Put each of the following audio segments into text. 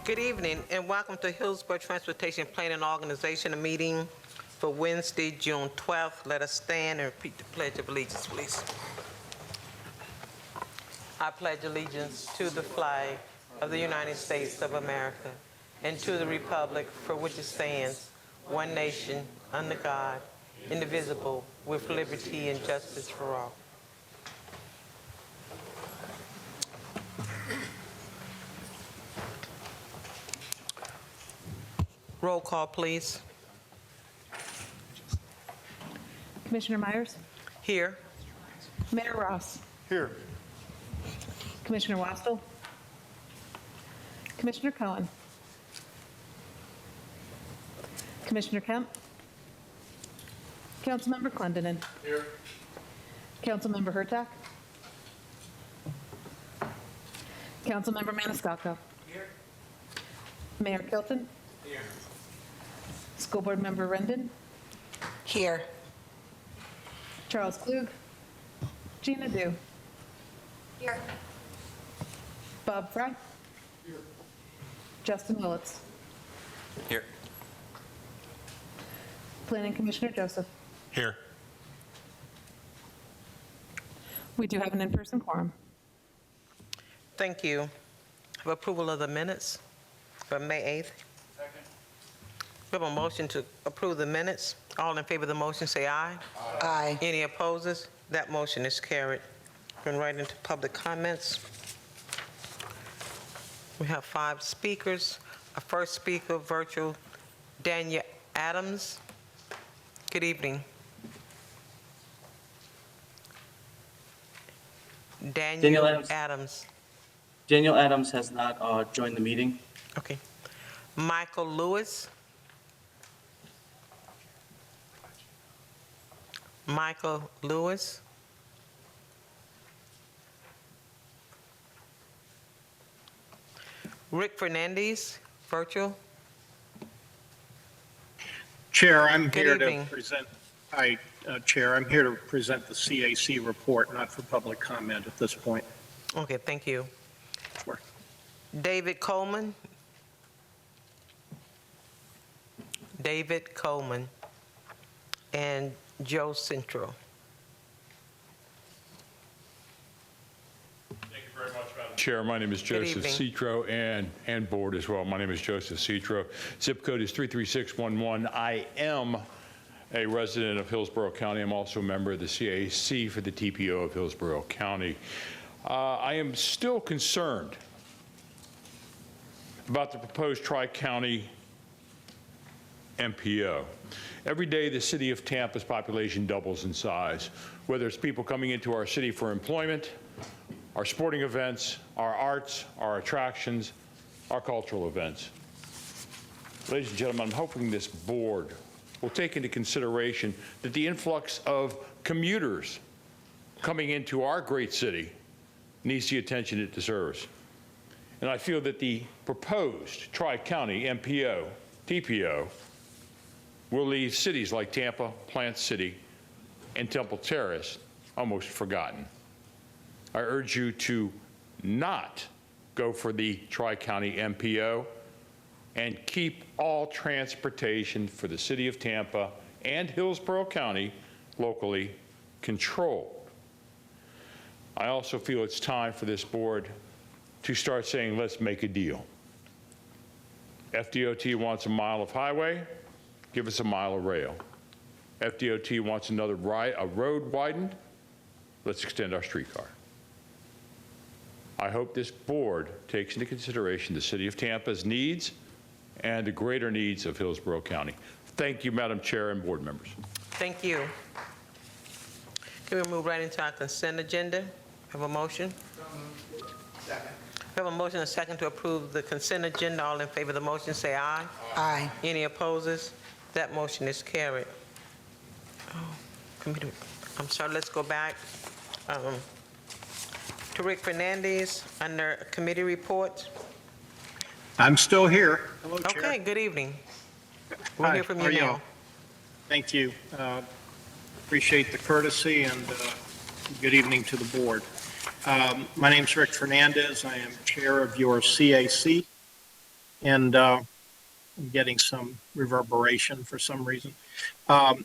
Good evening and welcome to Hillsborough Transportation Planning Organization, a meeting for Wednesday, June 12th. Let us stand and repeat the Pledge of Allegiance, please. I pledge allegiance to the flag of the United States of America and to the republic for which it stands, one nation, under God, indivisible, with liberty and justice for all. Roll call, please. Commissioner Myers? Here. Mayor Ross? Here. Commissioner Wastel? Commissioner Cohen? Commissioner Kemp? Councilmember Clendenin? Here. Councilmember Hurtak? Councilmember Maniscalco? Here. Mayor Kilton? Here. School Board Member Rendon? Here. Charles Klug? Gina Dew? Here. Bob Fry? Here. Justin Willits? Here. Planning Commissioner Joseph? Here. We do have an in-person quorum. Thank you. Have approval of the minutes for May 8th. Second. We have a motion to approve the minutes. All in favor of the motion, say aye. Aye. Any opposers? That motion is carried. Going right into public comments. We have 5 speakers. Our first speaker, virtual, Daniel Adams. Good evening. Daniel Adams. Daniel Adams has not joined the meeting. Okay. Michael Lewis. Michael Lewis. Rick Fernandez, virtual. Chair, I'm Good here evening. to present, Chair, I'm here to present the CAC report, not for public comment at this point. Okay, thank you. Sure. David Coleman. David Coleman. And Joe Centro. Thank you very much, Madam Chair. My name is Good Joseph evening. Citro, and board as well. My name is Joseph Citro. Zip code is 33611. I am a resident of Hillsborough County. I'm also a member of the CAC for the TPO of Hillsborough County. I am still concerned about the proposed Tri-County MPO. Every day, the city of Tampa's population doubles in size, whether it's people coming into our city for employment, our sporting events, our arts, our attractions, our cultural events. Ladies and gentlemen, I'm hoping this board will take into consideration that the influx of commuters coming into our great city needs the attention it deserves. And I feel that the proposed Tri-County MPO, TPO, will leave cities like Tampa, Plant City, and Temple Terrace almost forgotten. I urge you to not go for the Tri-County MPO and keep all transportation for the city of Tampa and Hillsborough County locally controlled. I also feel it's time for this board to start saying, let's make a deal. FDOT wants a mile of highway, give us a mile of rail. FDOT wants a road widened, let's extend our streetcar. I hope this board takes into consideration the city of Tampa's needs and the greater needs of Hillsborough County. Thank you, Madam Chair and board members. Thank you. Can we move right into our consent agenda? Have a motion? Second. We have a motion and a second to approve the consent agenda. All in favor of the motion, say aye. Aye. Any opposers? That motion is carried. Committee, I'm sorry, let's go back to Rick Fernandez under committee reports. I'm still here. Hello, Chair. Okay, good evening. We'll Hi, hear from how you are you now. all? Thank you. Appreciate the courtesy and good evening to the board. My name's Rick Fernandez. I am chair of your CAC, and I'm getting some reverberation for some reason. I'm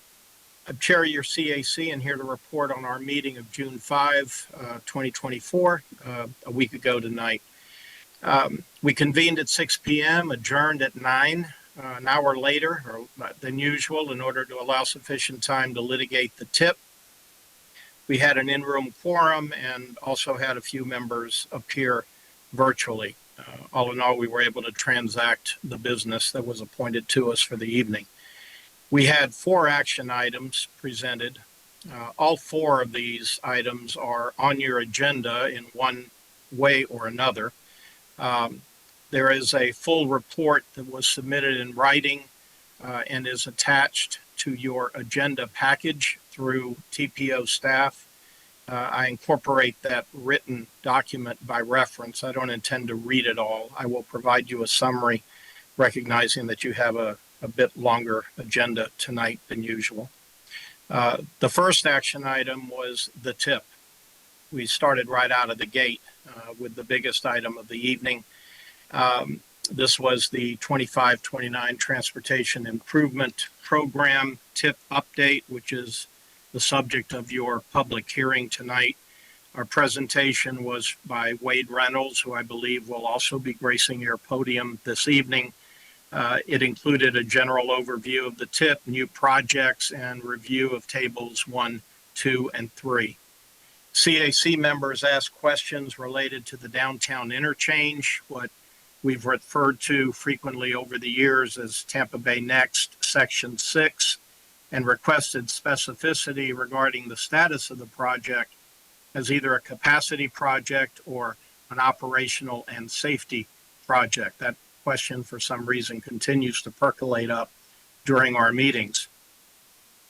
chair of your CAC and here to report on our meeting of June 5, 2024, a week ago tonight. We convened at 6 p.m., adjourned at 9, an hour later than usual in order to allow sufficient time to litigate the tip. We had an in-room quorum and also had a few members appear virtually. All in all, we were able to transact the business that was appointed to us for the evening. We had 4 action items presented. All 4 of these items are on your agenda in one way or another. There is a full report that was submitted in writing and is attached to your agenda package through TPO staff. I incorporate that written document by reference. I don't intend to read it all. I will provide you a summary, recognizing that you have a bit longer agenda tonight than usual. The first action item was the tip. We started right out of the gate with the biggest item of the evening. This was the 25-29 Transportation Improvement Program tip update, which is the subject of your public hearing tonight. Our presentation was by Wade Reynolds, who I believe will also be gracing your podium this evening. It included a general overview of the tip, new projects, and review of tables 1, 2, and 3. CAC members asked questions related to the downtown interchange, what we've referred to frequently over the years as Tampa Bay Next Section 6, and requested specificity regarding the status of the project as either a capacity project or an operational and safety project. That question, for some reason, continues to percolate up during our meetings.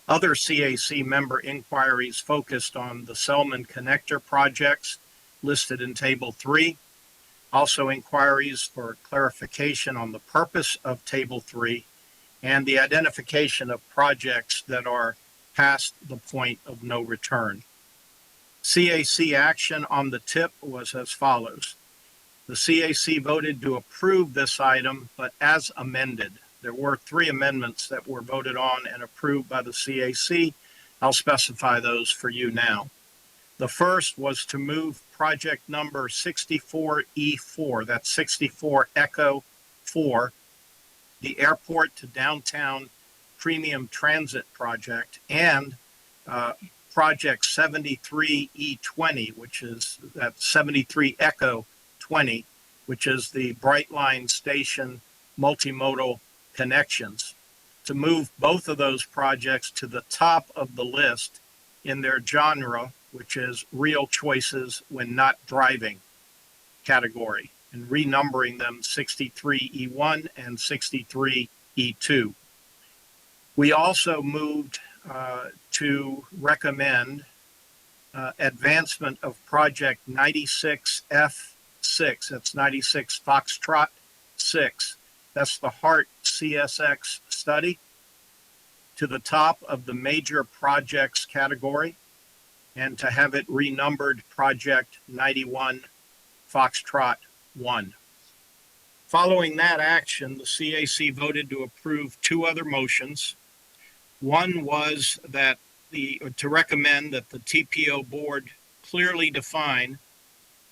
Other CAC member inquiries focused on the Selman Connector projects listed in Table 3. Also inquiries for clarification on the purpose of Table 3 and the identification of projects that are past the point of no return. CAC action on the tip was as follows. The CAC voted to approve this item, but as amended. There were 3 amendments that were voted on and approved by the CAC. I'll specify those for you now. The first was to move project number 64E4, that's 64 Echo 4, the airport to downtown premium transit project, and project 73E20, which is that 73 Echo 20, which is the Brightline Station multimodal connections, to move both of those projects to the top of the list in their genre, which is real choices when not driving category, and renumbering them 63E1 and 63E2. We also moved to recommend advancement of project 96F6, that's 96 Foxtrot 6. That's the HART CSX study, to the top of the major projects category, and to have it renumbered project 91 Foxtrot 1. Following that action, the CAC voted to approve 2 other motions. One was that to recommend that the TPO board clearly define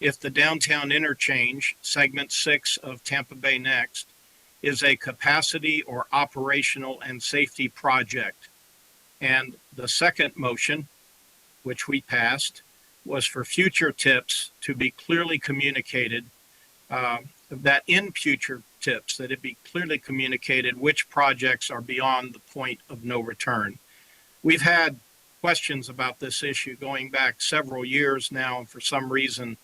if the downtown interchange, segment 6 of Tampa Bay Next, is a capacity or operational and safety project. And the second motion, which we passed, was for future tips to be clearly communicated, that in future tips, that it be clearly communicated which projects are beyond the point of no return. We've had questions about this issue going back several years now, and for some reason,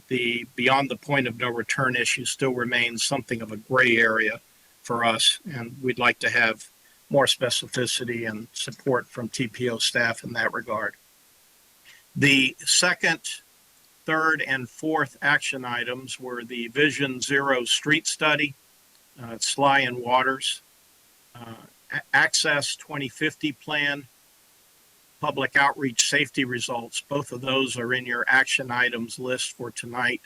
the beyond the point of no return issue still remains something of a gray area for us, and we'd like to have more specificity and support from TPO staff in that regard. The second, third, and fourth action items were the Vision Zero street study, Sly and Waters, Access 2050 plan, public outreach safety results. Both of those are in your action items list for tonight.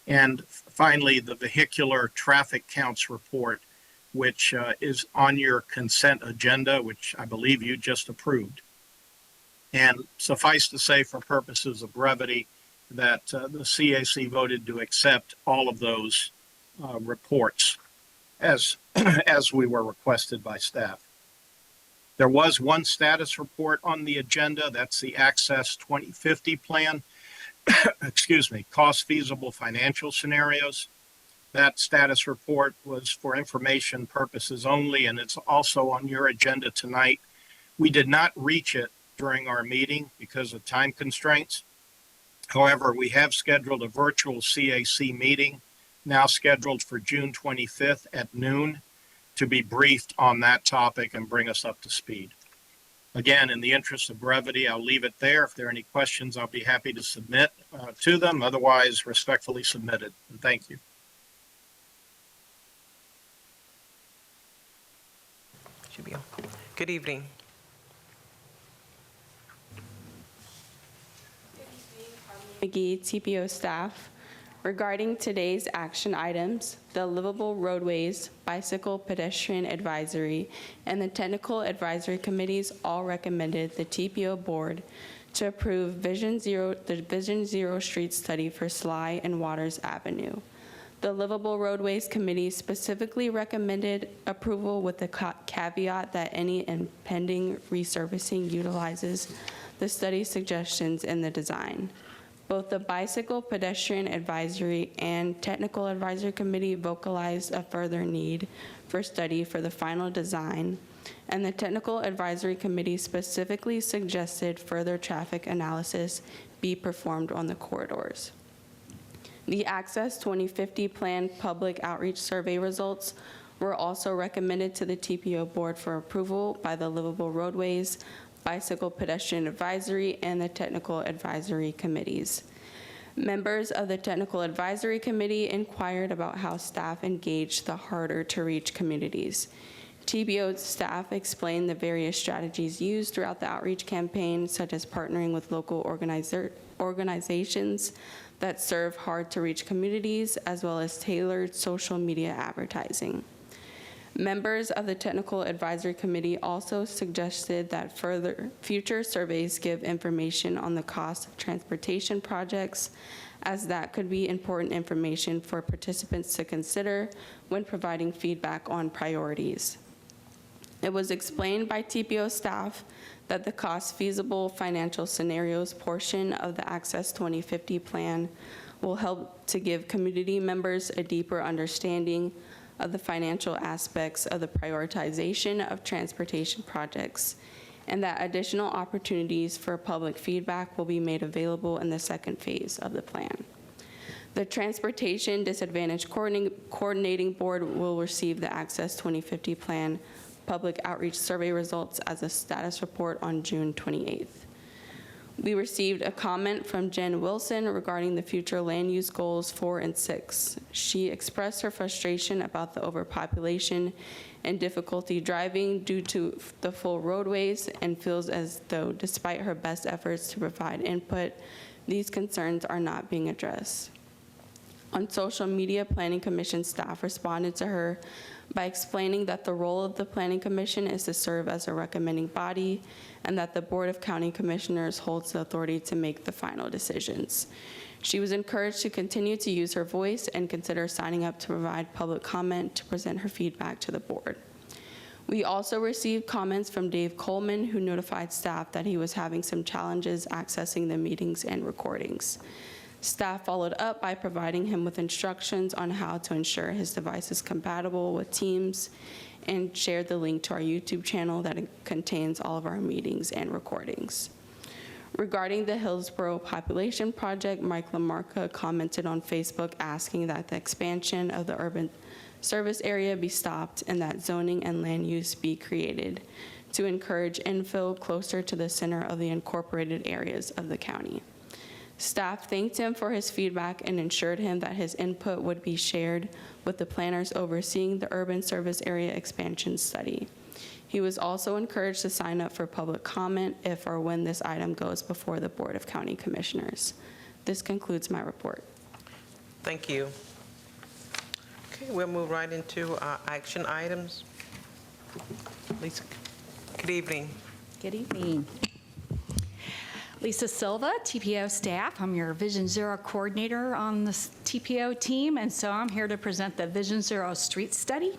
And finally, the vehicular traffic counts report, which is on your consent agenda, which I believe you just approved. And suffice to say, for purposes of brevity, that the CAC voted to accept all of those reports as we were requested by staff. There was one status report on the agenda. That's the Access 2050 plan. Excuse me, cost feasible financial scenarios. That status report was for information purposes only, and it's also on your agenda tonight. We did not reach it during our meeting because of time constraints. However, we have scheduled a virtual CAC meeting, now scheduled for June 25th at noon, to be briefed on that topic and bring us up to speed. Again, in the interest of brevity, I'll leave it there. If there are any questions, I'll be happy to submit to them. Otherwise, respectfully submitted. And thank you. Should be on. Good evening. McGee, TPO staff. Regarding today's action items, the Livable Roadways, Bicycle Pedestrian Advisory, and the Technical Advisory Committees all recommended the TPO board to approve the Vision Zero Street study for Sly and Waters Avenue. The Livable Roadways Committee specifically recommended approval with the caveat that any impending resurfacing utilizes the study suggestions in the design. Both the Bicycle Pedestrian Advisory and Technical Advisory Committee vocalized a further need for study for the final design, and the Technical Advisory Committee specifically suggested further traffic analysis be performed on the corridors. The Access 2050 Plan public outreach survey results were also recommended to the TPO board for approval by the Livable Roadways, Bicycle Pedestrian Advisory, and the Technical Advisory Committees. Members of the Technical Advisory Committee inquired about how staff engage the harder to reach communities. TPO staff explained the various strategies used throughout the outreach campaign, such as partnering with local organizations that serve hard to reach communities, as well as tailored social media advertising. Members of the Technical Advisory Committee also suggested that future surveys give information on the cost of transportation projects, as that could be important information for participants to consider when providing feedback on priorities. It was explained by TPO staff that the cost feasible financial scenarios portion of the Access 2050 plan will help to give community members a deeper understanding of the financial aspects of the prioritization of transportation projects, and that additional opportunities for public feedback will be made available in the second phase of the plan. The Transportation Disadvantaged Coordinating Board will receive the Access 2050 Plan public outreach survey results as a status report on June 28th. We received a comment from Jen Wilson regarding the future land use goals 4 and 6. She expressed her frustration about the overpopulation and difficulty driving due to the full roadways, and feels as though despite her best efforts to provide input, these concerns are not being addressed. On social media, Planning Commission staff responded to her by explaining that the role of the Planning Commission is to serve as a recommending body, and that the Board of County Commissioners holds the authority to make the final decisions. She was encouraged to continue to use her voice and consider signing up to provide public comment to present her feedback to the board. We also received comments from Dave Coleman, who notified staff that he was having some challenges accessing the meetings and recordings. Staff followed up by providing him with instructions on how to ensure his device is compatible with Teams, and shared the link to our YouTube channel that contains all of our meetings and recordings. Regarding the Hillsborough Population Project, Mike LaMarca commented on Facebook asking that the expansion of the urban service area be stopped and that zoning and land use be created to encourage infill closer to the center of the incorporated areas of the county. Staff thanked him for his feedback and assured him that his input would be shared with the planners overseeing the urban service area expansion study. He was also encouraged to sign up for public comment if or when this item goes before the Board of County Commissioners. This concludes my report. Thank you. Okay, we'll move right into our action items. Lisa, good evening. Good evening. Lisa Silva, TPO staff. I'm your Vision Zero coordinator on the TPO team, and so I'm here to present the Vision Zero street study.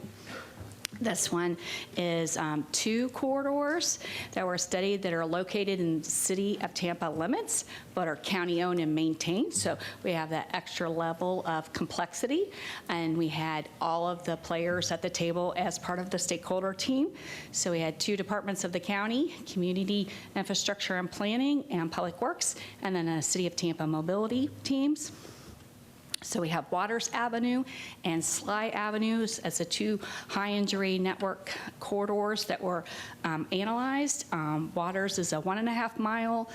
This one is 2 corridors that were studied that are located in the city of Tampa limits, but are county-owned and maintained. So we have that extra level of complexity, and we had all of the players at the table as part of the stakeholder team. So we had 2 departments of the county, Community Infrastructure and Planning and Public Works, and then a City of Tampa mobility teams. So we have Waters Avenue and Sly Avenues as the 2 high-injury network corridors that were analyzed. Waters is a 1.5-mile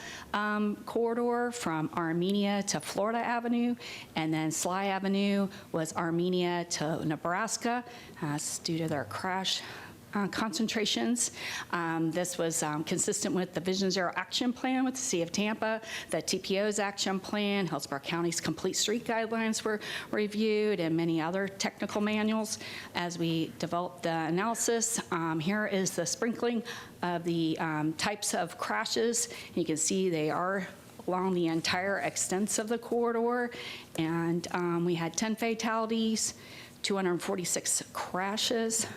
corridor from Armenia to Florida Avenue, and then Sly Avenue was Armenia to Nebraska due to their crash concentrations. This was consistent with the Vision Zero action plan with the City of Tampa, the TPO's action plan, Hillsborough County's complete street guidelines were reviewed, and many other technical manuals as we developed the analysis. Here is the sprinkling of the types of crashes. You can see they are along the entire extent of the corridor, and we had 10 fatalities, 246 crashes.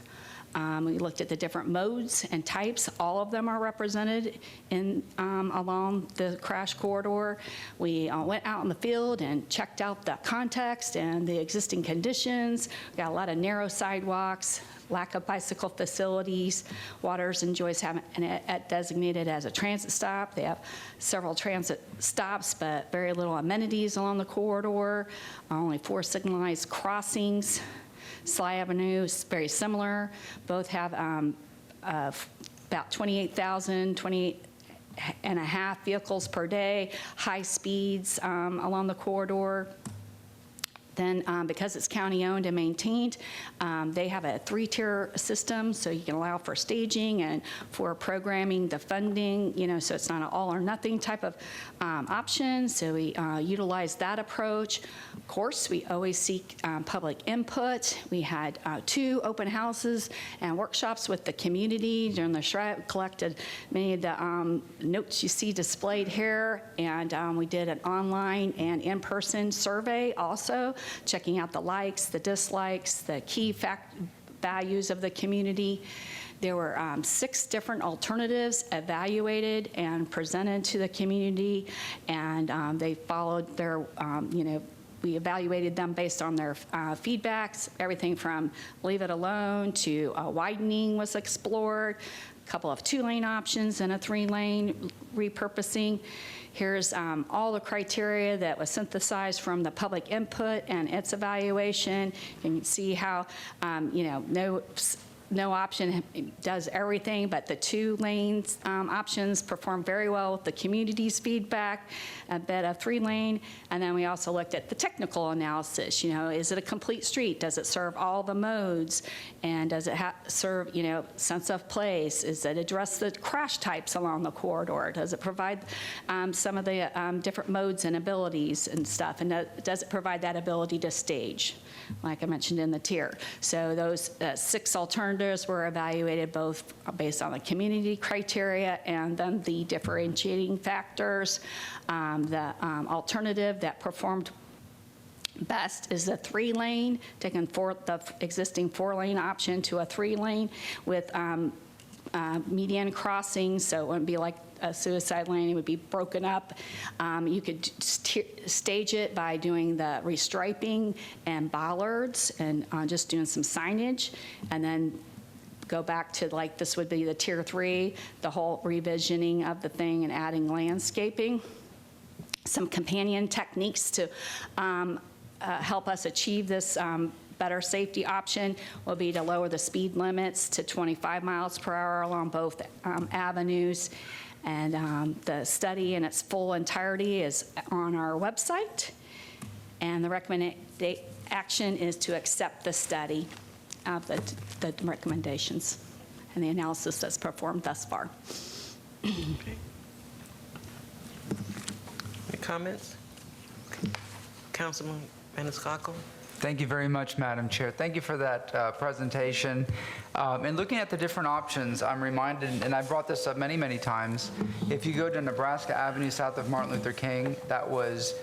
We looked at the different modes and types. All of them are represented in along the crash corridor. We went out in the field and checked out the context and the existing conditions. We got a lot of narrow sidewalks, lack of bicycle facilities. Waters enjoys having it designated as a transit stop. They have several transit stops, but very little amenities along the corridor. Only 4 signalized crossings. Sly Avenue is very similar. Both have about 28,000, 28 and a half vehicles per day, high speeds along the corridor. Then because it's county-owned and maintained, they have a 3-tier system, so you can allow for staging and for programming the funding, so it's not an all-or-nothing type of option, so we utilize that approach. Of course, we always seek public input. We had 2 open houses and workshops with the community during the SHREP, collected many of the notes you see displayed here, and we did an online and in-person survey also, checking out the likes, the dislikes, the key values of the community. There were 6 different alternatives evaluated and presented to the community, and they followed their, we evaluated them based on their feedbacks. Everything from leave it alone to widening was explored, a couple of 2-lane options and a 3-lane repurposing. Here's all the criteria that was synthesized from the public input and its evaluation. And you can see how, no option does everything, but the 2 lanes options perform very well with the community's feedback, a bit of 3-lane. And then we also looked at the technical analysis. Is it a complete street? Does it serve all the modes? And does it serve, sense of place? Does it address the crash types along the corridor? Does it provide some of the different modes and abilities and stuff? And does it provide that ability to stage, like I mentioned in the tier? So those 6 alternatives were evaluated both based on the community criteria and then the differentiating factors. The alternative that performed best is the 3-lane, taking the existing 4-lane option to a 3-lane with median crossings, so it wouldn't be like a suicide lane, it would be broken up. You could stage it by doing the restriping and bollards and just doing some signage, and then go back to this would be the tier 3, the whole revisioning of the thing and adding landscaping. Some companion techniques to help us achieve this better safety option will be to lower the speed limits to 25 miles per hour along both avenues. And the study in its full entirety is on our website. And the recommended action is to accept the study of the recommendations. and the analysis that's performed thus far. Any comments? Councilman Maniscalco? Thank you very much, Madam Chair. Thank you for that presentation. And looking at the different options, I'm reminded, and I brought this up many, many times, if you go to Nebraska Avenue south of Martin Luther King, that was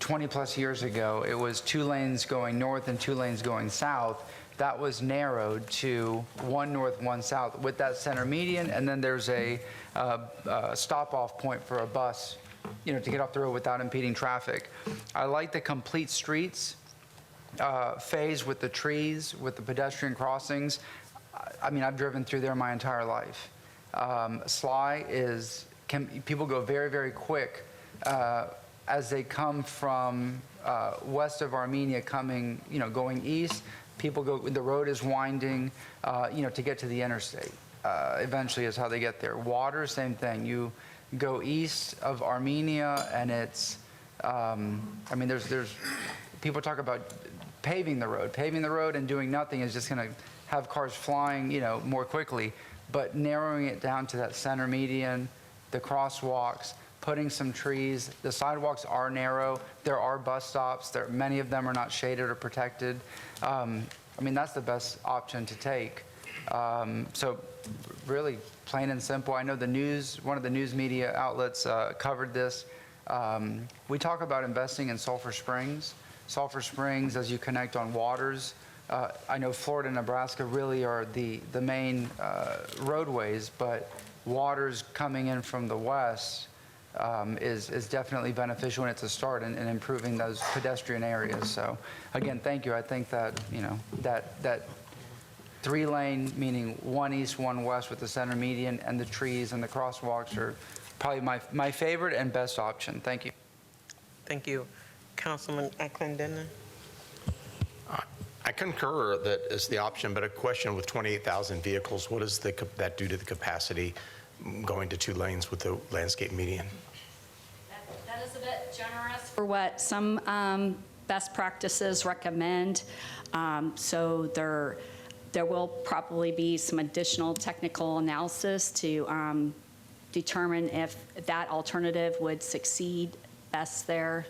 20-plus years ago. It was 2 lanes going north and 2 lanes going south. That was narrowed to 1 north, 1 south with that center median, and then there's a stop-off point for a bus, to get off the road without impeding traffic. I like the complete streets phase with the trees, with the pedestrian crossings. I mean, I've driven through there my entire life. Sly people go very, very quick as they come from west of Armenia coming, going east. People go, the road is winding, to get to the interstate. Eventually is how they get there. Water, same thing. You go east of Armenia and it's, there's people talk about paving the road and doing nothing is just going to have cars flying, more quickly. But narrowing it down to that center median, the crosswalks, putting some trees. The sidewalks are narrow. There are bus stops. Many of them are not shaded or protected. That's the best option to take. So really plain and simple. I know one of the news media outlets covered this. We talk about investing in Sulphur Springs. Sulphur Springs, as you connect on waters, I know Florida and Nebraska really are the main roadways, but waters coming in from the west is definitely beneficial, and it's a start in improving those pedestrian areas. So again, thank you. I think that, that 3-lane, meaning 1 east, 1 west with the center median and the trees and the crosswalks are probably my favorite and best option. Thank you. Thank you. Councilman Clendenin? I concur that is the option, but a question with 28,000 vehicles, what does that do to the capacity going to 2 lanes with the landscape median? That is a bit generous for what some best practices recommend. So there will probably be some additional technical analysis to determine if that alternative would succeed best there.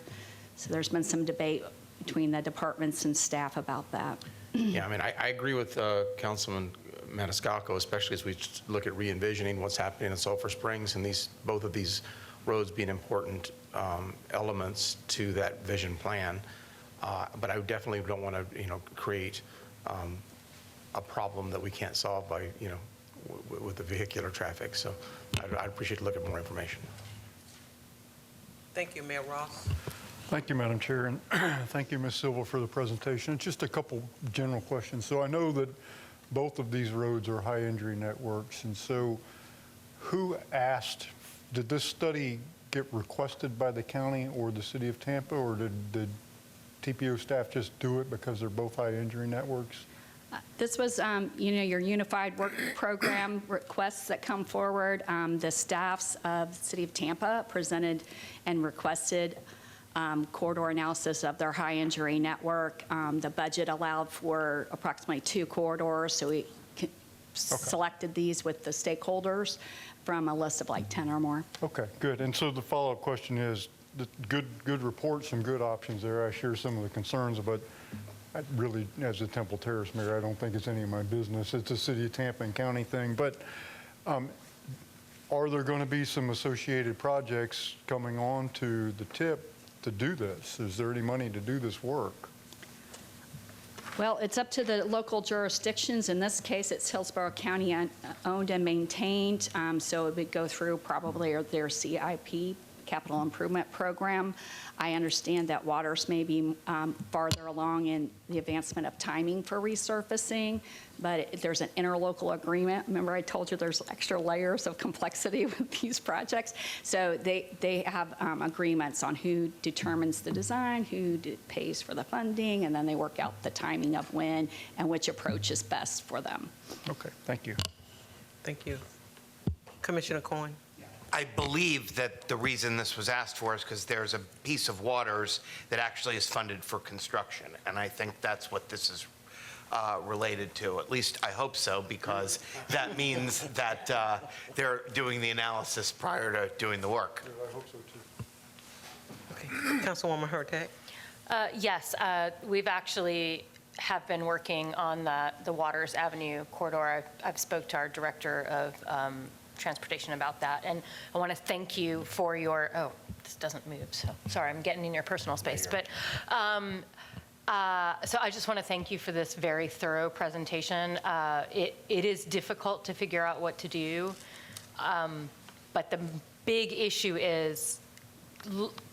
So there's been some debate between the departments and staff about that. Yeah, I agree with Councilman Maniscalco, especially as we look at re-envisioning what's happening in Sulphur Springs and both of these roads being important elements to that vision plan. But I definitely don't want to, create a problem that we can't solve by, with the vehicular traffic. So I'd appreciate to look at more information. Thank you, Mayor Ross. Thank you, Madam Chair, and thank you, Ms. Silva, for the presentation. Just a couple general questions. So I know that both of these roads are high injury networks, and so who asked, did this study get requested by the county or the city of Tampa, or did TPO staff just do it because they're both high injury networks? This was, your unified work program requests that come forward. The staffs of the city of Tampa presented and requested corridor analysis of their high injury network. The budget allowed for approximately 2 corridors, so we selected these with the stakeholders from a list of like 10 or more. Okay, good. And so the follow-up question is, good report, some good options there. I share some of the concerns, but I really, as a Temple Terrace mayor, I don't think it's any of my business. It's a city of Tampa and county thing. But are there going to be some associated projects coming on to the tip to do this? Is there any money to do this work? Well, it's up to the local jurisdictions. In this case, it's Hillsborough County owned and maintained, so it would go through probably their CIP, Capital Improvement Program. I understand that Waters may be farther along in the advancement of timing for resurfacing, but there's an interlocal agreement. Remember I told you there's extra layers of complexity with these projects. So they have agreements on who determines the design, who pays for the funding, and then they work out the timing of when and which approach is best for them. Okay, thank you. Thank you. Commissioner Cohen? I believe that the reason this was asked for is because there's a piece of Waters that actually is funded for construction, and I think that's what this is related to. At least I hope so, because that means that they're doing the analysis prior to doing the work. I hope so, too. Okay. Councilwoman Hurtak? Yes, we've actually have been working on the Waters Avenue corridor. I've spoke to our director of transportation about that, and I want to thank you for your, oh, this doesn't move, so sorry, I'm getting in your personal space, but so I just want to thank you for this very thorough presentation. It is difficult to figure out what to do, but the big issue is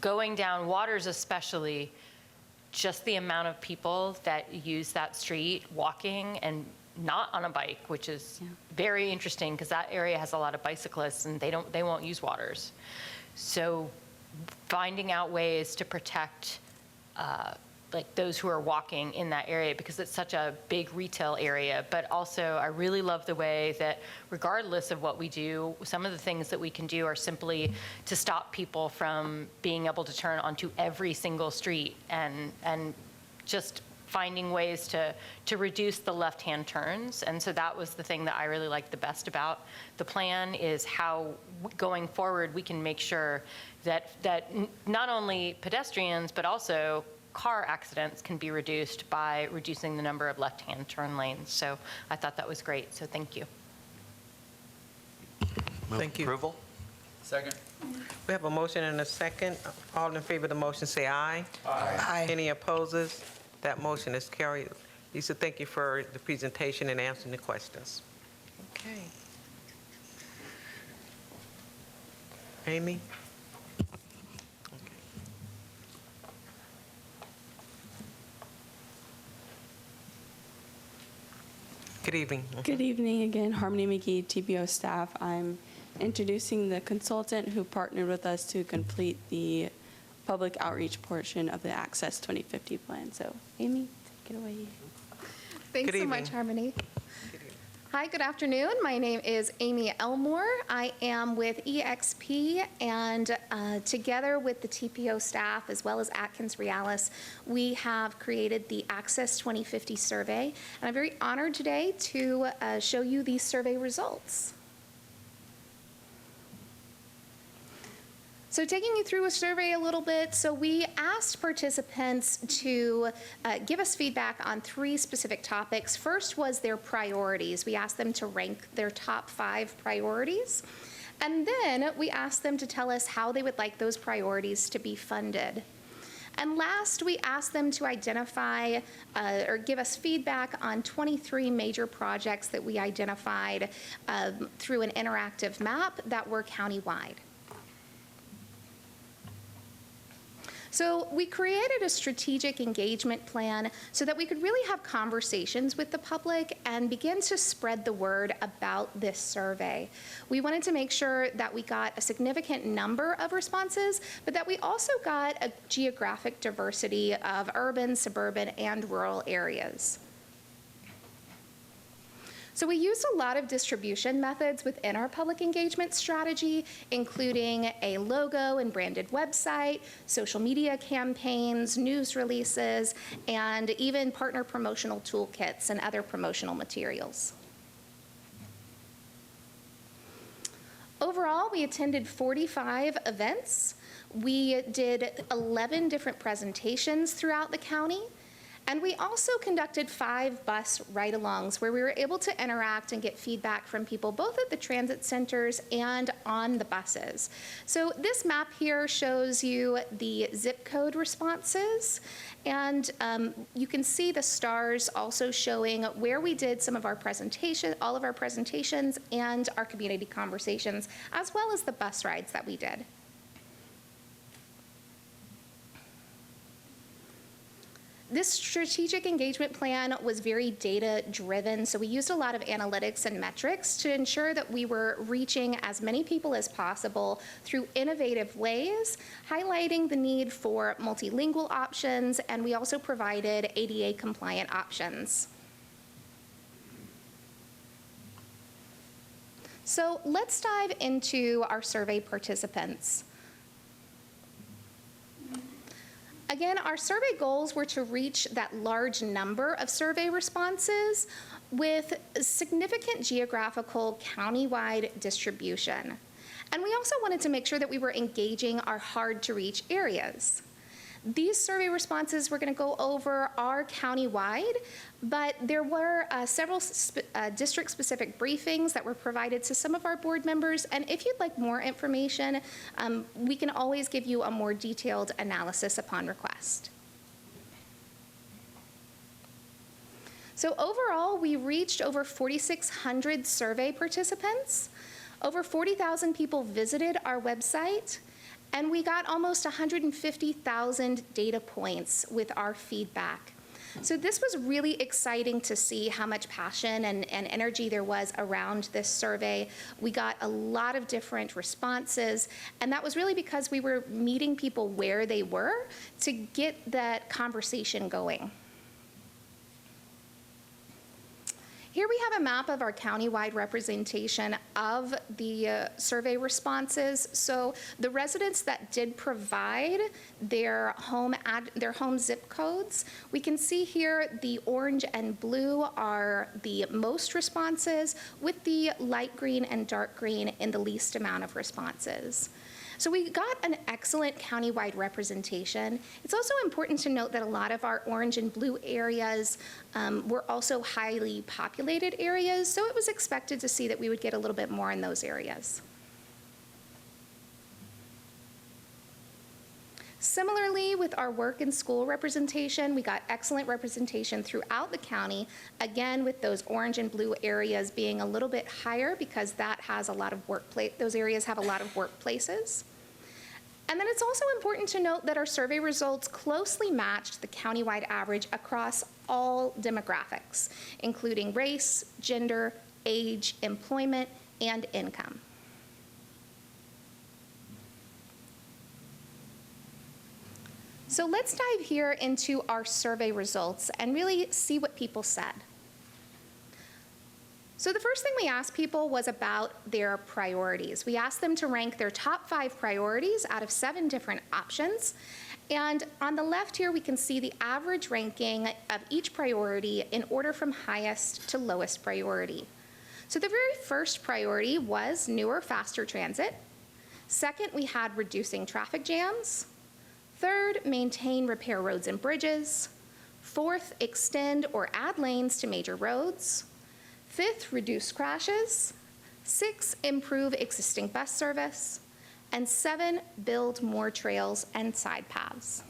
going down Waters, especially, just the amount of people that use that street walking and not on a bike, which is very interesting because that area has a lot of bicyclists and they won't use Waters. So finding out ways to protect like those who are walking in that area, because it's such a big retail area. But also I really love the way that regardless of what we do, some of the things that we can do are simply to stop people from being able to turn onto every single street, and just finding ways to reduce the left-hand turns. And so that was the thing that I really liked the best about the plan, is how going forward we can make sure that not only pedestrians but also car accidents can be reduced by reducing the number of left-hand turn lanes. So I thought that was great, so thank you. Thank you. Approval? Second. We have a motion and a second. All in favor of the motion say aye. Aye. Any opposes? That motion is carried. Lisa, thank you for the presentation and answering the questions. Okay. Amy? Good evening. Good evening again, Harmony McGee, TPO staff. I'm introducing the consultant who partnered with us to complete the public outreach portion of the Access 2050 plan. So, Amy, take it away. Thanks Good so much, evening. Harmony. Hi, good afternoon. My name is Amy Elmore. I am with EXP, and together with the TPO staff, as well as Atkins Realis, we have created the Access 2050 survey. And I'm very honored today to show you these survey results. So taking you through a survey a little bit, so we asked participants to give us feedback on 3 specific topics. First was their priorities. We asked them to rank their top 5 priorities. And then we asked them to tell us how they would like those priorities to be funded. And last, we asked them to identify or give us feedback on 23 major projects that we identified through an interactive map that were countywide. So we created a strategic engagement plan so that we could really have conversations with the public and begin to spread the word about this survey. We wanted to make sure that we got a significant number of responses, but that we also got a geographic diversity of urban, suburban, and rural areas. So we used a lot of distribution methods within our public engagement strategy, including a logo and branded website, social media campaigns, news releases, and even partner promotional toolkits and other promotional materials. Overall, we attended 45 events. We did 11 different presentations throughout the county. And we also conducted 5 bus ride-alongs where we were able to interact and get feedback from people both at the transit centers and on the buses. So this map here shows you the zip code responses. And you can see the stars also showing where we did some of our presentation, all of our presentations and our community conversations, as well as the bus rides that we did. This strategic engagement plan was very data-driven, so we used a lot of analytics and metrics to ensure that we were reaching as many people as possible through innovative ways, highlighting the need for multilingual options, and we also provided ADA-compliant options. So let's dive into our survey participants. Again, our survey goals were to reach that large number of survey responses with significant geographical countywide distribution. And we also wanted to make sure that we were engaging our hard-to-reach areas. These survey responses we're going to go over are countywide, but there were several district-specific briefings that were provided to some of our board members, and if you'd like more information, we can always give you a more detailed analysis upon request. So overall, we reached over 4,600 survey participants. Over 40,000 people visited our website, and we got almost 150,000 data points with our feedback. So this was really exciting to see how much passion and energy there was around this survey. We got a lot of different responses, and that was really because we were meeting people where they were to get that conversation going. Here we have a map of our countywide representation of the survey responses. So the residents that did provide their home zip codes, we can see here the orange and blue are the most responses, with the light green and dark green in the least amount of responses. So we got an excellent countywide representation. It's also important to note that a lot of our orange and blue areas were also highly populated areas, so it was expected to see that we would get a little bit more in those areas. Similarly, with our work and school representation, we got excellent representation throughout the county, again with those orange and blue areas being a little bit higher because that has a lot of those areas have a lot of workplaces. And then it's also important to note that our survey results closely matched the countywide average across all demographics, including race, gender, age, employment, and income. So let's dive here into our survey results and really see what people said. So the first thing we asked people was about their priorities. We asked them to rank their top 5 priorities out of 7 different options. And on the left here, we can see the average ranking of each priority in order from highest to lowest priority. So the very first priority was newer, faster transit. Second, we had reducing traffic jams. Third, maintain, repair roads and bridges. Fourth, extend or add lanes to major roads. Fifth, reduce crashes. 6, improve existing bus service. And 7, build more trails and side paths.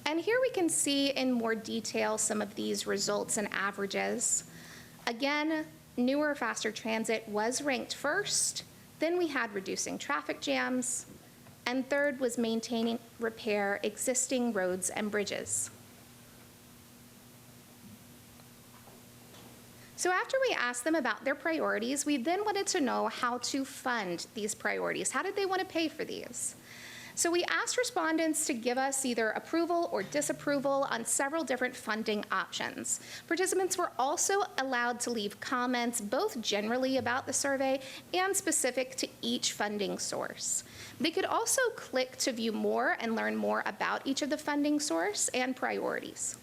And here we can see in more detail some of these results and averages. Again, newer, faster transit was ranked first. Then we had reducing traffic jams. And third was maintaining, repair existing roads and bridges. So after we asked them about their priorities, we then wanted to know how to fund these priorities. How did they want to pay for these? So we asked respondents to give us either approval or disapproval on several different funding options. Participants were also allowed to leave comments both generally about the survey and specific to each funding source. They could also click to view more and learn more about each of the funding source and priorities.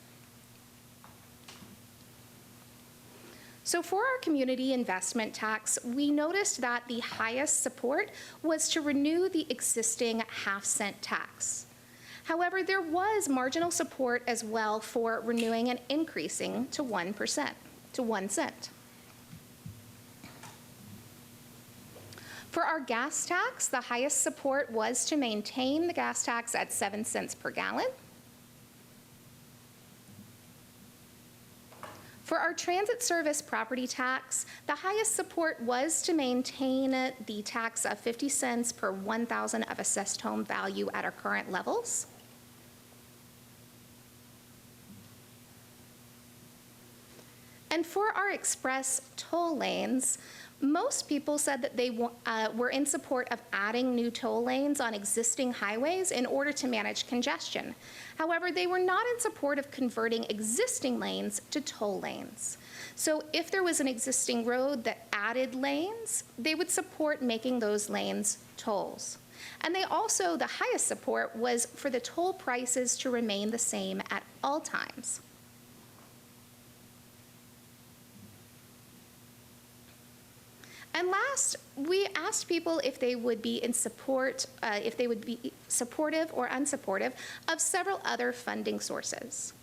So for our community investment tax, we noticed that the highest support was to renew the existing half-cent tax. However, there was marginal support as well for renewing and increasing to 1%, to 1 cent. For our gas tax, the highest support was to maintain the gas tax at 7 cents per gallon. For our transit service property tax, the highest support was to maintain the tax of 50 cents per 1,000 of assessed home value at our current levels. And for our express toll lanes, most people said that they were in support of adding new toll lanes on existing highways in order to manage congestion. However, they were not in support of converting existing lanes to toll lanes. So if there was an existing road that added lanes, they would support making those lanes tolls. And they also, the highest support was for the toll prices to remain the same at all times. And last, we asked people if they would be in support, if they would be supportive or unsupportive of several other funding sources.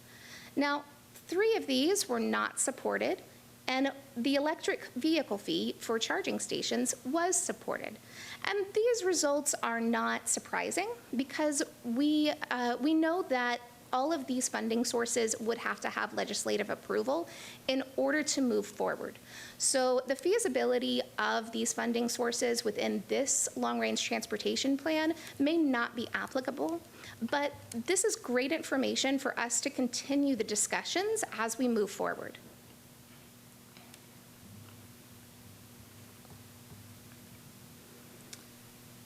Now, 3 of these were not supported, and the electric vehicle fee for charging stations was supported. And these results are not surprising because we know that all of these funding sources would have to have legislative approval in order to move forward. So the feasibility of these funding sources within this long-range transportation plan may not be applicable, but this is great information for us to continue the discussions as we move forward.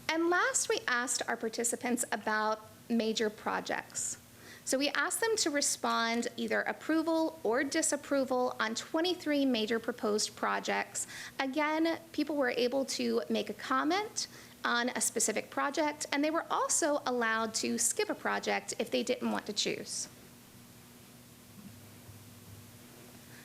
And last, we asked our participants about major projects. So we asked them to respond either approval or disapproval on 23 major proposed projects. Again, people were able to make a comment on a specific project, and they were also allowed to skip a project if they didn't want to choose.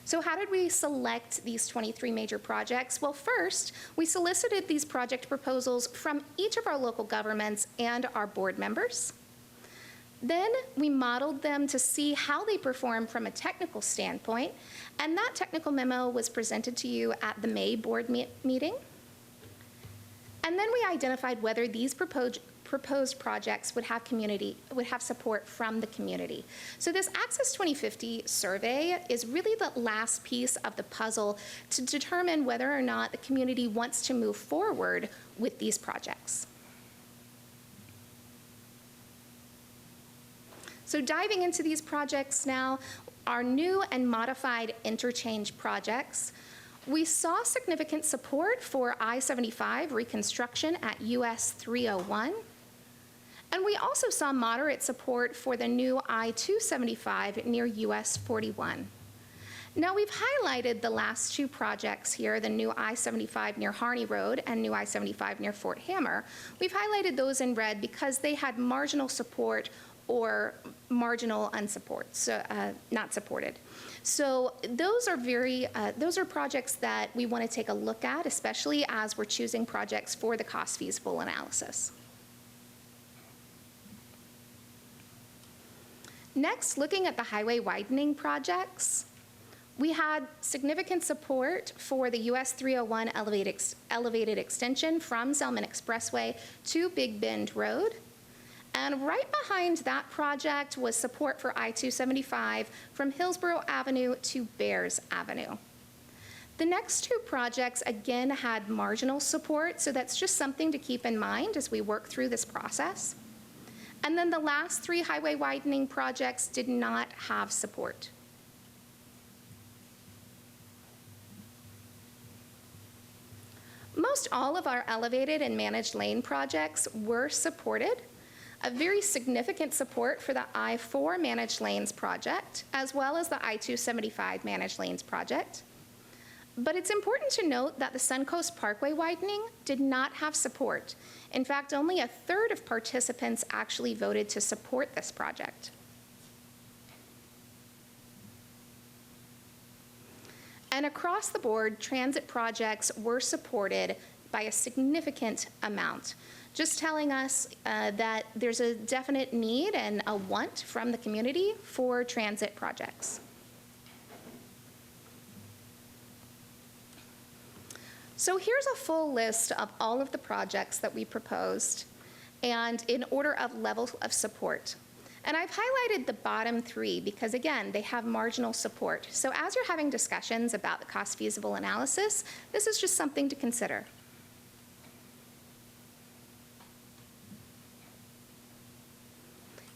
So how did we select these 23 major projects? Well, first, we solicited these project proposals from each of our local governments and our board members. Then we modeled them to see how they perform from a technical standpoint, and that technical memo was presented to you at the May board meeting. And then we identified whether these proposed projects would have support from the community. So this Access 2050 survey is really the last piece of the puzzle to determine whether or not the community wants to move forward with these projects. So diving into these projects now, our new and modified interchange projects, we saw significant support for I-75 reconstruction at US 301. And we also saw moderate support for the new I-275 near US 41. Now we've highlighted the last 2 projects here, the new I-75 near Harney Road and new I-75 near Fort Hammer. We've highlighted those in red because they had marginal support or marginal unsupport, so not supported. So those are projects that we want to take a look at, especially as we're choosing projects for the cost feasible analysis. Next, looking at the highway widening projects, we had significant support for the US 301 elevated extension from Zelman Expressway to Big Bend Road. And right behind that project was support for I-275 from Hillsborough Avenue to Bears Avenue. The next 2 projects, again, had marginal support, so that's just something to keep in mind as we work through this process. And then the last 3 highway widening projects did not have support. Most all of our elevated and managed lane projects were supported. A very significant support for the I-4 Managed Lanes project, as well as the I-275 Managed Lanes project. But it's important to note that the Suncoast Parkway widening did not have support. In fact, only 1/3 of participants actually voted to support this project. And across the board, transit projects were supported by a significant amount, just telling us that there's a definite need and a want from the community for transit projects. So here's a full list of all of the projects that we proposed and in order of level of support. And I've highlighted the bottom 3 because, again, they have marginal support. So as you're having discussions about the cost feasible analysis, this is just something to consider.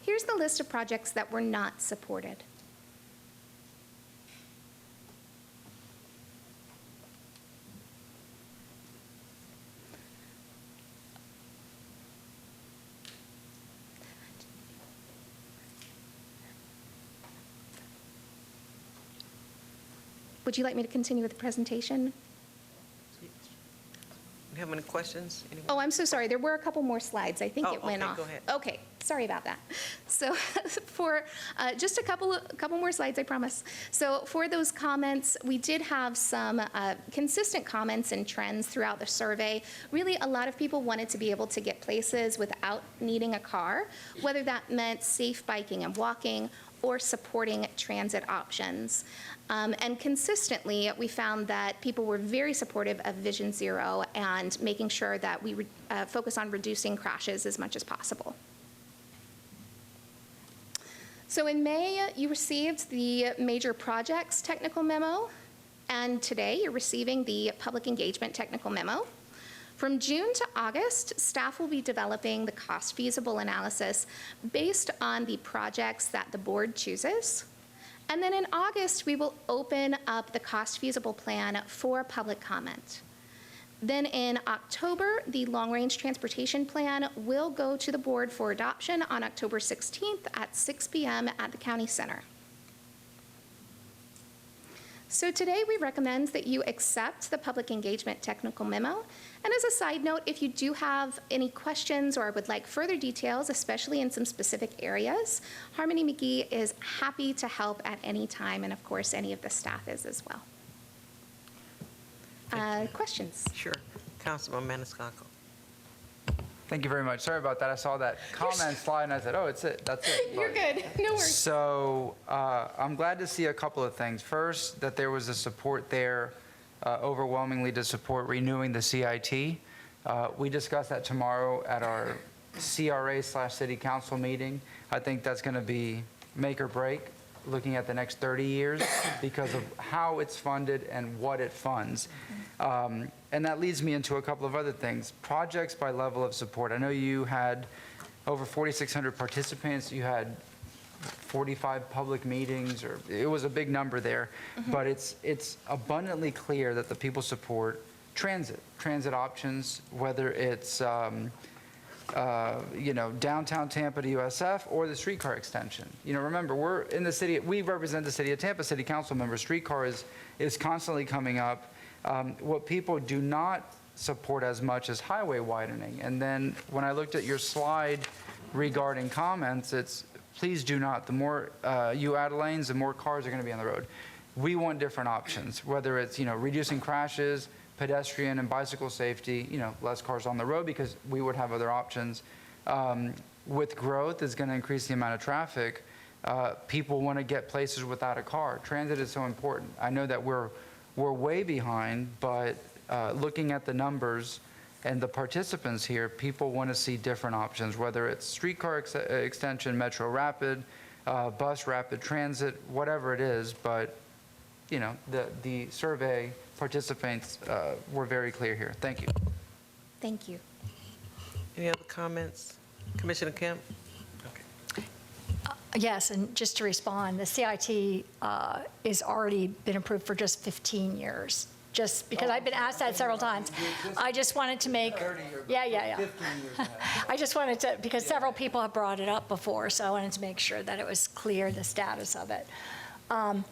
Here's the list of projects that were not supported. Would you like me to continue with the presentation? you have any questions? Anyone? Oh, I'm so sorry. There were a couple more slides. I think Oh, it went okay, off. go ahead. Okay, sorry about that. So for just a couple more slides, I promise. So for those comments, we did have some consistent comments and trends throughout the survey. Really, a lot of people wanted to be able to get places without needing a car, whether that meant safe biking and walking or supporting transit options. And consistently, we found that people were very supportive of Vision Zero and making sure that we focus on reducing crashes as much as possible. So in May, you received the major projects technical memo, and today you're receiving the public engagement technical memo. From June to August, staff will be developing the cost feasible analysis based on the projects that the board chooses. And then in August, we will open up the cost feasible plan for public comment. Then in October, the long-range transportation plan will go to the board for adoption on October 16th at 6 p.m. at the county center. So today, we recommend that you accept the public engagement technical memo. And as a side note, if you do have any questions or would like further details, especially in some specific areas, Harmony McGee is happy to help at any time, and of course, any of the staff is as well. Questions? Sure. Councilman Maniscalco. Thank you very much. Sorry about that. I saw that comment slide and I said, oh, it's it. That's it. You're good. No worries. So I'm glad to see a couple of things. First, that there was a support there overwhelmingly to support renewing the CIT. We discussed that tomorrow at our CRA/City Council meeting. I think that's going to be make or break looking at the next 30 years because of how it's funded and what it funds. And that leads me into a couple of other things. Projects by level of support. I know you had over 4,600 participants. You had 45 public meetings, or it was a big number there. But it's abundantly clear that the people support transit options, whether it's downtown Tampa to USF or the streetcar extension. Remember, we're in the city, we represent the city of Tampa, city council members. Streetcar is constantly coming up. What people do not support as much is highway widening. And then when I looked at your slide regarding comments, it's please do not. The more you add lanes, the more cars are going to be on the road. We want different options, whether it's reducing crashes, pedestrian and bicycle safety, less cars on the road because we would have other options. With growth, is going to increase the amount of traffic. People want to get places without a car. Transit is so important. I know that we're way behind, but looking at the numbers and the participants here, people want to see different options, whether it's streetcar extension, Metro Rapid, bus rapid transit, whatever it is. But the survey participants were very clear here. Thank you. Thank you. Any other comments? Commissioner Kemp? Yes, and just to respond, the CIT is already been approved for just 15 years. Just because I've been asked that several times. I just wanted to make, yeah. I just wanted to, because several people have brought it up before, so I wanted to make sure that it was clear, the status of it. And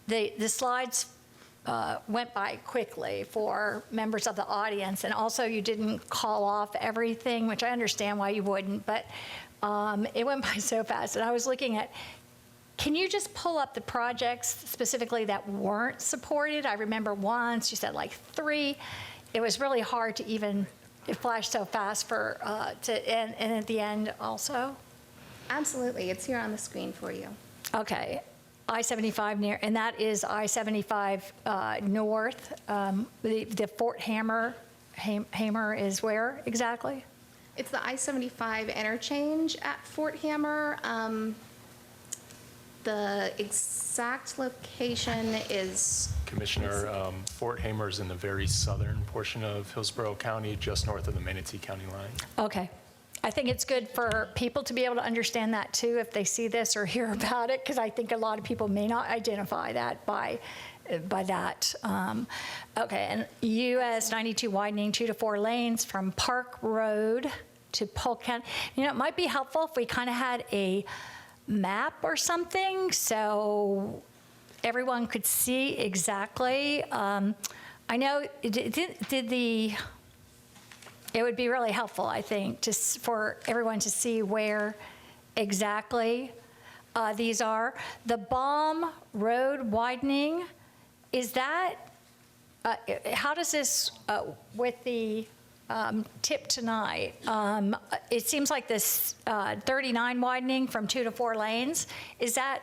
the slides went by quickly for members of the audience, and also you didn't call off everything, which I understand why you wouldn't, but it went by so fast. And I was looking at, can you just pull up the projects specifically that weren't supported? I remember once you said like 3. It was really hard to even, it flashed so fast for, and at the end also? Absolutely. It's here on the screen for you. Okay. I-75 near, and that is I-75 north. The Fort Hamer is where exactly? It's the I-75 interchange at Fort Hamer. The exact location is... Commissioner, Fort Hamer is in the very southern portion of Hillsborough County, just north of the Manatee County line. Okay. I think it's good for people to be able to understand that too if they see this or hear about it, because I think a lot of people may not identify that by that. Okay, and US 92 widening 2 to 4 lanes from Park Road to Polk County. It might be helpful if we kind of had a map or something so everyone could see exactly. I I know, it would be really helpful, I think, for everyone to see where exactly these are. The Baum Road widening, is that, how does this, with the tip tonight, it seems like this 39 widening from 2 to 4 lanes, is that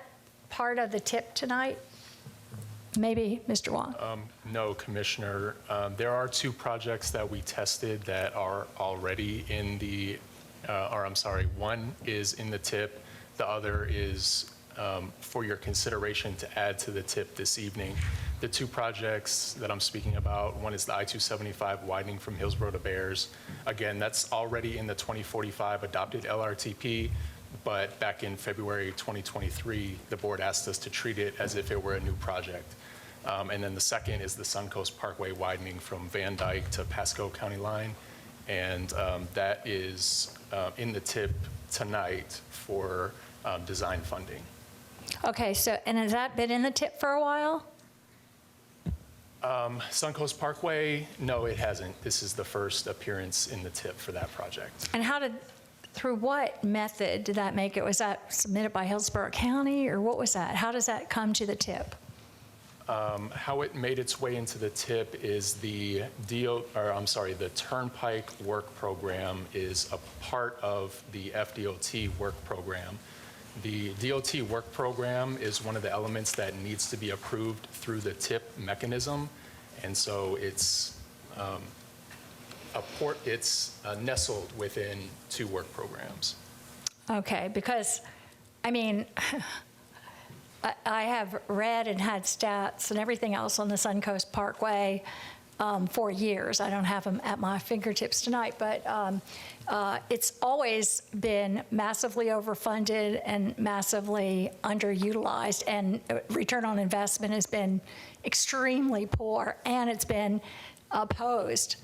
part of the tip tonight? Maybe, Mr. Wong. No, Commissioner. There are 2 projects that we tested that are already in the, one is in the tip. The other is for your consideration to add to the tip this evening. The 2 projects that I'm speaking about, one is the I-275 widening from Hillsborough to Bears. Again, that's already in the 2045 adopted LRTP, but back in February 2023, the board asked us to treat it as if it were a new project. And then the second is the Suncoast Parkway widening from Van Dyke to Pasco County line. And that is in the tip tonight for design funding. Okay, so, and has that been in the tip for a while? Suncoast Parkway, no, it hasn't. This is the first appearance in the tip for that project. And through what method did that make it? Was that submitted by Hillsborough County, or what was that? How does that come to the tip? How it made its way into the tip is the Turnpike Work Program is a part of the FDOT Work Program. The DOT Work Program is one of the elements that needs to be approved through the tip mechanism, and so it's nestled within 2 work programs. Okay, because, I mean, I have read and had stats and everything else on the Suncoast Parkway for years. I don't have them at my fingertips tonight, but it's always been massively overfunded and massively underutilized, and return on investment has been extremely poor, and it's been opposed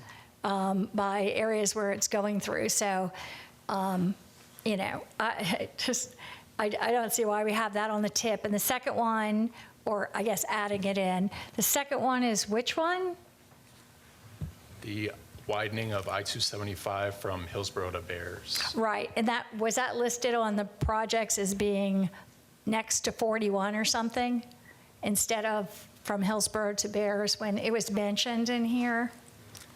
by areas where it's going through. So, you know, I don't see why we have that on the tip. And the second one, or I guess adding it in, the second one is which one? The widening of I-275 from Hillsborough to Bears. Right, and was that listed on the projects as being next to 41 or something, instead of from Hillsborough to Bears when it was mentioned in here?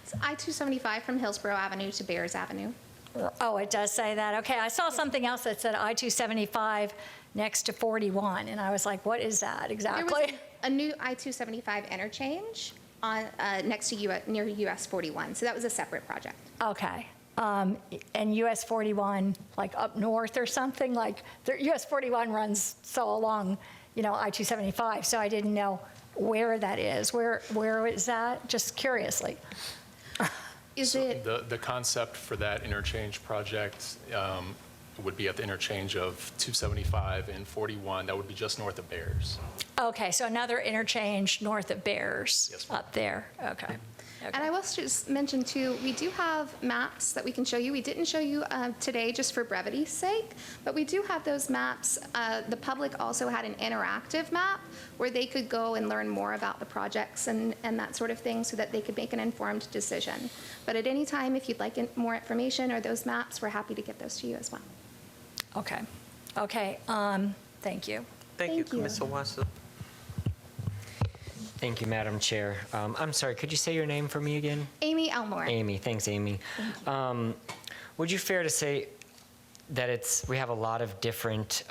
It's I-275 from Hillsborough Avenue to Bears Avenue. Oh, it does say that. Okay, I saw something else that said I-275 next to 41, and I was like, what is that exactly? There was a new I-275 interchange on next to near US 41, so that was a separate project. Okay, and US 41, like up north or something, like US 41 runs so along, you know, I-275, so I didn't know where that is. Where is that? Just curiously. Is it? The concept for that interchange project would be at the interchange of 275 and 41. That would be just north of Bears. Okay, so another interchange north of Bears. Yes, up there. Okay. And I will just mention too, we do have maps that we can show you. We didn't show you today just for brevity's sake, but we do have those maps. The public also had an interactive map where they could go and learn more about the projects and that sort of thing so that they could make an informed decision. But at any time, if you'd like more information or those maps, we're happy to get those to you as well. Okay. Okay, thank you. Thank you, Commissioner Watson. Thank you, Madam Chair. I'm sorry, could you say your name for me again? Amy Elmore. Amy, thanks, Amy. Would you fair to say that we have a lot of different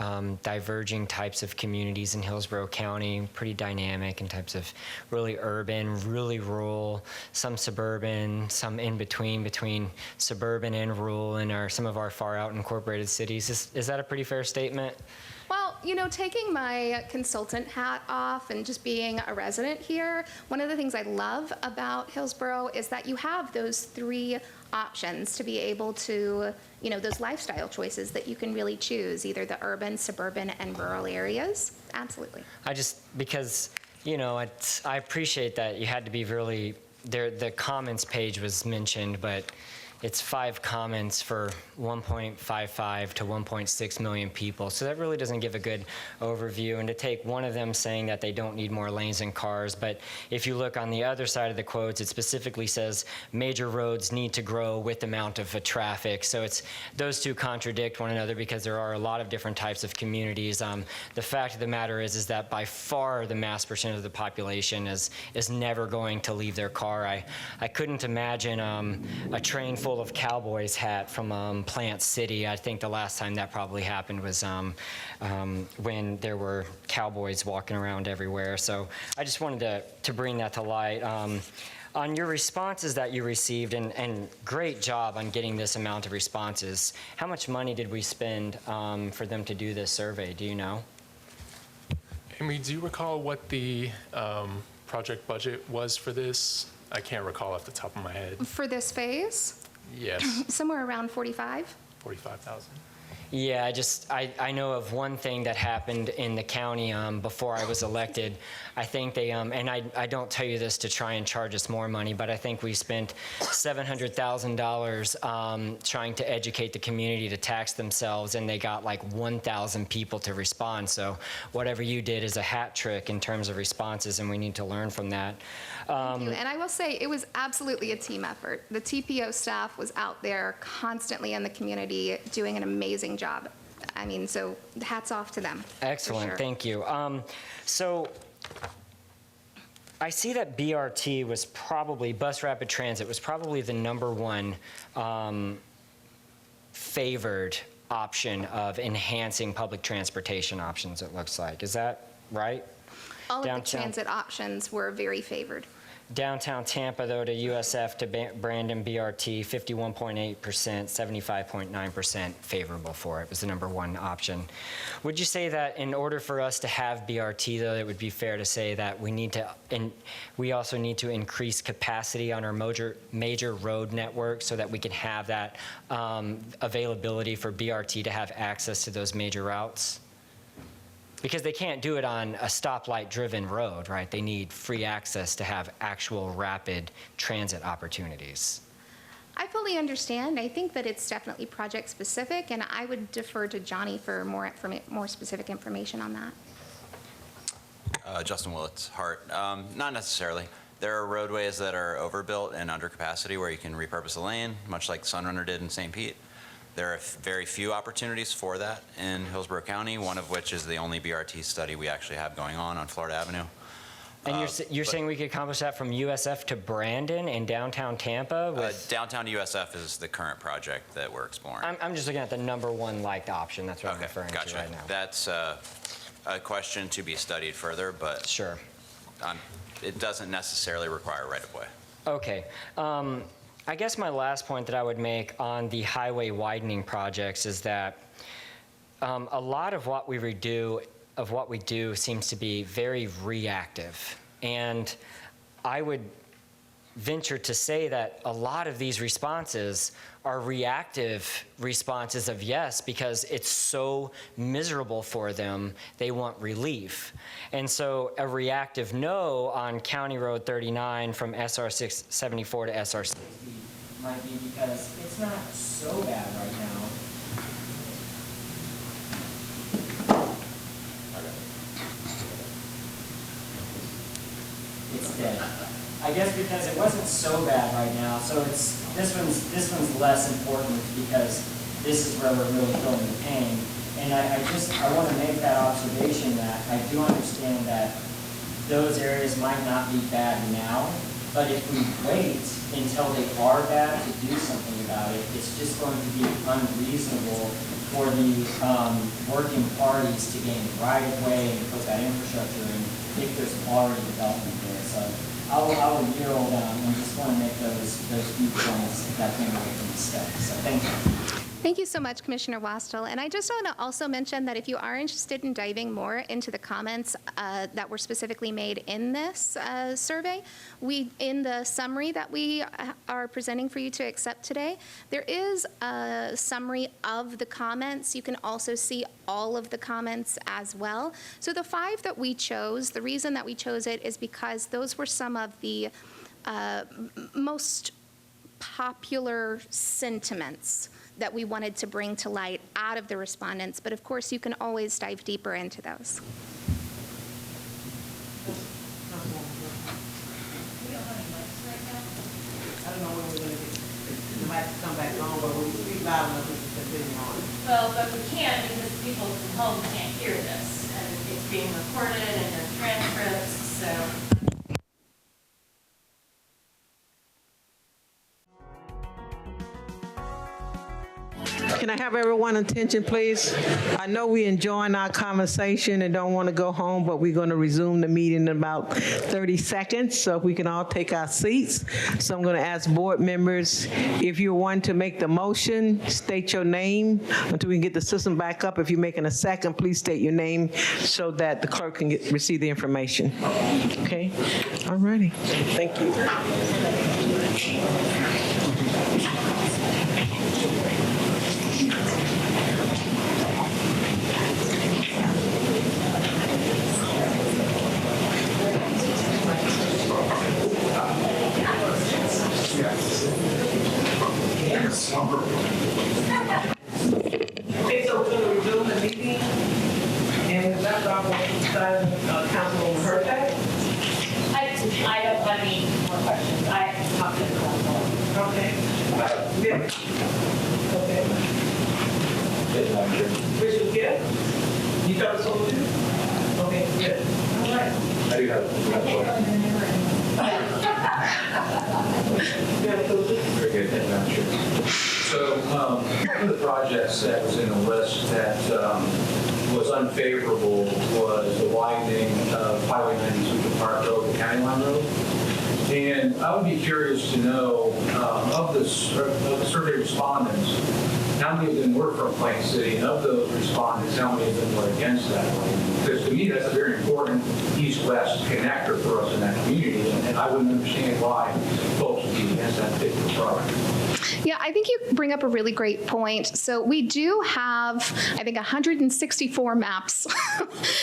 diverging types of communities in Hillsborough County, pretty dynamic in types of really urban, really rural, some suburban, some in between suburban and rural in some of our far out incorporated cities. Is that a pretty fair statement? Well, you know, taking my consultant hat off and just being a resident here, one of the things I love about Hillsborough is that you have those 3 options to be able to, you know, those lifestyle choices that you can really choose, either the urban, suburban, and rural areas. Absolutely. Because, you know, I appreciate that you had to be really, the comments page was mentioned, but it's 5 comments for 1.55 to 1.6 million people. So that really doesn't give a good overview. And to take one of them saying that they don't need more lanes and cars, but if you look on the other side of the quotes, it specifically says major roads need to grow with the amount of traffic. So it's those two contradict one another because there are a lot of different types of communities. The fact of the matter is that by far the mass percent of the population is never going to leave their car. I couldn't imagine a train full of Cowboys hat from Plant City. I think the last time that probably happened was when there were Cowboys walking around everywhere. So I just wanted to bring that to light. On your responses that you received, and great job on getting this amount of responses, how much money did we spend for them to do this survey? Do you know? Amy, do you recall what the project budget was for this? I can't recall off the top of my head. For this phase, Yes, somewhere around 45. 45,000. Yeah, I know of one thing that happened in the county before I was elected. I think they, and I don't tell you this to try and charge us more money, but I think we spent $700,000 trying to educate the community to tax themselves, and they got like 1,000 people to respond. So whatever you did is a hat trick in terms of responses, and we need to learn from that. Thank you. And I will say it was absolutely a team effort. The TPO staff was out there constantly in the community doing an amazing job. I mean, so hats off to them. Excellent, thank you. So I see that BRT was probably, Bus Rapid Transit was probably the #1 favored option of enhancing public transportation options, it looks like. Is that right? All of the transit options were very favored. Downtown Tampa, though, to USF to Brandon BRT, 51.8%, 75.9% favorable for it was the #1 option. Would you say that in order for us to have BRT, though, it would be fair to say that we need to, and we also need to increase capacity on our major road network so that we can have that availability for BRT to have access to those major routes? Because they can't do it on a stoplight-driven road, right? They need free access to have actual rapid transit opportunities. I fully understand. I think that it's definitely project-specific, and I would defer to Johnny for more specific information on that. Justin Willits, Hart. Not necessarily. There are roadways that are overbuilt and under capacity where you can repurpose a lane, much like Sunrunner did in St. Pete. There are very few opportunities for that in Hillsborough County, one of which is the only BRT study we actually have going on Florida Avenue. And you're saying we could accomplish that from USF to Brandon and downtown Tampa? Downtown to USF is the current project that we're exploring. I'm just looking at the #1 liked option. That's what I'm referring to right now. That's a question to be studied further, but sure, it doesn't necessarily require right-of-way. Okay. I guess my last point that I would make on the highway widening projects is that a lot of what we do seems to be very reactive. And I would venture to say that a lot of these responses are reactive responses of yes, because it's so miserable for them, they want relief. And so a reactive no on County Road 39 from SR 674 to SR 60 might be because it's not so bad right now. It's dead. I guess because it wasn't so bad right now, so it's this one's less important because this is where we're really feeling the pain. And I want to make that observation that I do understand that those areas might not be bad now, but if we wait until they are bad to do something about it, it's just going to be unreasonable for the working parties to gain the right of way and put that infrastructure in if there's already development there. So I will yield and just want to make those few points that came away from the study. So thank you. Thank you so much, Commissioner Wastel. And I just want to also mention that if you are interested in diving more into the comments that were specifically made in this survey, in the summary that we are presenting for you to accept today, there is a summary of the comments. You can also see all of the comments as well. So the 5 that we chose, the reason that we chose it is because those were some of the most popular sentiments that we wanted to bring to light out of the respondents, but of course, you can always dive deeper into those. I don't know when we're going to get the mic to come back on, but when we speak loud enough, we can continue on. Well, but we can't because people from home can't hear this, and it's being recorded and there are transcripts, so. Can I have everyone's attention, please? I know we're enjoying our conversation and don't want to go home, but we're going to resume the meeting in about 30 seconds, so if we can all take our seats. So I'm going to ask board members, if you want to make the motion, state your name until we can get the system back up. If you're making a second, please state your name so that the clerk can receive the information. Okay? All righty. Thank you. Okay, so we're going to resume the meeting, and we left off with Councilwoman Hurtak. I don't have any more questions. I talked to the council. Okay. Yeah. Okay. Bishop Gibb, you got us over too? Okay, good. All right. I do have a question. Very good, Madam Chair. So one of the projects that was in the list that was unfavorable was the widening of Highway 92 from Park Road to County Line Road. And I would be curious to know, of the survey respondents, how many of them were from Plain City, and of those respondents, how many of them were against that widening? Because to me, that's a very important east-west connector for us in that community, and I wouldn't understand why folks would be against that particular project. Yeah, I think you bring up a really great point. So we do have, I think, 164 maps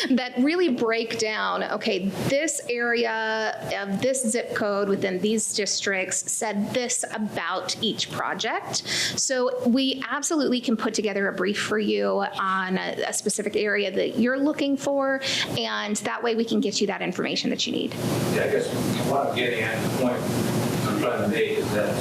that really break down, okay, this area of this zip code within these districts said this about each project. So we absolutely can put together a brief for you on a specific area that you're looking for, and that way we can get you that information that you need. Yeah, I guess what I'm getting at, the point I'm trying to make is that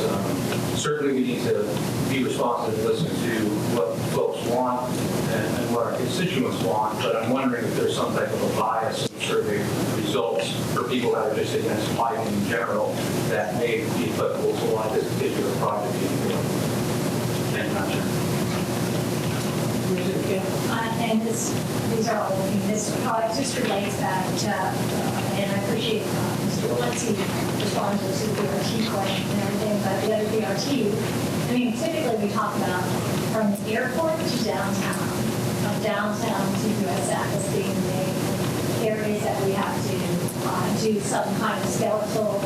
certainly we need to be responsive and listen to what folks want and what our constituents want, but I'm wondering if there's some type of a bias in survey results for people that are just against widening in general that may be applicable to why this particular project is doing. Thank you, Madam Chair. And these are all looking, this product just relates back to, and I appreciate Mr. Walensky responded to the BRT question and everything, but the other BRT, I mean, typically we talk about from the airport to downtown, from downtown to USF as being the areas that we have to do some kind of skeletal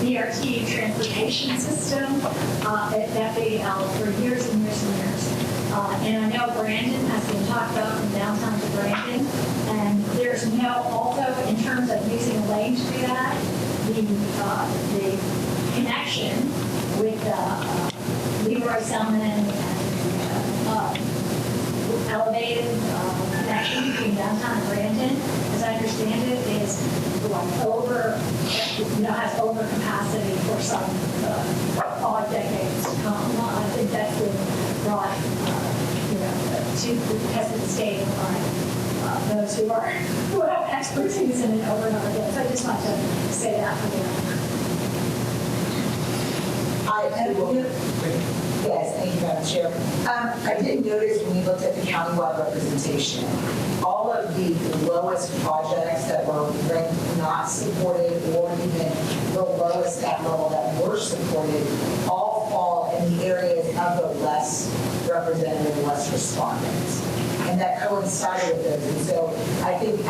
BRT transportation system that being out for years and years and years. And I know Brandon has been talked about from downtown to Brandon, and there's no, also in terms of using a lane to do that, the connection with Leroy Selman and elevated connection between downtown and Brandon, as I understand it, is like over, has over capacity for some odd decades to come. I think that's been brought, to the test of the state by those who have expertise in it over and over again. So I just want to say that for the record. Yes, thank you, Madam Chair. I did notice when we looked at the countywide representation, all of the lowest projects that were ranked not supported or even the lowest at level that were supported all fall in the areas of the less representative, less respondents. And that coincided with those. And so I think,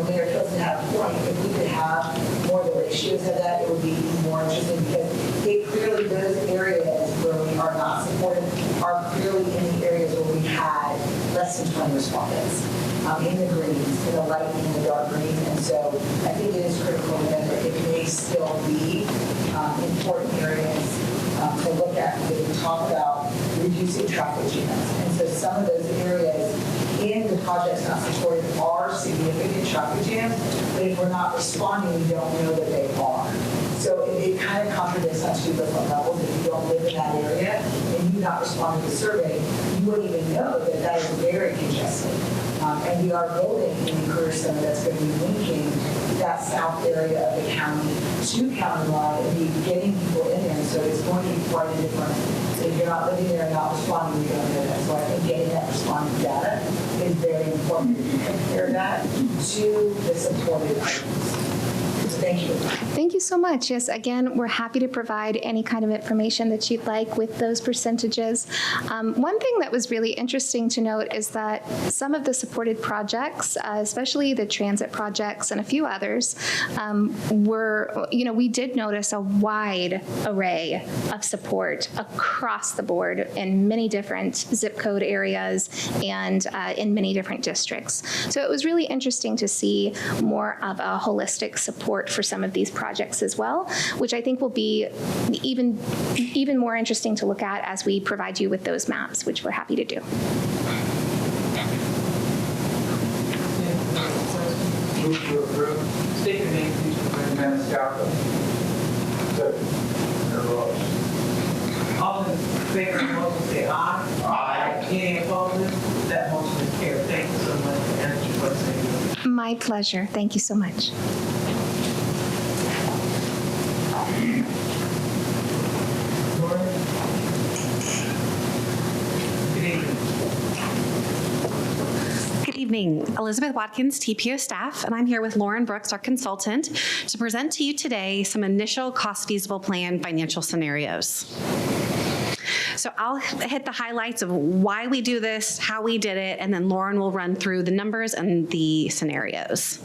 Mayor Hilton had a point. If we could have more of the ratios of that, it would be more interesting because it clearly, those areas where we are not supported are clearly in the areas where we had less than 20 respondents. in the greens, in the light and in the dark greens. And so I think it is critical that it may still be important areas to look at, because we talk about reducing traffic jams. And so some of those areas in the projects not supported are significant traffic jams, but if we're not responding, we don't know that they are. So it kind of contradicts on two different levels. If you don't live in that area and you not respond to the survey, you wouldn't even know that that is very congested. And we are building a new career center that's going to be linking that south area of the county to countywide and be getting people in there. And so it's going to be quite a different. If you're not living there and not responding, you don't know that. So I think getting that responding data is very important. You compare that to the supported items. Thank you. Thank you so much. Yes, again, we're happy to provide any kind of information that you'd like with those percentages. One thing that was really interesting to note is that some of the supported projects, especially the transit projects and a few others, we did notice a wide array of support across the board in many different zip code areas and in many different districts. So it was really interesting to see more of a holistic support for some of these projects as well, which I think will be even more interesting to look at as we provide you with those maps, which we're happy to do. Move to approve. State your name, please. Maniscalco. All in favor of the motion say aye. Aye. Any opposed? That motion is carried. Thank you so much for answering questions. My pleasure. Thank you so much. Good evening. Elizabeth Watkins, TPO staff, and I'm here with Lauren Brooks, our consultant, to present to you today some initial cost feasible plan financial scenarios. So I'll hit the highlights of why we do this, how we did it, and then Lauren will run through the numbers and the scenarios.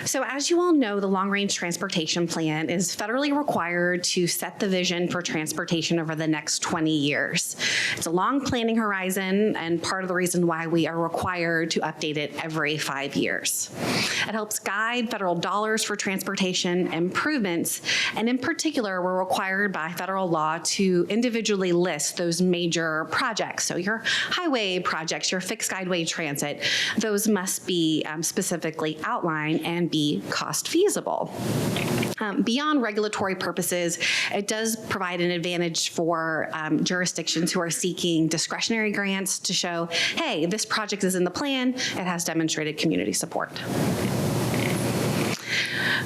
So as you all know, the long-range transportation plan is federally required to set the vision for transportation over the next 20 years. It's a long planning horizon and part of the reason why we are required to update it every 5 years. It helps guide federal dollars for transportation improvements, and in particular, we're required by federal law to individually list those major projects. So your highway projects, your fixed guideway transit, those must be specifically outlined and be cost feasible. Beyond regulatory purposes, it does provide an advantage for jurisdictions who are seeking discretionary grants to show, hey, this project is in the plan, it has demonstrated community support.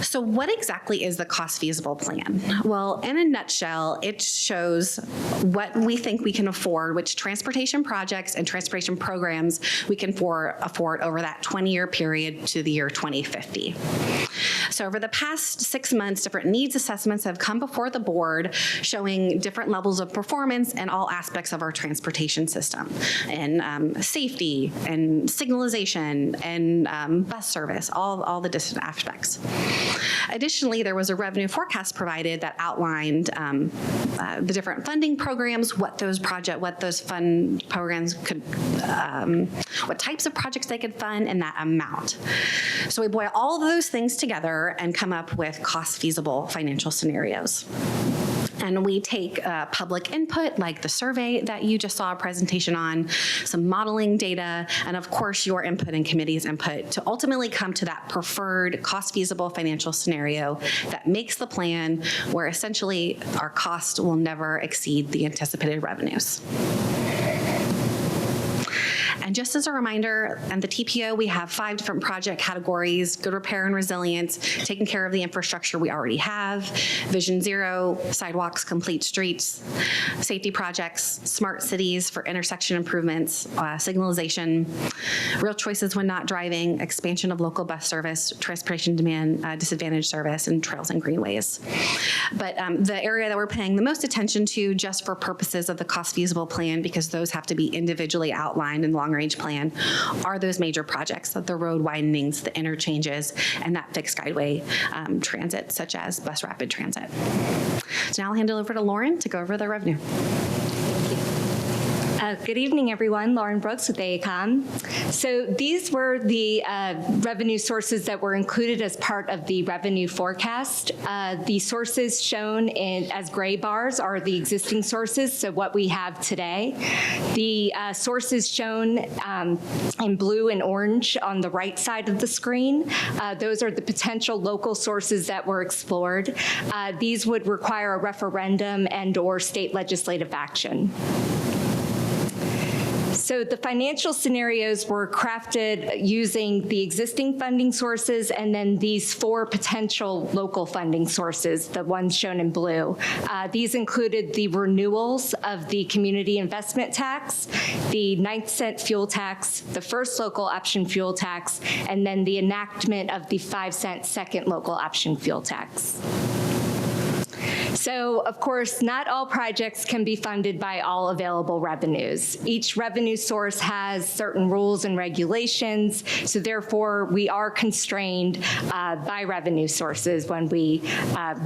So what exactly is the cost feasible plan? Well, in a nutshell, it shows what we think we can afford, which transportation projects and transportation programs we can afford over that 20-year period to the year 2050. So over the past 6 months, different needs assessments have come before the board showing different levels of performance in all aspects of our transportation system, and safety and signalization and bus service, all the different aspects. Additionally, there was a revenue forecast provided that outlined the different funding programs, what those fund programs could, what types of projects they could fund, and that amount. So we boil all of those things together and come up with cost feasible financial scenarios. And we take public input like the survey that you just saw a presentation on, some modeling data, and of course your input and committee's input to ultimately come to that preferred cost feasible financial scenario that makes the plan where essentially our cost will never exceed the anticipated revenues. And just as a reminder, on the TPO, we have 5 different project categories: good repair and resilience, taking care of the infrastructure we already have, Vision Zero, sidewalks, complete streets, safety projects, smart cities for intersection improvements, signalization, real choices when not driving, expansion of local bus service, transportation demand, disadvantaged service, and trails and greenways. But the area that we're paying the most attention to, just for purposes of the cost feasible plan, because those have to be individually outlined in long range plan, are those major projects, the road widenings, the interchanges, and that fixed guideway transit, such as bus rapid transit. So now I'll hand it over to Lauren to go over the revenue. Good evening, everyone. Lauren Brooks with AECOM. So these were the revenue sources that were included as part of the revenue forecast. The sources shown as gray bars are the existing sources, so what we have today. The sources shown in blue and orange on the right side of the screen, those are the potential local sources that were explored. These would require a referendum and/or state legislative action. So the financial scenarios were crafted using the existing funding sources and then these 4 potential local funding sources, the ones shown in blue. These included the renewals of the community investment tax, the 9-cent fuel tax, the first local option fuel tax, and then the enactment of the 5-cent second local option fuel tax. So, of course, not all projects can be funded by all available revenues. Each revenue source has certain rules and regulations, so therefore we are constrained by revenue sources when we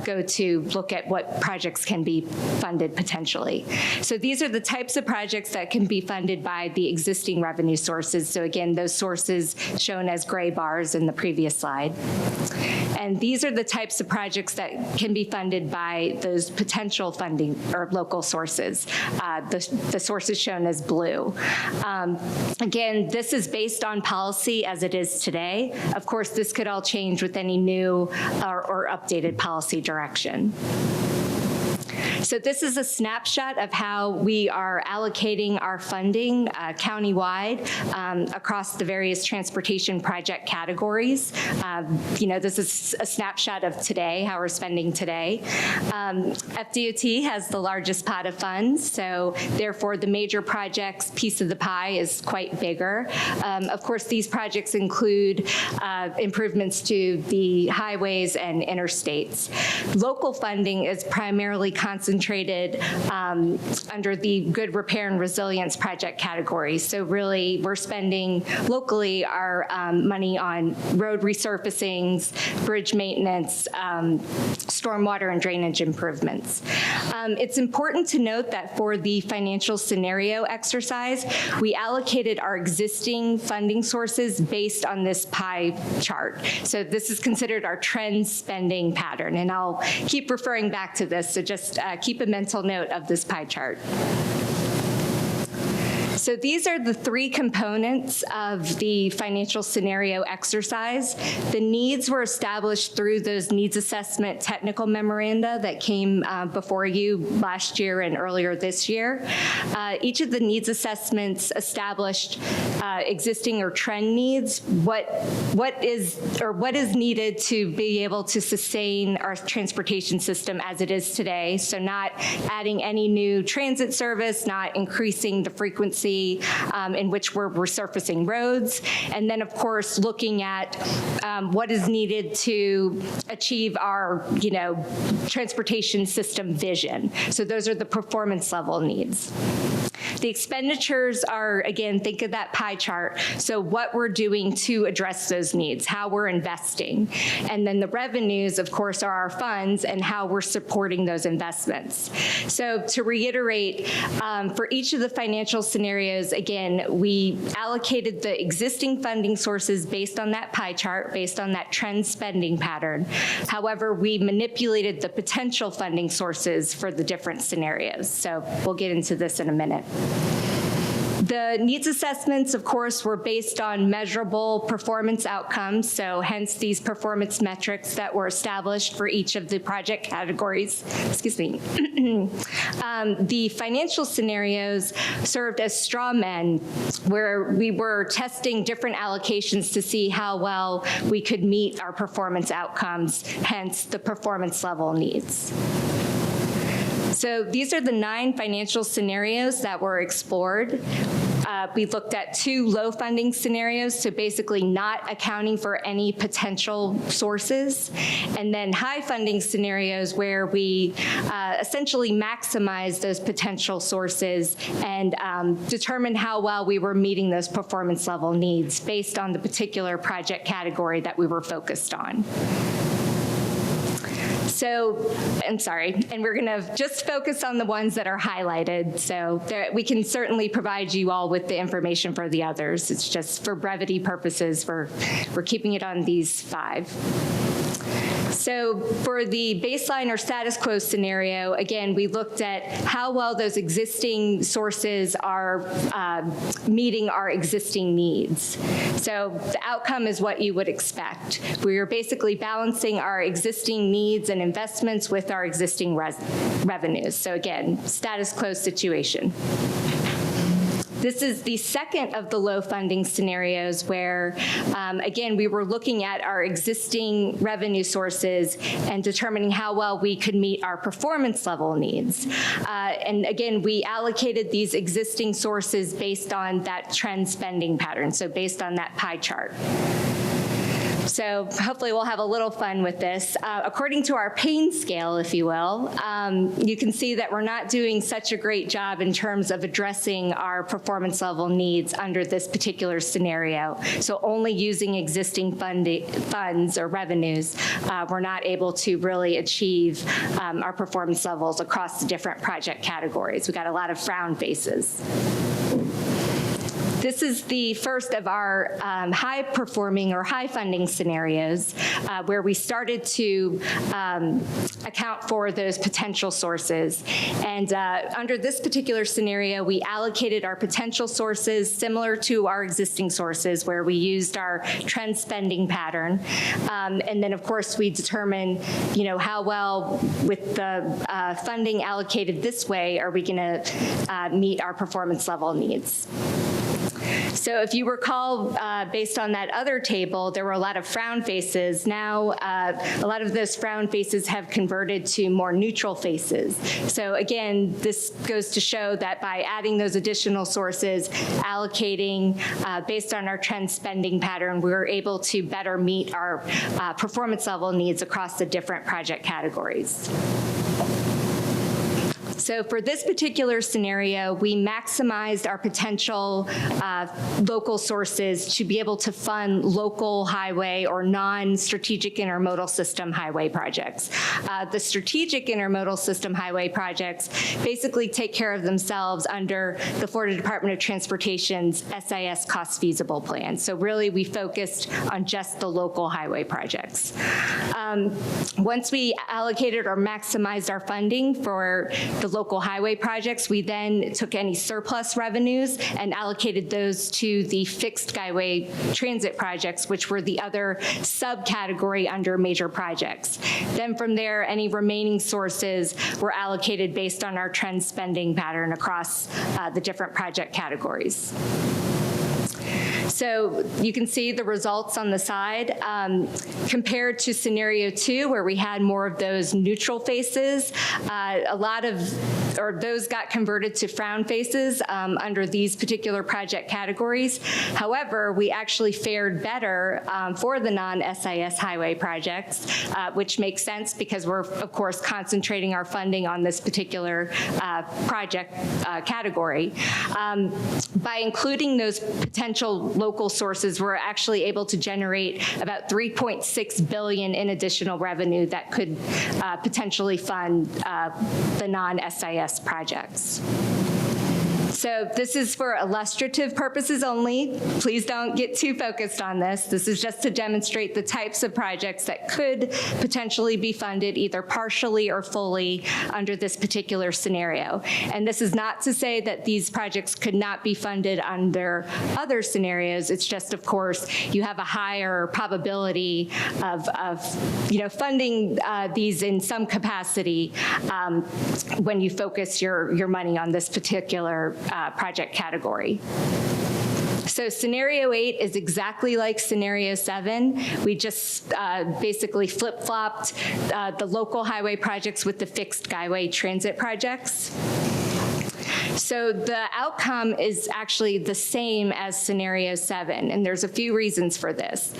go to look at what projects can be funded potentially. So these are the types of projects that can be funded by the existing revenue sources. So again, those sources shown as gray bars in the previous slide. And these are the types of projects that can be funded by those potential funding or local sources, the sources shown as blue. Again, this is based on policy as it is today. Of course, this could all change with any new or updated policy direction. So this is a snapshot of how we are allocating our funding countywide across the various transportation project categories. This is a snapshot of today, how we're spending today. FDOT has the largest pot of funds, so therefore the major projects piece of the pie is quite bigger. Of course, these projects include improvements to the highways and interstates. Local funding is primarily concentrated under the good repair and resilience project category. So really, we're spending locally our money on road resurfacings, bridge maintenance, stormwater and drainage improvements. It's important to note that for the financial scenario exercise, we allocated our existing funding sources based on this pie chart. So this is considered our trend spending pattern, and I'll keep referring back to this, so just keep a mental note of this pie chart. So these are the 3 components of the financial scenario exercise. The needs were established through those needs assessment technical memoranda that came before you last year and earlier this year. Each of the needs assessments established existing or trend needs, what is needed to be able to sustain our transportation system as it is today. So not adding any new transit service, not increasing the frequency in which we're resurfacing roads, and then of course looking at what is needed to achieve our transportation system vision. So those are the performance level needs. The expenditures are, again, think of that pie chart. So what we're doing to address those needs, how we're investing. And then the revenues, of course, are our funds and how we're supporting those investments. So to reiterate, for each of the financial scenarios, again, we allocated the existing funding sources based on that pie chart, based on that trend spending pattern. However, we manipulated the potential funding sources for the different scenarios. So we'll get into this in a minute. The needs assessments, of course, were based on measurable performance outcomes, so hence these performance metrics that were established for each of the project categories. Excuse me. The financial scenarios served as straw men, where we were testing different allocations to see how well we could meet our performance outcomes, hence the performance level needs. So these are the 9 financial scenarios that were explored. We looked at 2 low funding scenarios, so basically not accounting for any potential sources, and then high funding scenarios where we essentially maximize those potential sources and determine how well we were meeting those performance level needs based on the particular project category that we were focused on. So, I'm sorry, and we're going to just focus on the ones that are highlighted. So we can certainly provide you all with the information for the others. It's just for brevity purposes, we're keeping it on these 5. So for the baseline or status quo scenario, again, we looked at how well those existing sources are meeting our existing needs. So the outcome is what you would expect. We are basically balancing our existing needs and investments with our existing revenues. So again, status quo situation. This is the second of the low funding scenarios where, again, we were looking at our existing revenue sources and determining how well we could meet our performance level needs. And again, we allocated these existing sources based on that trend spending pattern, so based on that pie chart. So hopefully we'll have a little fun with this. According to our pain scale, if you will, you can see that we're not doing such a great job in terms of addressing our performance level needs under this particular scenario. So only using existing funds or revenues, we're not able to really achieve our performance levels across the different project categories. We got a lot of frown faces. This is the first of our high-performing or high-funding scenarios where we started to account for those potential sources. And under this particular scenario, we allocated our potential sources similar to our existing sources, where we used our trend spending pattern. And then, of course, we determine, how well with the funding allocated this way are we going to meet our performance level needs. So if you recall, based on that other table, there were a lot of frown faces. Now, a lot of those frown faces have converted to more neutral faces. So again, this goes to show that by adding those additional sources, allocating based on our trend spending pattern, we were able to better meet our performance level needs across the different project categories. So for this particular scenario, we maximized our potential local sources to be able to fund local highway or non-strategic intermodal system highway projects. The strategic intermodal system highway projects basically take care of themselves under the Florida Department of Transportation's SIS cost feasible plan. So really we focused on just the local highway projects. Once we allocated or maximized our funding for the local highway projects, we then took any surplus revenues and allocated those to the fixed skyway transit projects, which were the other subcategory under major projects. Then from there, any remaining sources were allocated based on our trend spending pattern across the different project categories. So you can see the results on the side. Compared to scenario 2, where we had more of those neutral faces, those got converted to frown faces under these particular project categories. However, we actually fared better for the non-SIS highway projects, which makes sense because we're, of course, concentrating our funding on this particular project category. By including those potential local sources, we're actually able to generate about $3.6 billion in additional revenue that could potentially fund the non-SIS projects. So this is for illustrative purposes only. Please don't get too focused on this. This is just to demonstrate the types of projects that could potentially be funded either partially or fully under this particular scenario. And this is not to say that these projects could not be funded under other scenarios. It's just, of course, you have a higher probability of funding these in some capacity when you focus your money on this particular project category. So scenario 8 is exactly like scenario 7. We just basically flip-flopped the local highway projects with the fixed skyway transit projects. So the outcome is actually the same as scenario 7, and there's a few reasons for this.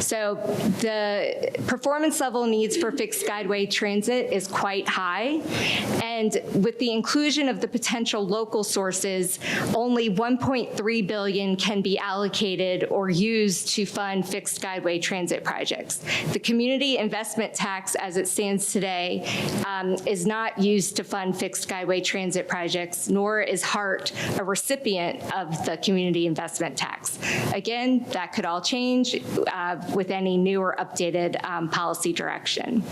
So the performance level needs for fixed guideway transit is quite high, and with the inclusion of the potential local sources, only $1.3 billion can be allocated or used to fund fixed guideway transit projects. The community investment tax, as it stands today, is not used to fund fixed guideway transit projects, nor is HART a recipient of the community investment tax. Again, that could all change with any new or updated policy direction.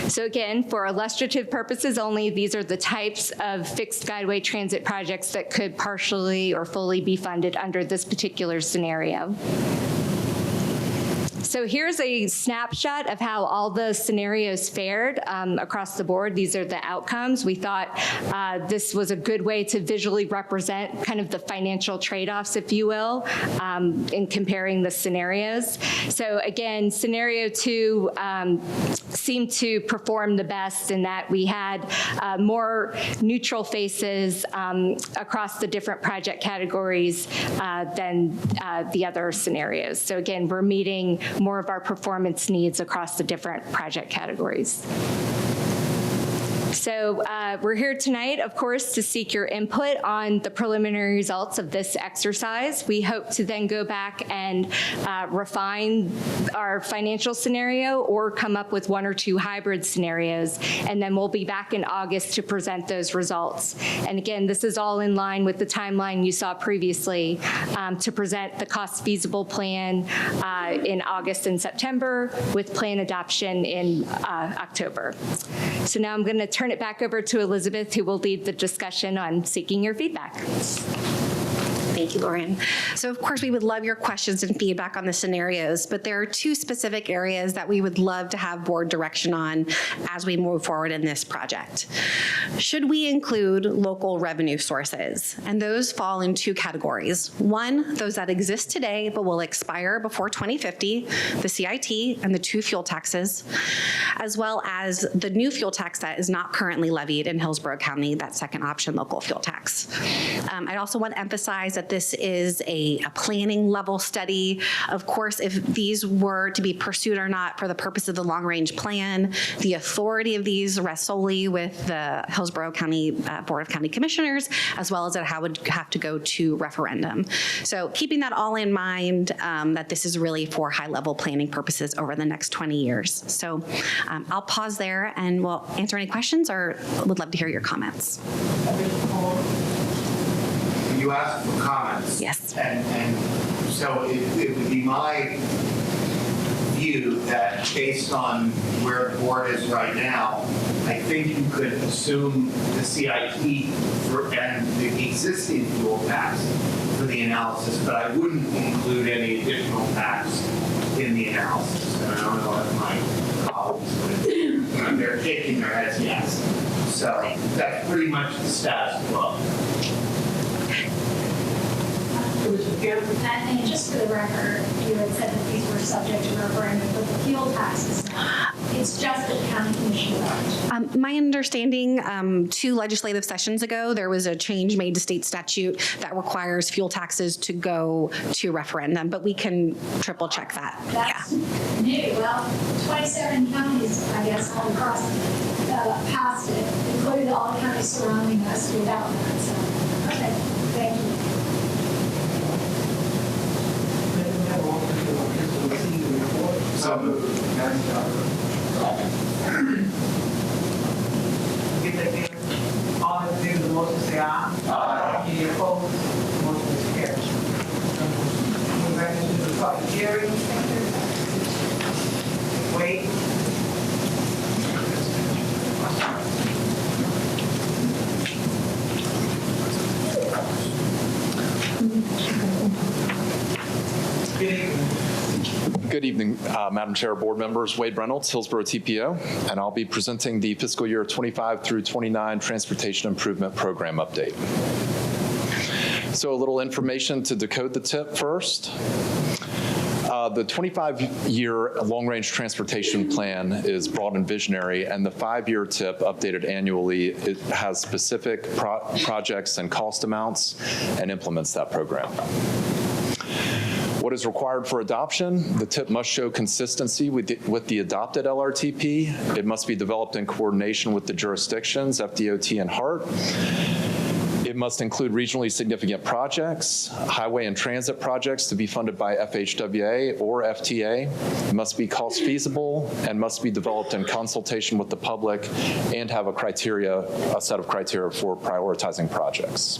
So again, for illustrative purposes only, these are the types of fixed guideway transit projects that could partially or fully be funded under this particular scenario. So here's a snapshot of how all the scenarios fared across the board. These are the outcomes. We thought this was a good way to visually represent kind of the financial trade-offs, if you will, in comparing the scenarios. So again, scenario 2 seemed to perform the best in that we had more neutral faces across the different project categories than the other scenarios. So again, we're meeting more of our performance needs across the different project categories. So we're here tonight, of course, to seek your input on the preliminary results of this exercise. We hope to then go back and refine our financial scenario or come up with 1 or 2 hybrid scenarios, and then we'll be back in August to present those results. And again, this is all in line with the timeline you saw previously to present the cost feasible plan in August and September with plan adoption in October. So now I'm going to turn it back over to Elizabeth, who will lead the discussion on seeking your feedback. Thank you, Lauren. So of course, we would love your questions and feedback on the scenarios, but there are 2 specific areas that we would love to have board direction on as we move forward in this project. Should we include local revenue sources? And those fall in 2 categories. 1, those that exist today but will expire before 2050, the CIT and the 2 fuel taxes, as well as the new fuel tax that is not currently levied in Hillsborough County, that second option local fuel tax. I'd also want to emphasize that this is a planning level study. Of course, if these were to be pursued or not for the purpose of the long range plan, the authority of these rests solely with the Hillsborough County Board of County Commissioners, as well as how it would have to go to referendum. So keeping that all in mind, that this is really for high level planning purposes over the next 20 years. So I'll pause there and we'll answer any questions or would love to hear your comments. You asked for comments. Yes. And so it would be my view that based on where the board is right now, I think you could assume the CIT and the existing fuel tax for the analysis, but I wouldn't include any additional tax in the analysis. And I don't know if my colleagues would. They're shaking their heads yes. So that's pretty much the status quo. And just for the record, you had said that these were subject to referendum, but the fuel tax is not. It's just the county commission vote. My understanding, 2 legislative sessions ago, there was a change made to state statute that requires fuel taxes to go to referendum, but we can triple check that. That's new. Well, 27 counties, I guess, all across passed it, including all the counties surrounding us without that. So, okay, thank you. So all in favor of the motion, say aye. Aye. Any opposed? Motion is carried. Move back into the public hearing. Wait. Good evening, Madam Chair, board members. Wade Reynolds, Hillsborough TPO, and I'll be presenting the fiscal year 25 through 29 Transportation Improvement Program update. So a little information to decode the tip first. The 25-year long-range transportation plan is broad and visionary, and the 5-year TIP, updated annually, it has specific projects and cost amounts and implements that program. What is required for adoption? The TIP must show consistency with the adopted LRTP. It must be developed in coordination with the jurisdictions, FDOT and HART. It must include regionally significant projects, highway and transit projects to be funded by FHWA or FTA. It must be cost feasible and must be developed in consultation with the public and have a set of criteria for prioritizing projects.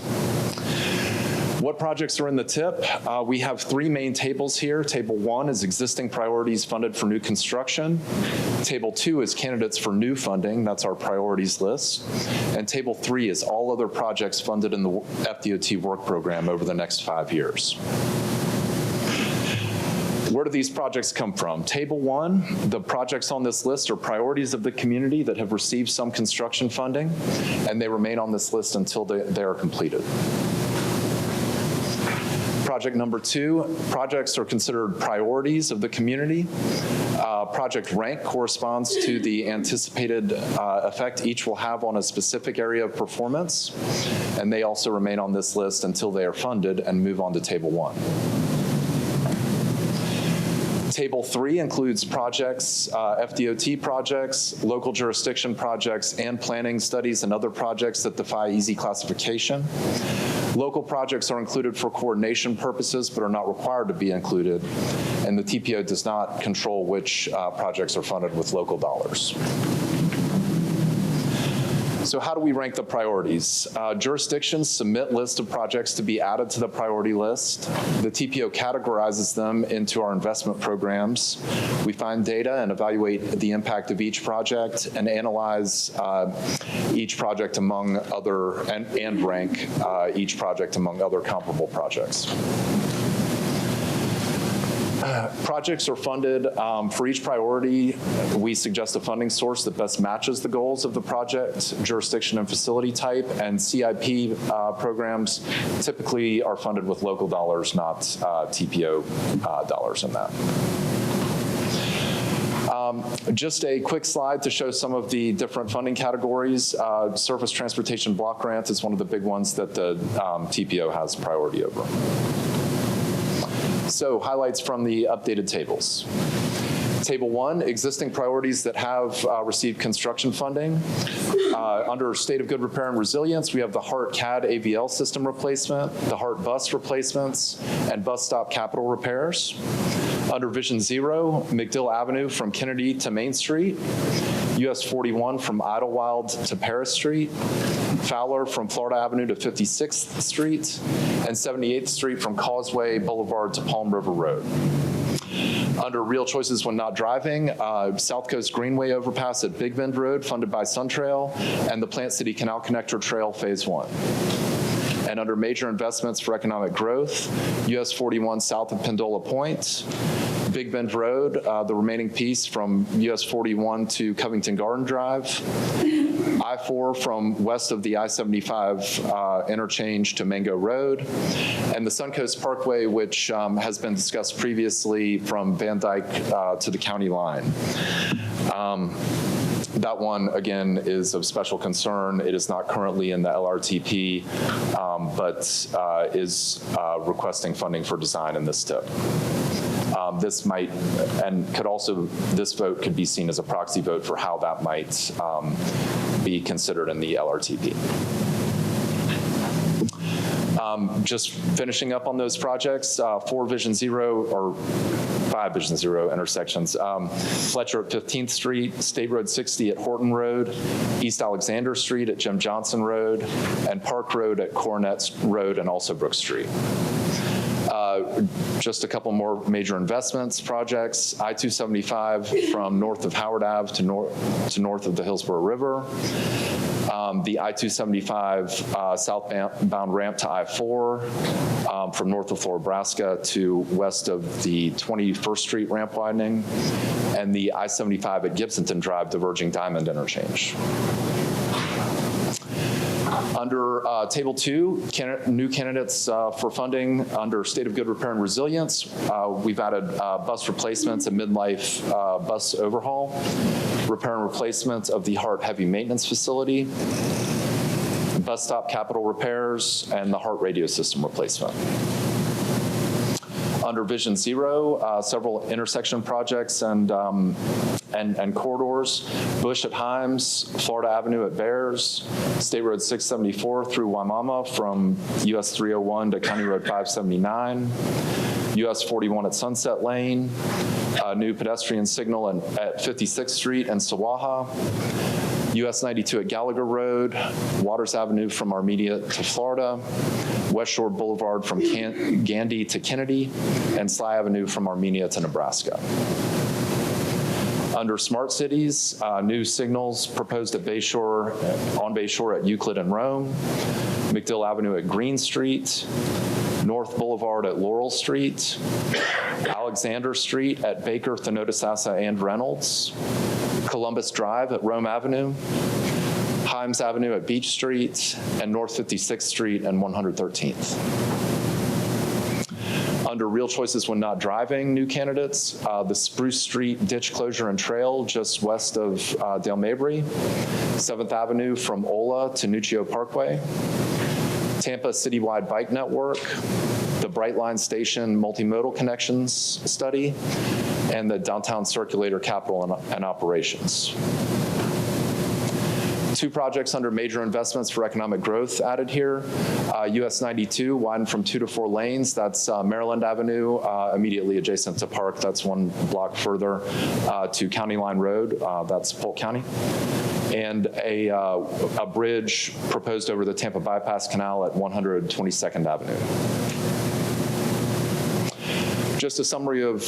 What projects are in the TIP? We have 3 main tables here. Table 1 is existing priorities funded for new construction. Table 2 is candidates for new funding. That's our priorities list. And Table 3 is all other projects funded in the FDOT work program over the next 5 years. Where do these projects come from? Table 1, the projects on this list are priorities of the community that have received some construction funding, and they remain on this list until they are completed. Project number 2, projects are considered priorities of the community. Project rank corresponds to the anticipated effect each will have on a specific area of performance, and they also remain on this list until they are funded and move on to Table 1. Table 3 includes projects, FDOT projects, local jurisdiction projects, and planning studies and other projects that defy easy classification. Local projects are included for coordination purposes, but are not required to be included, and the TPO does not control which projects are funded with local dollars. So how do we rank the priorities? Jurisdictions submit lists of projects to be added to the priority list. The TPO categorizes them into our investment programs. We find data and evaluate the impact of each project and analyze each project among other, and rank each project among other comparable projects. Projects are funded for each priority. We suggest a funding source that best matches the goals of the project, jurisdiction and facility type, and CIP programs typically are funded with local dollars, not TPO dollars in that. Just a quick slide to show some of the different funding categories. Surface Transportation Block Grant is one of the big ones that the TPO has priority over. So highlights from the updated tables. Table 1, existing priorities that have received construction funding. Under State of Good Repair and Resilience, we have the HART CAD AVL system replacement, the HART bus replacements, and bus stop capital repairs. Under Vision 0, McDill Avenue from Kennedy to Main Street, US 41 from Idlewild to Paris Street, Fowler from Florida Avenue to 56th Street, and 78th Street from Causeway Boulevard to Palm River Road. Under Real Choices When Not Driving, South Coast Greenway Overpass at Big Bend Road, funded by SunTrail, and the Plant City Canal Connector Trail Phase 1. And under Major Investments for Economic Growth, US 41 south of Pendola Point, Big Bend Road, the remaining piece from US 41 to Covington Garden Drive, I-4 from west of the I-75 interchange to Mango Road, and the Suncoast Parkway, which has been discussed previously from Van Dyke to the county line. That one, again, is of special concern. It is not currently in the LRTP, but is requesting funding for design in this TIP. This might, and could also, this vote could be seen as a proxy vote for how that might be considered in the LRTP. Just finishing up on those projects, 4 Vision 0, or 5 Vision 0 intersections. Fletcher at 15th Street, State Road 60 at Horton Road, East Alexander Street at Jim Johnson Road, and Park Road at Coronet Road and also Brook Street. Just a couple more major investments projects. I-275 from north of Howard Ave to north of the Hillsborough River. The I-275 southbound ramp to I-4 from north of Florabraska to west of the 21st Street ramp widening. And the I-75 at Gibsonton Drive diverging Diamond interchange. Under Table 2, new candidates for funding under State of Good Repair and Resilience, we've added bus replacements and midlife bus overhaul, repair and replacement of the Hart Heavy Maintenance Facility, bus stop capital repairs, and the Hart radio system replacement. Under Vision Zero, several intersection projects and corridors, Bush at Himes, Florida Avenue at Bears, State Road 674 through Waimama from US 301 to County Road 579, US 41 at Sunset Lane, a new pedestrian signal at 56th Street and Sawaha, US 92 at Gallagher Road, Waters Avenue from Armenia to Florida, West Shore Boulevard from Gandy to Kennedy, and Sly Avenue from Armenia to Nebraska. Under Smart Cities, new signals proposed at on Bayshore at Euclid and Rome, McDill Avenue at Green Street, North Boulevard at Laurel Street, Alexander Street at Baker, Thanodisasa, and Reynolds, Columbus Drive at Rome Avenue, Himes Avenue at Beach Street, and North 56th Street and 113th. Under Real Choices When Not Driving, new candidates, the Spruce Street ditch closure and trail just west of Dale Mabry, 7th Avenue from Ola to Nuccio Parkway, Tampa Citywide Bike Network, the Brightline Station Multimodal Connections Study, and the Downtown Circulator Capital and Operations. Two projects under major investments for economic growth added here. US 92 widened from 2 to 4 lanes. That's Maryland Avenue, immediately adjacent to Park. That's one block further to County Line Road. That's Polk County. And a bridge proposed over the Tampa Bypass Canal at 122nd Avenue. Just a summary of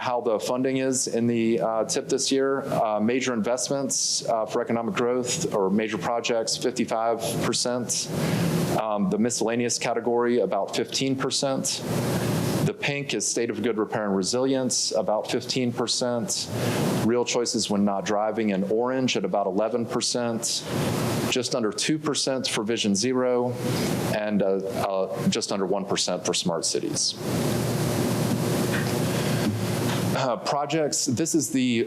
how the funding is in the TIP this year. Major investments for economic growth or major projects, 55%. The miscellaneous category, about 15%. The pink is State of Good Repair and Resilience, about 15%. Real Choices When Not Driving in orange at about 11%. Just under 2% for Vision Zero, and just under 1% for Smart Cities. Projects, this is the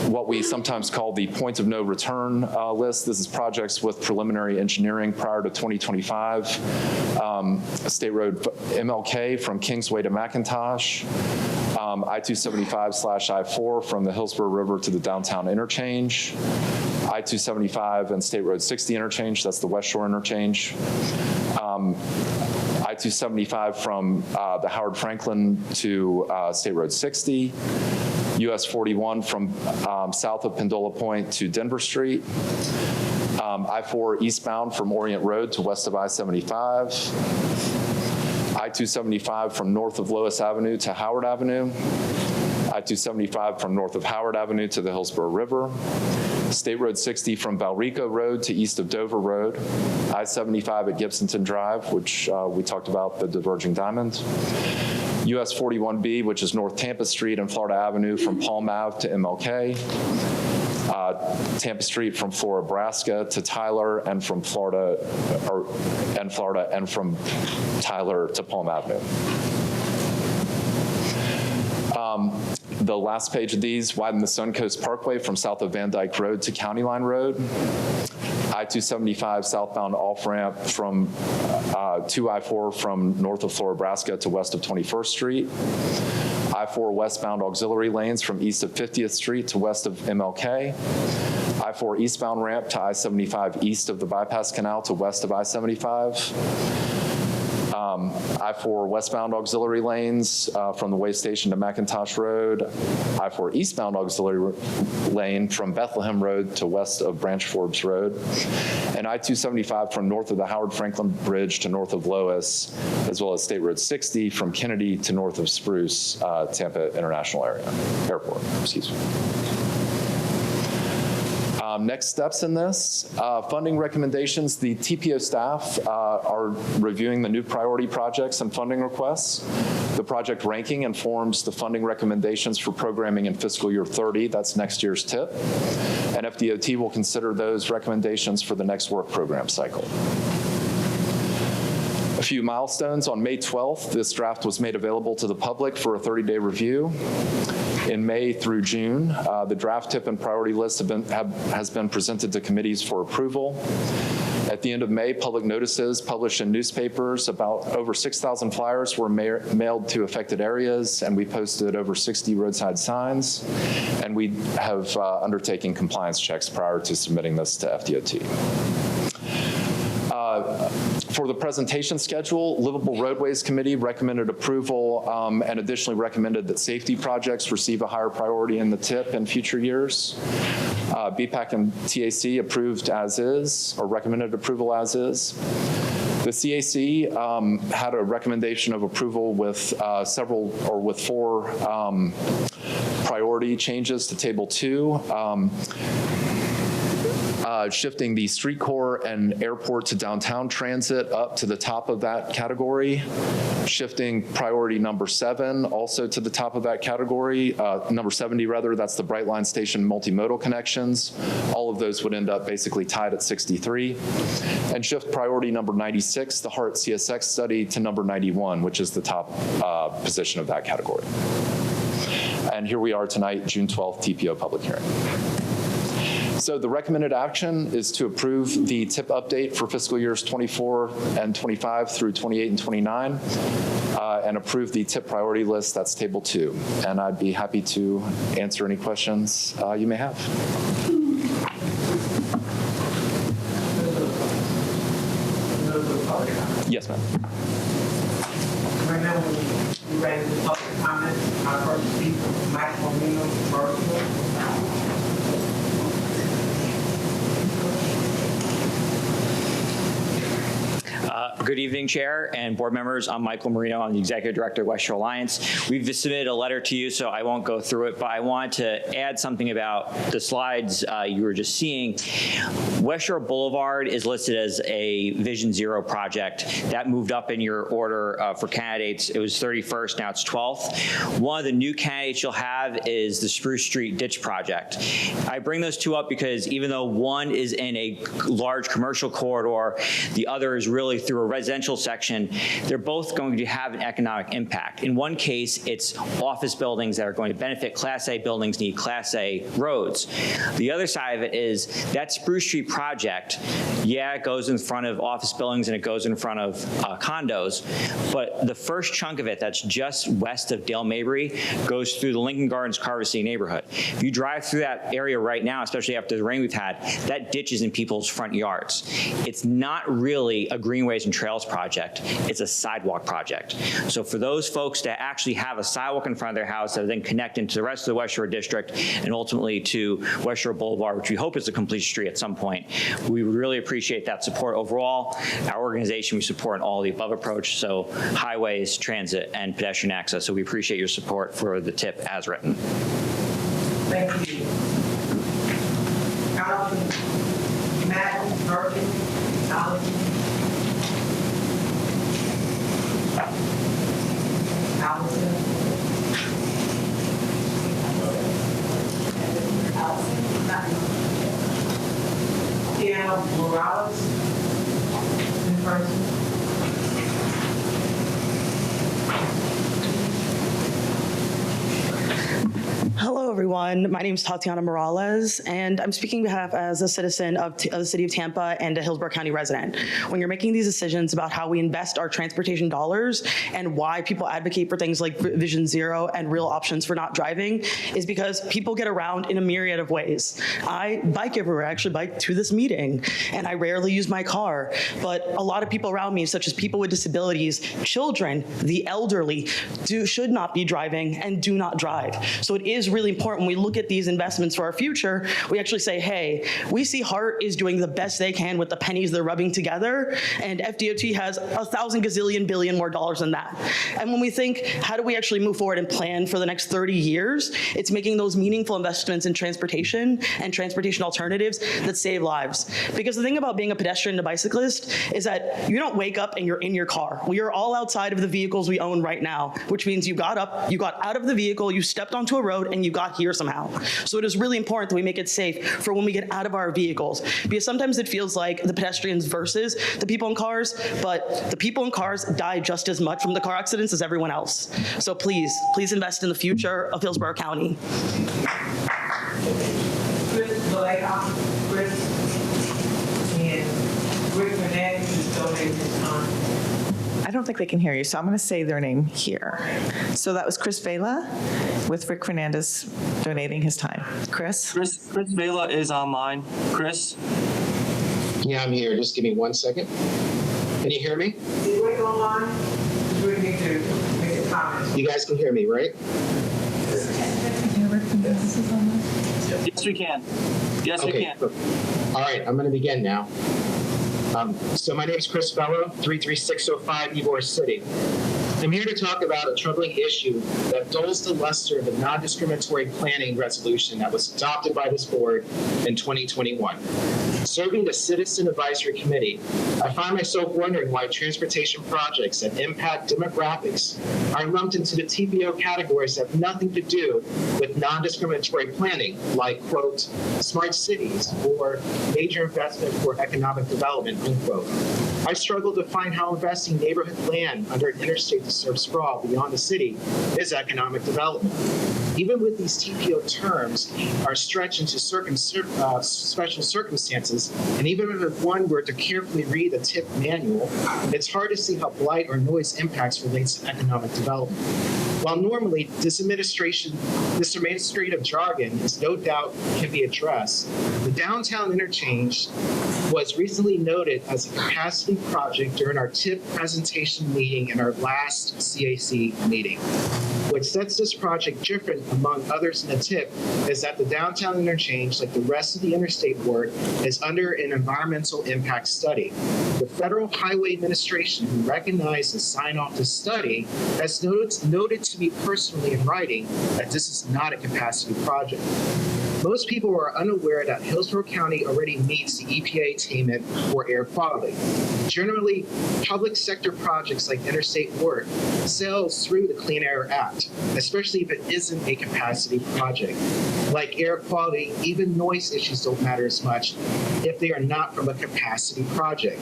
what we sometimes call the point of no return list. This is projects with preliminary engineering prior to 2025. State Road MLK from Kingsway to McIntosh. I-275/I-4 from the Hillsborough River to the downtown interchange. I-275 and State Road 60 interchange, that's the West Shore interchange. I-275 from the Howard Franklin to State Road 60. US 41 from south of Pendola Point to Denver Street. I-4 eastbound from Orient Road to west of I-75. I-275 from north of Lois Avenue to Howard Avenue. I-275 from north of Howard Avenue to the Hillsborough River. State Road 60 from Valrico Road to east of Dover Road. I-75 at Gibsonton Drive, which we talked about, the diverging diamond. US 41B, which is North Tampa Street and Florida Avenue from Palm Ave to MLK. Tampa Street from Florabraska to Tyler, and from Florida and from Tyler to Palm Avenue. The last page of these, widen the Suncoast Parkway from south of Van Dyke Road to County Line Road. I-275 southbound off-ramp from to I-4 from north of Florabraska to west of 21st Street. I-4 westbound auxiliary lanes from east of 50th Street to west of MLK. I-4 eastbound ramp to I-75 east of the Bypass Canal to west of I-75. I-4 westbound auxiliary lanes from the way station to McIntosh Road. I-4 eastbound auxiliary lane from Bethlehem Road to west of Branch Forbes Road. And I-275 from north of the Howard Franklin Bridge to north of Lois, as well as State Road 60 from Kennedy to north of Spruce, Tampa International Airport, excuse me. Next steps in this, funding recommendations. The TPO staff are reviewing the new priority projects and funding requests. The project ranking informs the funding recommendations for programming in fiscal year 30, that's next year's TIP, and FDOT will consider those recommendations for the next work program cycle. A few milestones. On May 12th, this draft was made available to the public for a 30-day review. In May through June, the draft TIP and priority list has been presented to committees for approval. At the end of May, public notices published in newspapers, about over 6,000 flyers were mailed to affected areas, and we posted over 60 roadside signs, and we have undertaken compliance checks prior to submitting this to FDOT. For the presentation schedule, Livable Roadways Committee recommended approval and additionally recommended that safety projects receive a higher priority in the TIP in future years. BPAC and TAC approved as is, or recommended approval as is. The CAC had a recommendation of approval with with 4 priority changes to Table 2. Shifting the street core and airport to downtown transit up to the top of that category, shifting priority number 7 also to the top of that category, number 70 rather, that's the Brightline Station multimodal connections. All of those would end up basically tied at 63. And shift priority number 96, the HART CSX study, to number 91, which is the top position of that category. And here we are tonight, June 12th, TPO public hearing. So the recommended action is to approve the TIP update for fiscal years 24 and 25 through 28 and 29, and approve the TIP priority list, that's Table 2. And I'd be happy to answer any questions you may have. Yes, ma'am. Right now, when you raise the public comment, our first speaker, Michael Marino, Good evening, Chair and board members. I'm Michael Marino. I'm the Executive Director of West Shore Alliance. We've submitted a letter to you, so I won't go through it, but I want to add something about the slides you were just seeing. West Shore Boulevard is listed as a Vision Zero project. That moved up in your order for candidates. It was 31st, now it's 12th. One of the new candidates you'll have is the Spruce Street Ditch Project. I bring those two up because even though one is in a large commercial corridor, the other is really through a residential section, they're both going to have an economic impact. In one case, it's office buildings that are going to benefit. Class A buildings need Class A roads. The other side of it is that Spruce Street project, yeah, it goes in front of office buildings and it goes in front of condos, but the first chunk of it that's just west of Dale Mabry goes through the Lincoln Gardens Carver City neighborhood. If you drive through that area right now, especially after the rain we've had, that ditch is in people's front yards. It's not really a greenways and trails project, it's a sidewalk project. So for those folks to actually have a sidewalk in front of their house that then connect into the rest of the West Shore District and ultimately to West Shore Boulevard, which we hope is a complete street at some point, we would really appreciate that support overall. Our organization, we support all the above approach, so highways, transit, and pedestrian access. So we appreciate your support for the TIP as written. Thank you. Councilman Matt Durkin, Allison. Tiana Morales, in person. Hello, everyone. My name is Tatiana Morales, and I'm speaking on behalf as a citizen of the city of Tampa and a Hillsborough County resident. When you're making these decisions about how we invest our transportation dollars and why people advocate for things like Vision Zero and real options for not driving is because people get around in a myriad of ways. I bike everywhere. I actually bike to this meeting, and I rarely use my car. But a lot of people around me, such as people with disabilities, children, the elderly, should not be driving and do not drive. So it is really important important when we look at these investments for our future, we actually say, hey, we see HART is doing the best they can with the pennies they're rubbing together, and FDOT has 1,000 gazillion billion more dollars than that. And when we think, how do we actually move forward and plan for the next 30 years, it's making those meaningful investments in transportation and transportation alternatives that save lives. Because the thing about being a pedestrian and a bicyclist is that you don't wake up and you're in your car. We are all outside of the vehicles we own right now, which means you got up, you got out of the vehicle, you stepped onto a road, and you got here somehow. So it is really important that we make it safe for when we get out of our vehicles, because sometimes it feels like the pedestrians versus the people in cars, but the people in cars die just as much from the car accidents as everyone else. So please invest in the future of Hillsborough County. Chris and Rick Fernandez is donating his time. I don't think they can hear you, so I'm going to say their name here. So that was Chris Vela with Rick Fernandez donating his time. Chris Vela is online. Chris? Yeah, I'm here. Just give me 1 second. Can you hear me? Is Rick online? We need to make a comment. You guys can hear me, right? Yes, we can. Yes, we can. All right, I'm going to begin now. So my name is Chris Fellow, 33605 Ybor City. I'm here to talk about a troubling issue that dulls the luster of the non-discriminatory planning resolution that was adopted by this board in 2021. Serving the Citizen Advisory Committee, I find myself wondering why transportation projects that impact demographics are lumped into the TPO categories that have nothing to do with non-discriminatory planning, like, quote, smart cities or major investment for economic development, unquote. I struggle to find how investing neighborhood land under an interstate to serve sprawl beyond the city is economic development. Even with these TPO terms are stretched into special circumstances, and even if one were to carefully read the TIP manual, it's hard to see how blight or noise impacts relates to economic development. While normally this administrative jargon is no doubt can be addressed, the downtown interchange was recently noted as a capacity project during our TIP presentation meeting in our last CAC meeting. What sets this project different among others in the TIP is that the downtown interchange, like the rest of the interstate work, is under an environmental impact study. The Federal Highway Administration, who recognized and signed off the study, has noted to me personally in writing that this is not a capacity project. Most people are unaware that Hillsborough County already meets the EPA attainment for air quality. Generally, public sector projects like interstate work sails through the Clean Air Act, especially if it isn't a capacity project. Like air quality, even noise issues don't matter as much if they are not from a capacity project.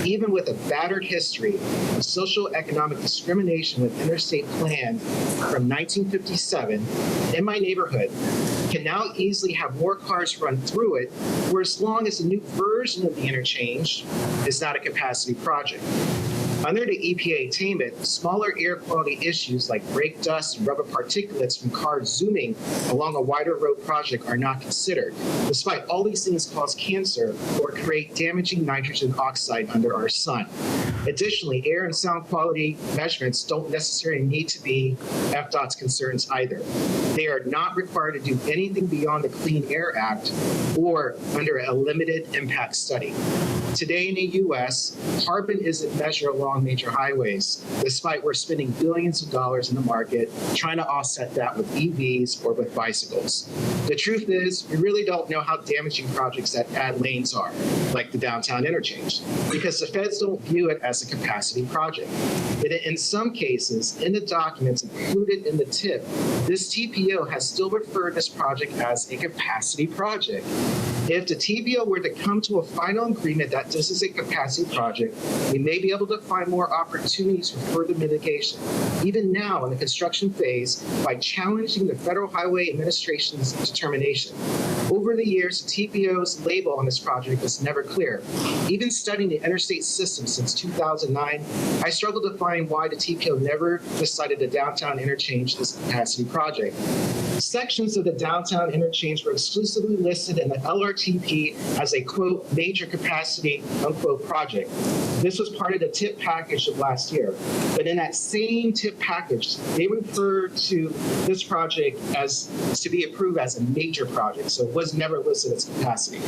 Even with a battered history of social economic discrimination with interstate plan from 1957, in my neighborhood, can now easily have more cars run through it, for as long as the new version of the interchange is not a capacity project. Under the EPA attainment, smaller air quality issues like brake dust and rubber particulates from cars zooming along a wider road project are not considered, despite all these things cause cancer or create damaging nitrogen oxide under our sun. Additionally, air and sound quality measurements don't necessarily need to be FDOT's concerns either. They are not required to do anything beyond the Clean Air Act or under a limited impact study. Today in the U.S., carbon isn't measured along major highways, despite we're spending billions of dollars in the market trying to offset that with EVs or with bicycles. The truth is, we really don't know how damaging projects that add lanes are, like the downtown interchange, because the feds don't view it as a capacity project. In some cases, in the documents included in the TIP, this TPO has still referred this project as a capacity project. If the TPO were to come to a final agreement that this is a capacity project, we may be able to find more opportunities for further mitigation, even now in the construction phase, by challenging the Federal Highway Administration's determination. Over the years, the TPO's label on this project was never clear. Even studying the interstate system since 2009, I struggled to find why the TPO never decided the downtown interchange is a capacity project. Sections of the downtown interchange were exclusively listed in the LRTP as a, quote, major capacity capacity, unquote, project. This was part of the TIP package of last year. But in that same TIP package, they referred to this project as to be approved as a major project. So it was never listed as capacity.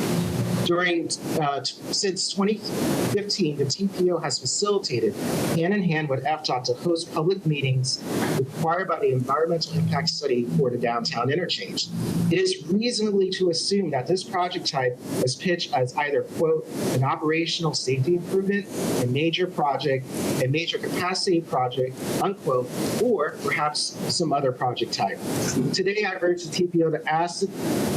Since 2015, the TPO has facilitated hand-in-hand with FDOT to host public meetings required by the environmental impact study for the downtown interchange. It is reasonably to assume that this project type was pitched as either, quote, an operational safety improvement, a major project, a major capacity project, unquote, or perhaps some other project type. Today, I urge the TPO to ask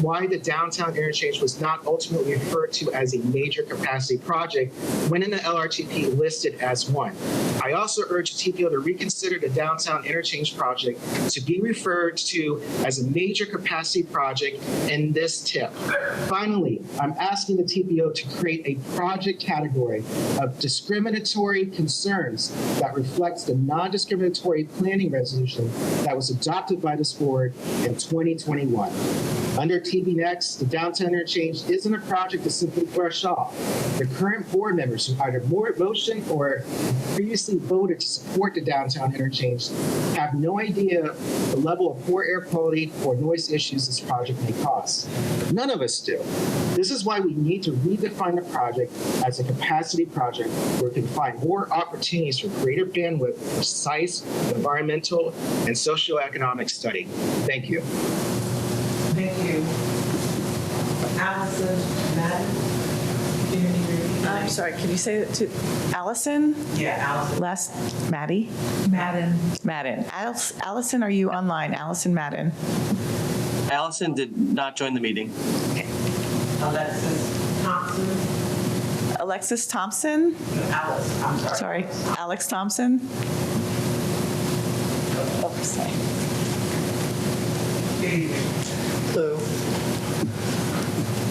why the downtown interchange was not ultimately referred to as a major capacity project when in the LRTP listed as one. I also urge the TPO to reconsider the downtown interchange project to be referred to as a major capacity project in this TIP. Finally, I'm asking the TPO to create a project category of discriminatory concerns that reflects the non-discriminatory planning resolution that was adopted by this board in 2021. Under TB Next, the downtown interchange isn't a project to simply brush off. The current board members who either motioned or previously voted to support the downtown interchange have no idea the level of poor air quality or noise issues this project may cause. None of us do. This is why we need to redefine the project as a capacity project where we can find more opportunities for greater bandwidth, precise environmental and socioeconomic study. Thank you. Thank you. Allison Madden. I'm sorry, can you say it to Allison? Yeah, Allison. Last, Maddie? Madden. Madden. Allison, are you online? Allison Madden. Allison did not join the meeting. Alexis Thompson. Alexis Thompson? No, Alice, I'm sorry. Sorry, Alex Thompson? Oh, sorry. Hello.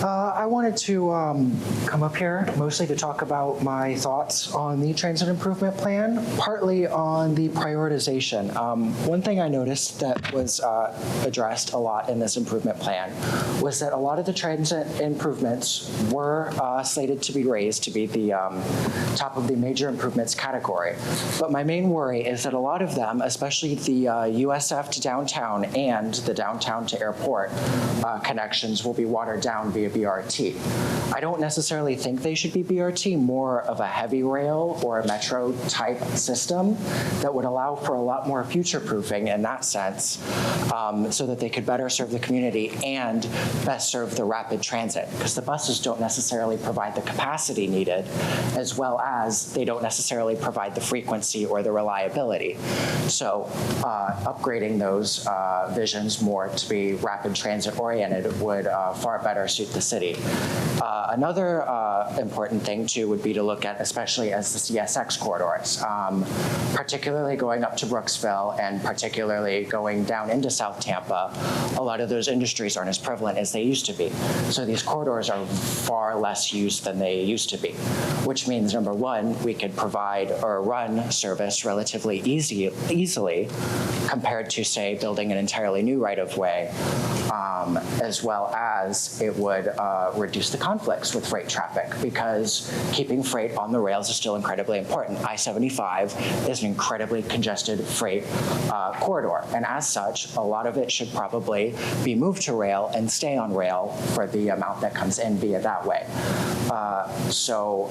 I wanted to come up here mostly to talk about my thoughts on the transit improvement plan, partly on the prioritization. One thing I noticed that was addressed a lot in this improvement plan was that a lot of the transit improvements were slated to be raised to be the top of the major improvements category. But my main worry is that a lot of them, especially the USF to downtown and the downtown to airport connections, will be watered down via BRT. I don't necessarily think they should be BRT, more of a heavy rail or a metro type system that would allow for a lot more future proofing in that sense, so that they could better serve the community and best serve the rapid transit, because the buses don't necessarily provide the capacity needed, as well as they don't necessarily provide the frequency or the reliability. So upgrading those visions more to be rapid transit oriented would far better suit the city. Another important thing too would be to look at, especially as the CSX corridors, particularly going up to Brooksville and particularly going down into South Tampa. A lot of those industries aren't as prevalent as they used to be. So these corridors are far less used than they used to be, which means, number one, we could provide or run service relatively easily compared to, say, building an entirely new right-of-way, as well as it would reduce the conflicts with freight traffic, because keeping freight on the rails is still incredibly important. I-75 is an incredibly congested freight corridor, and as such, a lot of it should probably be moved to rail and stay on rail for the amount that comes in via that way. So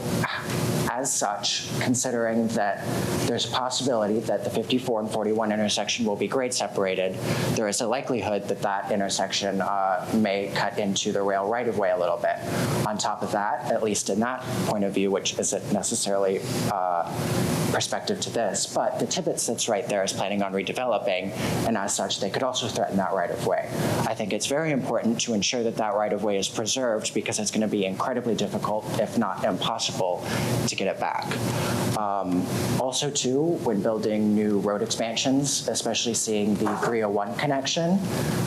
as such, considering that there's a possibility that the 54 and 41 intersection will be grade separated, there is a likelihood that that intersection may cut into the rail right-of-way a little bit. On top of that, at least in that point of view, which isn't necessarily perspective to this, but the Tibbetts that's right there is planning on redeveloping, and as such, they could also threaten that right-of-way. I think it's very important to ensure that that right-of-way is preserved, because it's going to be incredibly difficult, if not impossible, to get it back. Also, too, when building new road expansions, especially seeing the 301 connection,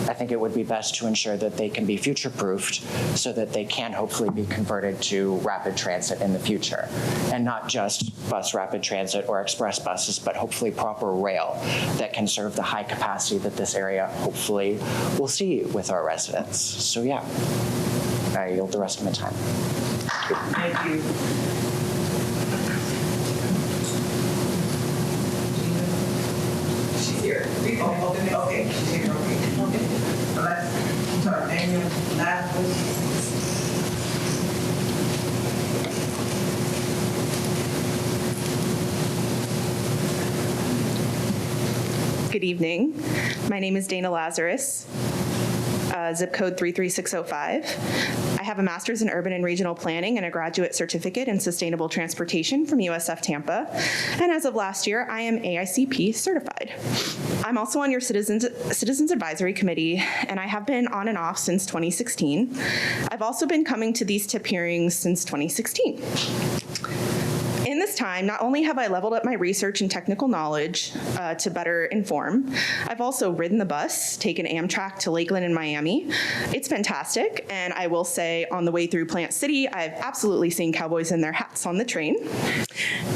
I think it would be best to ensure that they can be future-proofed so that they can hopefully be converted to rapid transit in the future. And not just bus rapid transit or express buses, but hopefully proper rail that can serve the high capacity that this area hopefully will see with our residents. So yeah. I yield the rest of my time. Thank you. She's here. Okay, she's here, okay. So let's start. Daniel, last one. Good evening. My name is Dana Lazarus, zip code 33605. I have a master's in urban and regional planning and a graduate certificate in sustainable transportation from USF Tampa. And as of last year, I am AICP certified. I'm also on your Citizens Advisory Committee, and I have been on and off since 2016. I've also been coming to these TIP hearings since 2016. In this time, not only have I leveled up my research and technical knowledge to better inform, I've also ridden the bus, taken Amtrak to Lakeland and Miami. It's fantastic, and I will say on the way through Plant City, I've absolutely seen cowboys in their hats on the train.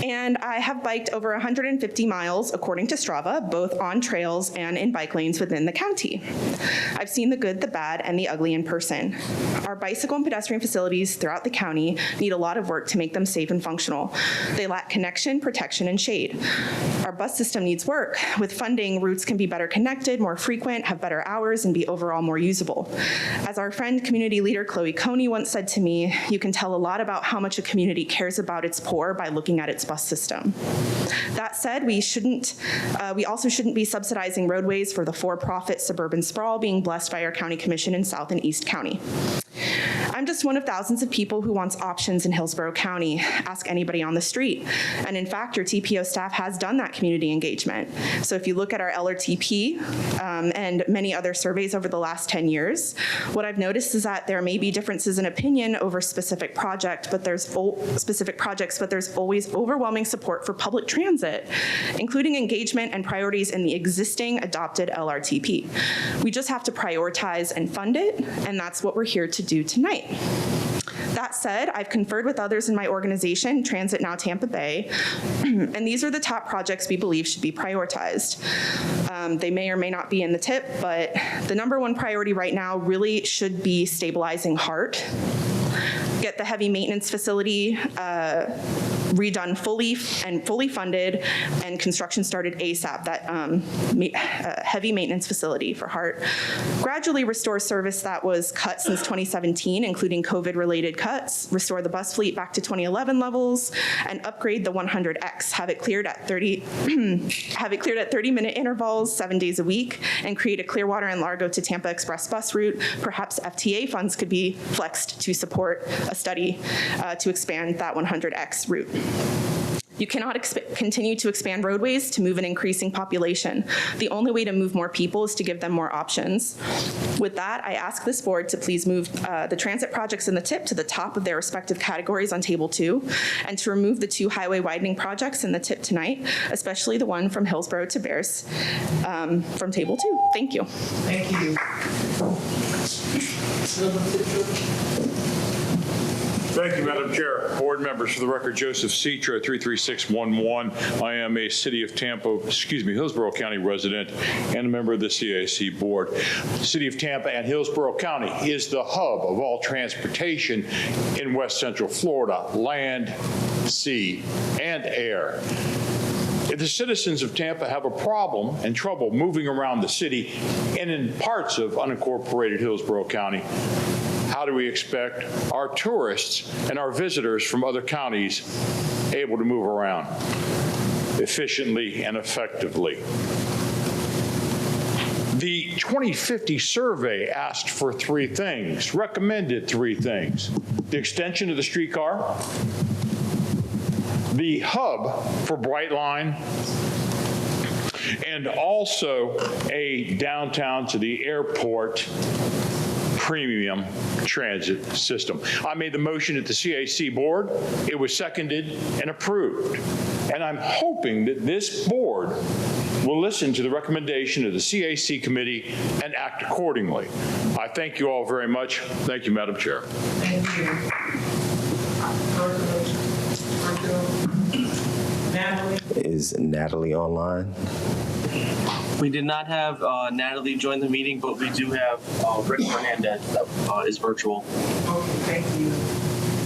And I have biked over 150 miles, according to Strava, both on trails and in bike lanes within the county. I've seen the good, the bad, and the ugly in person. Our bicycle and pedestrian facilities throughout the county need a lot of work to make them safe and functional. They lack connection, protection, and shade. Our bus system needs work. With funding, routes can be better connected, more frequent, have better hours, and be overall more usable. As our friend, community leader Chloe Coney once said to me, you can tell a lot about how much a community cares about its poor by looking at its bus system. That said, we also shouldn't be subsidizing roadways for the for-profit suburban sprawl being blessed by our county commission in South and East County. I'm just one of thousands of people who wants options in Hillsborough County. Ask anybody on the street. And in fact, your TPO staff has done that community engagement. So if you look at our LRTP and many other surveys over the last 10 years, what I've noticed is that there may be differences in opinion over specific projects, but there's always overwhelming support for public transit, including engagement and priorities in the existing adopted LRTP. We just have to prioritize and fund it, and that's what we're here to do tonight. That said, I've conferred with others in my organization, Transit Now Tampa Bay, and these are the top projects we believe should be prioritized. They may or may not be in the tip, but the #1 priority right now really should be stabilizing HART. Get the heavy maintenance facility redone fully funded, and construction started ASAP, that heavy maintenance facility for HART. Gradually restore service that was cut since 2017, including COVID-related cuts, restore the bus fleet back to 2011 levels, and upgrade the 100X, have it cleared at 30-minute intervals, 7 days a week, and create a Clearwater and Largo to Tampa Express bus route. Perhaps FTA funds could be flexed to support a study to expand that 100X route. You cannot continue to expand roadways to move an increasing population. The only way to move more people is to give them more options. With that, I ask this board to please move the transit projects in the TIP to the top of their respective categories on Table 2, and to remove the 2 highway widening projects in the TIP tonight, especially the one from Hillsborough to Bears from Table 2. Thank you. Thank you. Thank you, Madam Chair. Board members, for the record, Joseph Citro, 33611. I am a Hillsborough County resident and a member of the CAC board. The City of Tampa and Hillsborough County is the hub of all transportation in West Central Florida, land, sea, and air. If the citizens of Tampa have a problem and trouble moving around the city and in parts of unincorporated Hillsborough County, how do we expect our tourists and our visitors from other counties able to move around efficiently and effectively? The 2050 survey asked for 3 things, recommended 3 things: the extension of the streetcar, the hub for Brightline, and also a downtown to the airport premium transit system. I made the motion at the CAC board. It was seconded and approved. And I'm hoping that this board will listen to the recommendation of the CAC committee and act accordingly. I thank you all very much. Thank you, Madam Chair. Thank you. Natalie? Is Natalie online? We did not have Natalie join the meeting, but we do have Rick Hernandez that is virtual. Okay, thank you.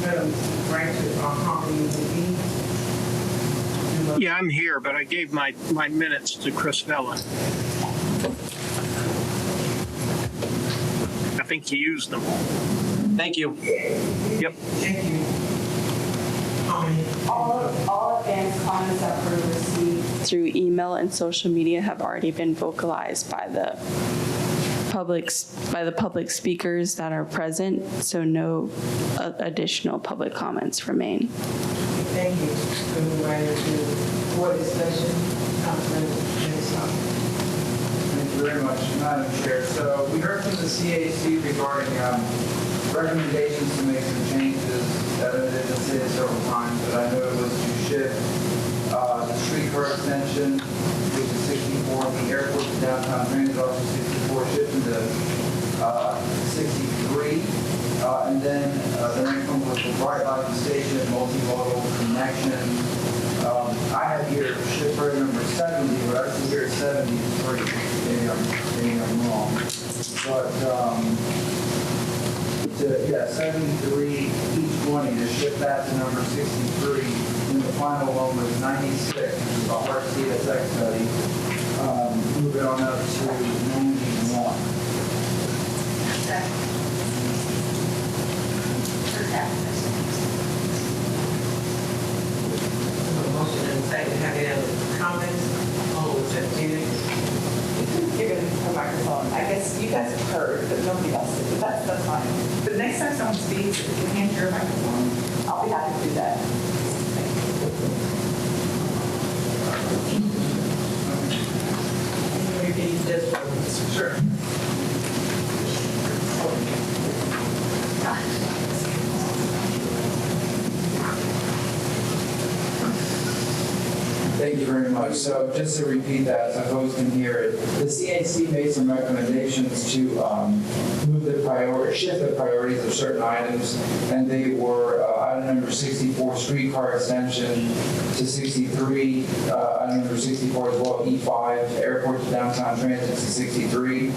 Madam Branches, how many will be? Yeah, I'm here, but I gave my minutes to Chris Vella. I think he used them. Thank you. Yep. Thank you. All advance comments that were received through email and social media have already been vocalized by the public speakers that are present, so no additional public comments remain. Thank you. We'll move right into board discussion. Councilman Minnesota. Thank you very much, Madam Chair. So we heard from the CAC regarding recommendations to make some changes that I didn't say it several times, but I know it was to shift the streetcar extension, which is 64, the airport to downtown transit office 64, shifting to 63. And then the next one was the bright light station, multimodal connection. I have here shift rate number 70, but I see here 73. Maybe I'm wrong. But yeah, 73, each 20, to shift that to number 63. And the final one was 96, which is the heart CSX study. Moving on up to 91. Motion and second. Have any other comments? Oh, Give it a microphone. I guess you guys have heard, but nobody else did. But that's fine. But next time someone speaks, if you hand your microphone, I'll be happy to do that. Repeat this one. Sure. Thank you very much. So just to repeat that, so folks can hear it, the CAC made some recommendations to move the priority, shift the priorities of certain items, and they were item number 64, streetcar extension, to 63, item number 64 as well, E5, airport to downtown transit to 63.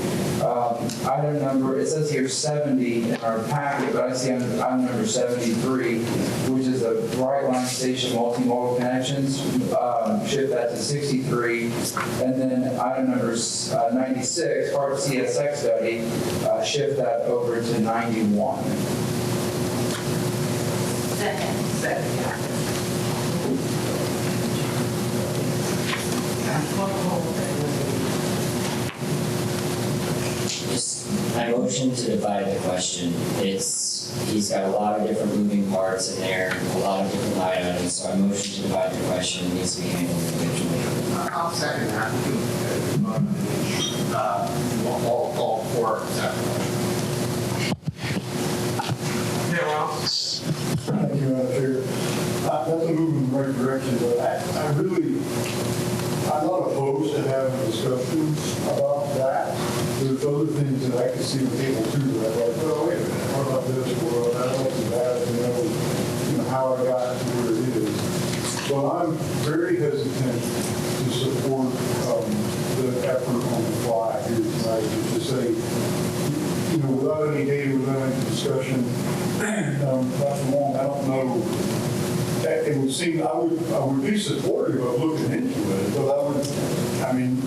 Item number, it says here 70 in our packet, but I see item number 73, which is a bright line station multimodal connections. Shift that to 63, and then item number 96, part CSX study, shift that over to 91. Second. I motion to divide the question. He's got a lot of different moving parts in there, a lot of different line items, so I motion to divide the question. It needs to be handled individually. I'll second that. All four separately. Thank you, Madam Chair. That's a move in the right direction, but I'm not opposed to having discussions about that. There's other things that I can see with people too that I'm like, well, wait a minute, what about this? Well, that wasn't bad to know how I got to where it is. So I'm very hesitant to support the effort on the fly here tonight, to say, without any data, without any discussion, Dr. Wong, I don't know. It would seem I would be supportive of looking into it, but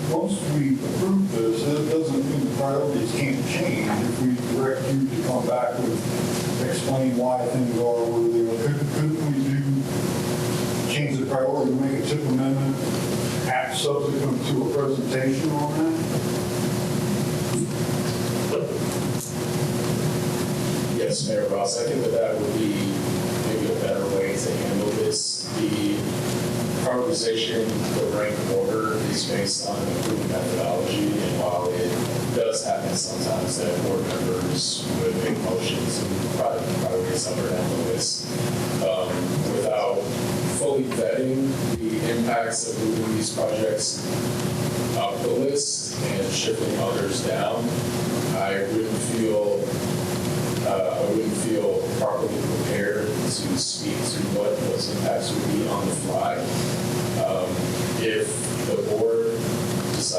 once we approve this, it doesn't mean the priorities can't change. If we direct you to come back and explain why things are where they are, couldn't we change the priority, make a tip amendment, act subsequent to a presentation on that? Yes, Mayor Ross, I think that would be maybe a better way to handle this. The prioritization, the rank order is based on an approved methodology, and while it does happen sometimes that board members would make motions and prioritize up or down the list without fully vetting the impacts of moving these projects up the list and shifting others down, I wouldn't feel properly prepared to speak to what those impacts would be on the fly.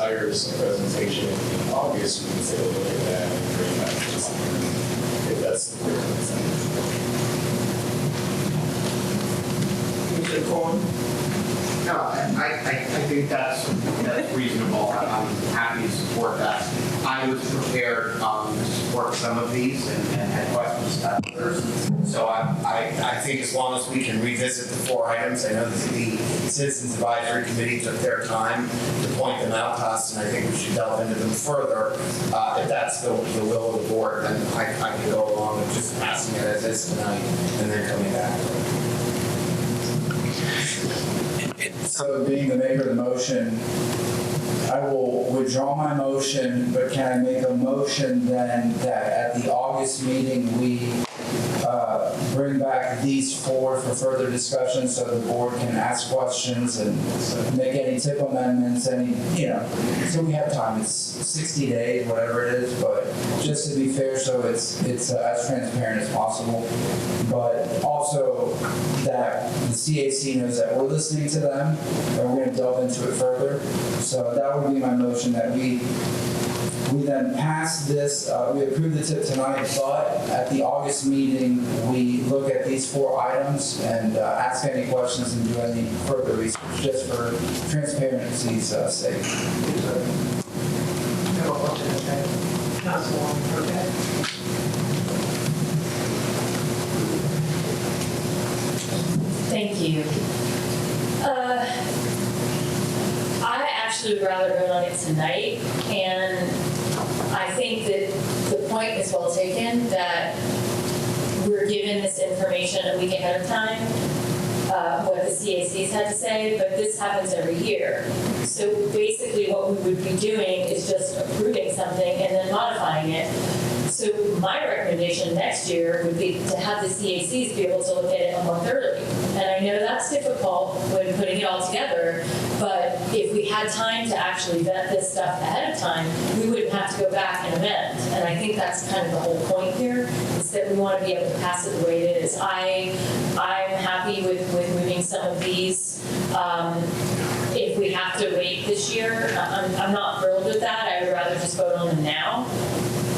desires a presentation in August, we can say, look at that and bring it back to the summer, if that's the Mr. Corn? No, I think that's reasonable. I'm happy to support that. I was prepared to support some of these and had questions about others. So I think as long as we can revisit the 4 items, I know the Citizens Advisory Committee took their time to point them out to us, and I think we should delve into them further. If that's the will of the board, then I can go along with just passing it as is tonight and then coming back to it. So being the maker of the motion, I will withdraw my motion, but can I make a motion then that at the August meeting, we bring back these 4 for further discussion so the board can ask questions and make any tip amendments, so we have time. It's 60 days, whatever it is, but just to be fair, so it's as transparent as possible. But also that the CAC knows that we're listening to them and we're going to delve into it further. So that would be my motion, that we then pass this, we approve the tip tonight, but at the August meeting, we look at these 4 items and ask any questions and do any further research, just for transparency's sake. Thank you. I actually would rather vote on it tonight, and I think that the point is well taken, that we're given this information a week ahead of time, what the CACs had to say, but this happens every year. So basically what we would be doing is just approving something and then modifying it. So my recommendation next year would be to have the CACs be able to look at it a month early. And I know that's difficult when putting it all together, but if we had time to actually vet this stuff ahead of time, we wouldn't have to go back and amend. And I think that's kind of the whole point here, is that we want to be able to pass it the way it is. I'm happy with moving some of these. If we have to wait this year, I'm not thrilled with that. I would rather just vote on them now.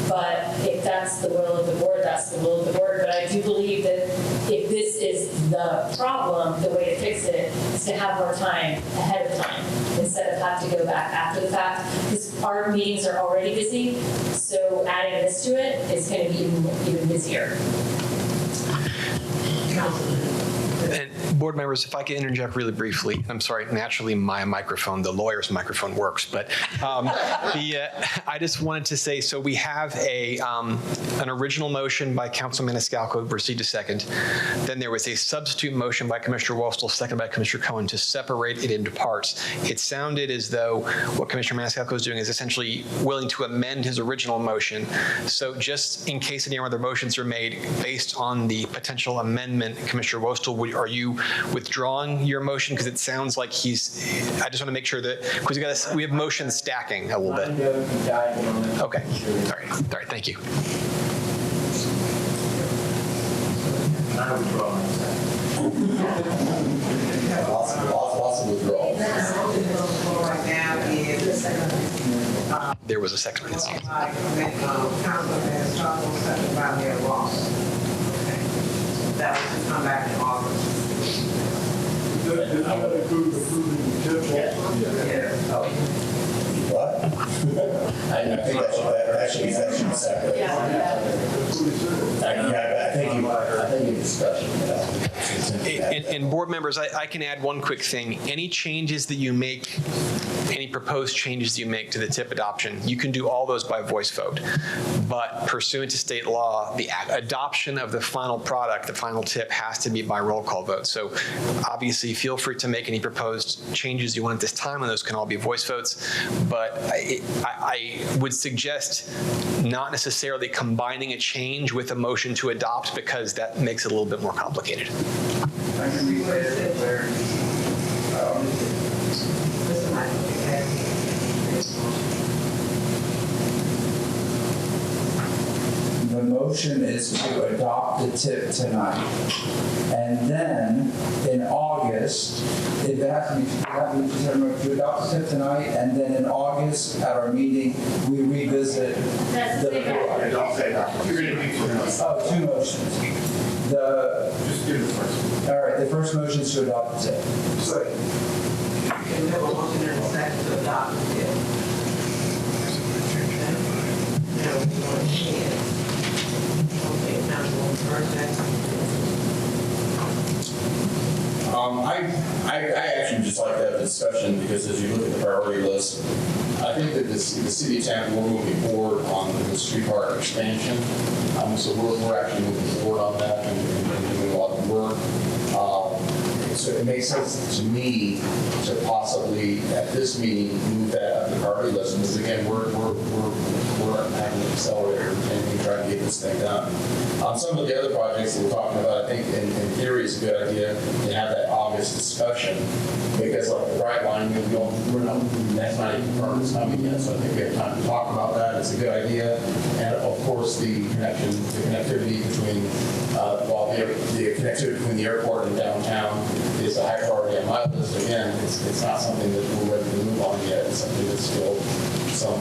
But if that's the will of the board, that's the will of the board. But I do believe that if this is the problem, the way to fix it is to have more time ahead of time instead of have to go back after the fact. Because our meetings are already busy, so adding this to it is going to be even busier. And board members, if I could interject really briefly, I'm sorry, naturally my microphone, the lawyer's microphone works, but I just wanted to say, so we have an original motion by Councilman Maniscalco, received a second. Then there was a substitute motion by Commissioner Wostel, seconded by Commissioner Cohen, to separate it into parts. It sounded as though what Commissioner Maniscalco is doing is essentially willing to amend his original motion. So just in case any other motions are made based on the potential amendment, Commissioner Wostel, are you withdrawing your motion? Because it sounds like he's, I just want to make sure that, because we have motions stacking a little bit. Okay, all right, thank you. Lots of withdrawal. Right now is There was a second. council has talked something about their loss. Okay. That was to come back in August. Did that include approving the tip? Yeah. What? I think that should be separate. I think you discussed it. And board members, I can add one quick thing. Any changes that you make, any proposed changes you make to the tip adoption, you can do all those by voice vote. But pursuant to state law, the adoption of the final product, the final tip, has to be by roll call vote. So obviously feel free to make any proposed changes you want at this time, and those can all be voice votes. But I would suggest not necessarily combining a change with a motion to adopt, because that makes it a little bit more complicated. I can request it where, Mr. Michael, the motion is to adopt the tip tonight. And then in August, it has to be to adopt the tip tonight, and then in August at our meeting, we revisit That's the same the. Don't say that. You're going to do two motions. Oh, two motions. Just do the first. All right, the first motion is to adopt the tip. Second. And we have a motion and a second to adopt the bill. Now, we go ahead. Okay, Councilwoman First, I actually just like to have a discussion because as you look at the priority list, I think that the city of Tampa, we're moving forward on the streetcar expansion. So we're actually moving forward on that and doing a lot of work. So it makes sense to me to possibly at this meeting move that up the priority list because again we're having an accelerator and trying to get this thing done. Some of the other projects that we're talking about, I think in theory is a good idea to have that August discussion because like the bright line, that's not even confirmed it's coming yet. So I think we have time to talk about that. It's a good idea. And of course the connectivity between the connectivity between the airport and downtown is a high priority on my list. Again, it's not something that we're ready to move on yet. It's something that's still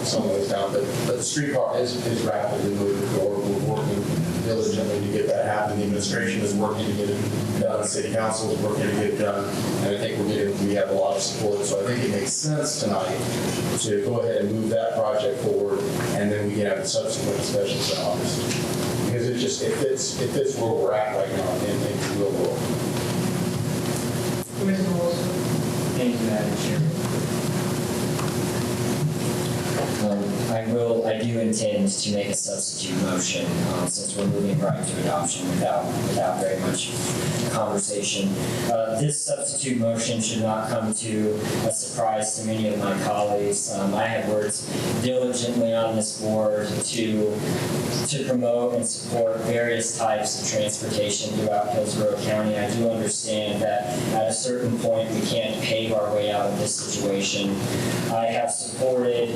some ways down. But the streetcar is rapidly moving forward. We're working diligently to get that happen. The administration is working to get it done. The city council is working to get it done. And I think we have a lot of support. So I think it makes sense tonight to go ahead and move that project forward, and then we can have the subsequent discussions in August. Because it fits where we're at right now in the real world. Commissioner Wilson. Thank you, Madam Chair. I do intend to make a substitute motion since we're moving right to adoption without very much conversation. This substitute motion should not come to a surprise to many of my colleagues. I have worked diligently on this board to promote and support various types of transportation throughout Hillsborough County. I do understand that at a certain point we can't pave our way out of this situation. I have supported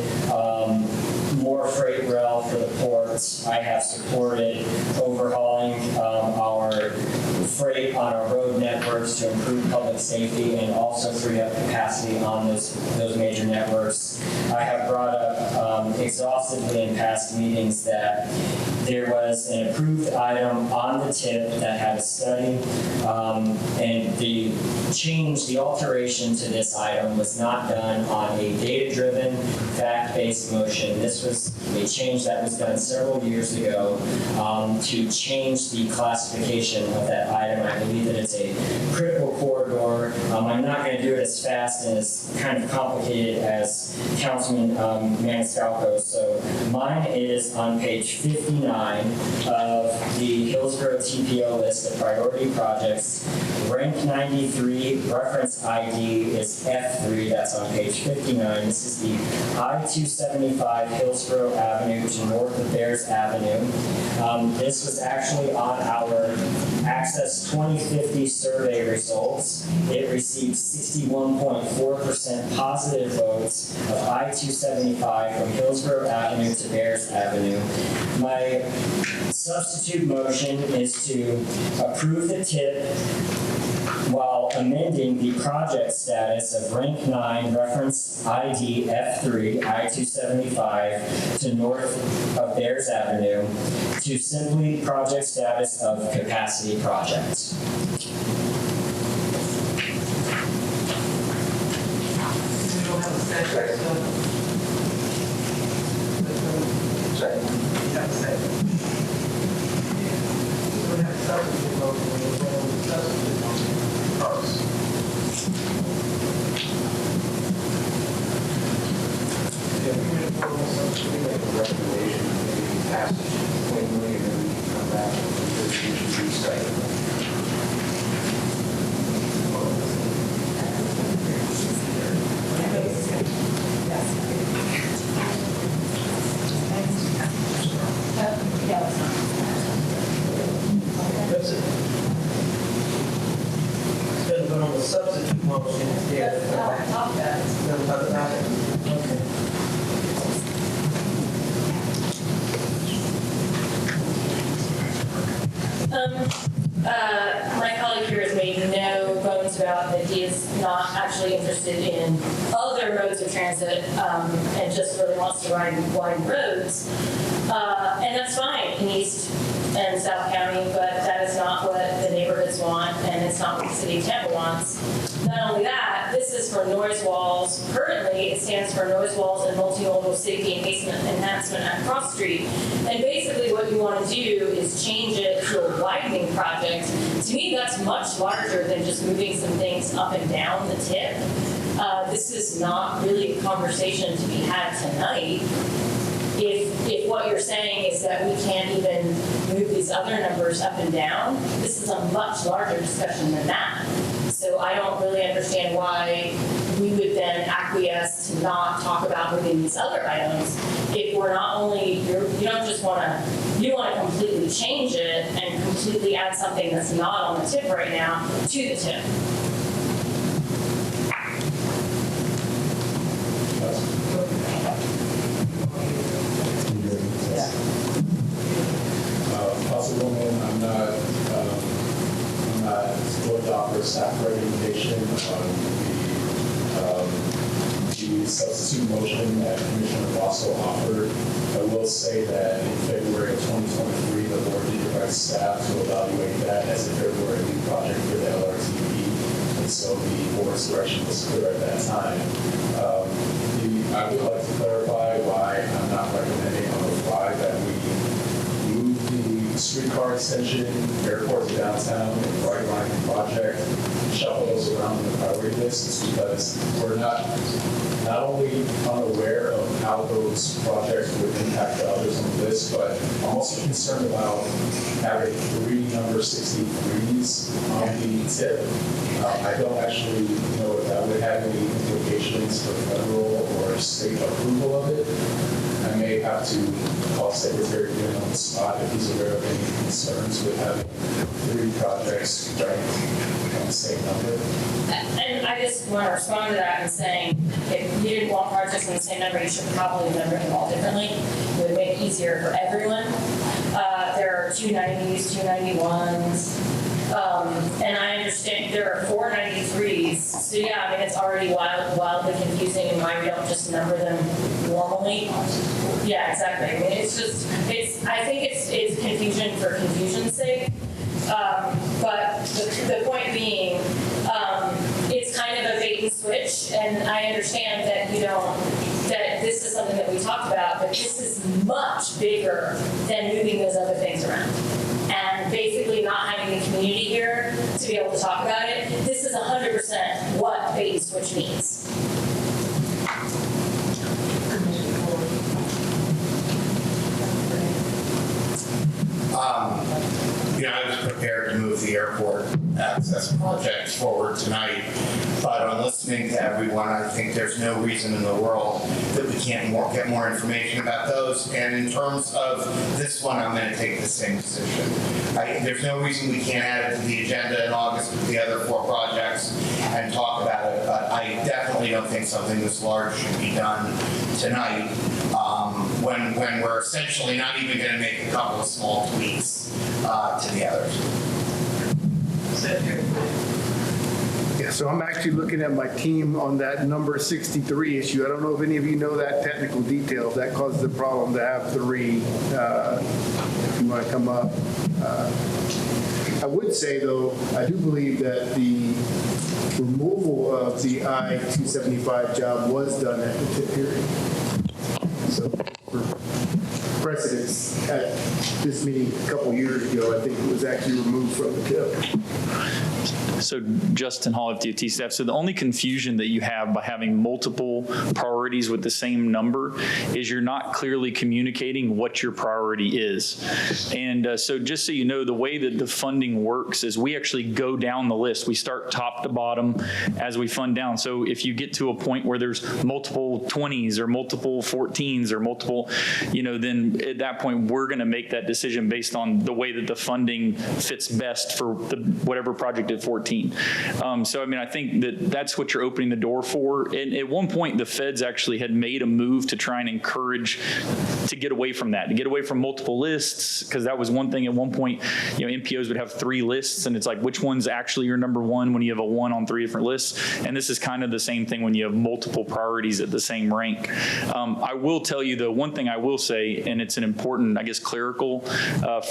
more freight rail for the ports. I have supported overhauling our freight on our road networks to improve public safety and also free up capacity on those major networks. I have brought up exhaustively in past meetings that there was an approved item on the tip that had a study, and the alteration to this item was not done on a data-driven, fact-based motion. This was a change that was done several years ago to change the classification of that item. I believe that it's a critical corridor. I'm not going to do it as fast and as kind of complicated as Councilman Maniscalco. So mine is on page 59 of the Hillsborough TPO list of priority projects. Rank 93, reference ID is F3, that's on page 59. This is the I-275 Hillsborough Avenue to north of Bears Avenue. This was actually on our Access 2050 survey results. It received 61.4% positive votes of I-275 from Hillsborough Avenue to Bears Avenue. My substitute motion is to approve the tip while amending the project status of rank 9 reference ID F3 I-275 to north of Bears Avenue to simply project status of capacity project. We don't have a second. You have a second. We don't have a substitute motion. We're going with the substitute motion first. Yeah, we made a proposal, we made a recommendation, maybe passage 20 million, and we can come back and we should restart. Then put on the substitute motion. Okay. My colleague here has made no bones about that he is not actually interested in other modes of transit and just really wants to ride wide roads. And that's fine in East and South County, but that is not what the neighborhoods want, and it's not what the city of Tampa wants. Not only that, this is for noise walls. Currently, it stands for noise walls and multimodal safety enhancement at Cross Street. And basically what you want to do is change it to a widening project. To me, that's much larger than just moving some things up and down the tip. This is not really a conversation to be had tonight. If what you're saying is that we can't even move these other numbers up and down, this is a much larger discussion than that. So I don't really understand why we would then acquiesce to not talk about moving these other items if we're not only, you don't just want to, you want to completely change it and completely add something that's not on the tip right now to the tip. Councilwoman, I'm not going to offer a staff recommendation on the substitute motion that Commissioner Rosso offered. I will say that in February of 2023, the board did direct staff to evaluate that as a February lead project for the LRTP, and so the board's direction was clear at that time. I would like to clarify why I'm not recommending on the fly that we move the streetcar extension, airport to downtown, and bright line project, shuffle those around in the priority list. It's because we're not only unaware of how those projects would impact the others on the list, but I'm also concerned about having 3 number 63s on the tip. I don't actually know if that would have any implications for federal or state approval of it. I may have to call Secretary Green on the spot if he's aware of any concerns with having 3 projects ranked on the same number. And I just want to respond to that and saying, if you didn't want projects in the same number, you should probably number them all differently. It would make it easier for everyone. There are 290s, 291s. And I understand there are 493s. So yeah, I mean, it's already wildly confusing and why we don't just number them normally. Yeah, exactly. I mean, it's just, I think it's confusion for confusion's sake. But the point being, it's kind of a bait and switch, and I understand that that this is something that we talked about, but this is much bigger than moving those other things around. And basically not having the community here to be able to talk about it, this is 100% what bait and switch means. I was prepared to move the airport access project forward tonight, but on listening to everyone, I think there's no reason in the world that we can't get more information about those. And in terms of this one, I'm going to take the same position. There's no reason we can't add it to the agenda in August with the other 4 projects and talk about it, but I definitely don't think something this large should be done tonight when we're essentially not even going to make a couple of small tweaks to the others. Yeah, so I'm actually looking at my team on that number 63 issue. I don't know if any of you know that technical detail. That causes a problem to have 3 if you want to come up. I would say, though, I do believe that the removal of the I-275 job was done at the tip hearing. So for precedence, at this meeting a couple years ago, I think it was actually removed from the tip. So Justin Hall, FDOT staff. So the only confusion that you have by having multiple priorities with the same number is you're not clearly communicating what your priority is. And so just so you know, the way that the funding works is we actually go down the list. We start top to bottom as we fund down. So if you get to a point where there's multiple 20s or multiple 14s or multiple, then at that point, we're going to make that decision decision based on the way that the funding fits best for whatever project at 14. So, I mean, I think that that's what you're opening the door for. And at one point, the feds actually had made a move to try and encourage to get away from that, to get away from multiple lists, because that was one thing. At one point, NPOs would have 3 lists, and it's like, which one's actually your number one when you have a 1 on 3 different lists? And this is kind of the same thing when you have multiple priorities at the same rank. I will tell you, though, one thing I will say, and it's an important, I guess, clerical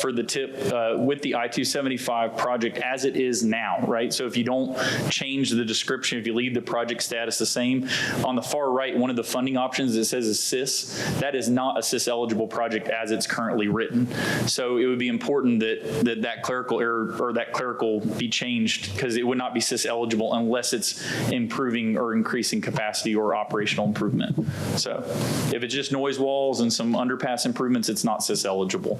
for the tip with the I-275 project as it is now, right? So if you don't change the description, if you leave the project status the same, on the far right, one of the funding options that says assist, that is not a CIS eligible project as it's currently written. So it would be important that clerical error or that clerical be changed, because it would not be CIS eligible unless it's improving or increasing capacity or operational improvement. So if it's just noise walls and some underpass improvements, it's not CIS eligible.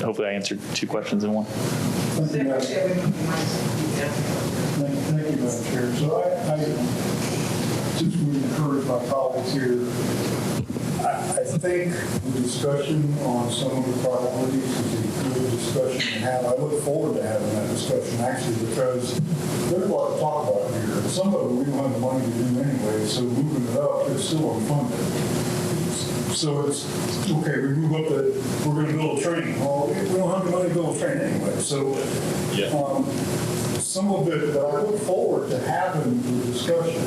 Hopefully I answered 2 questions in one. Thank you, Madam Chair. So I since we encourage my colleagues here, I think the discussion on some of the priorities is a good discussion to have. I look forward to having that discussion, actually, because there's a lot to talk about here. Some of it we don't have the money to do anyway, so moving it up is still unfunded. So it's, okay, we move up that we're going to build a train. Well, we don't have the money to build a train anyway. So some of it, but I look forward to having the discussion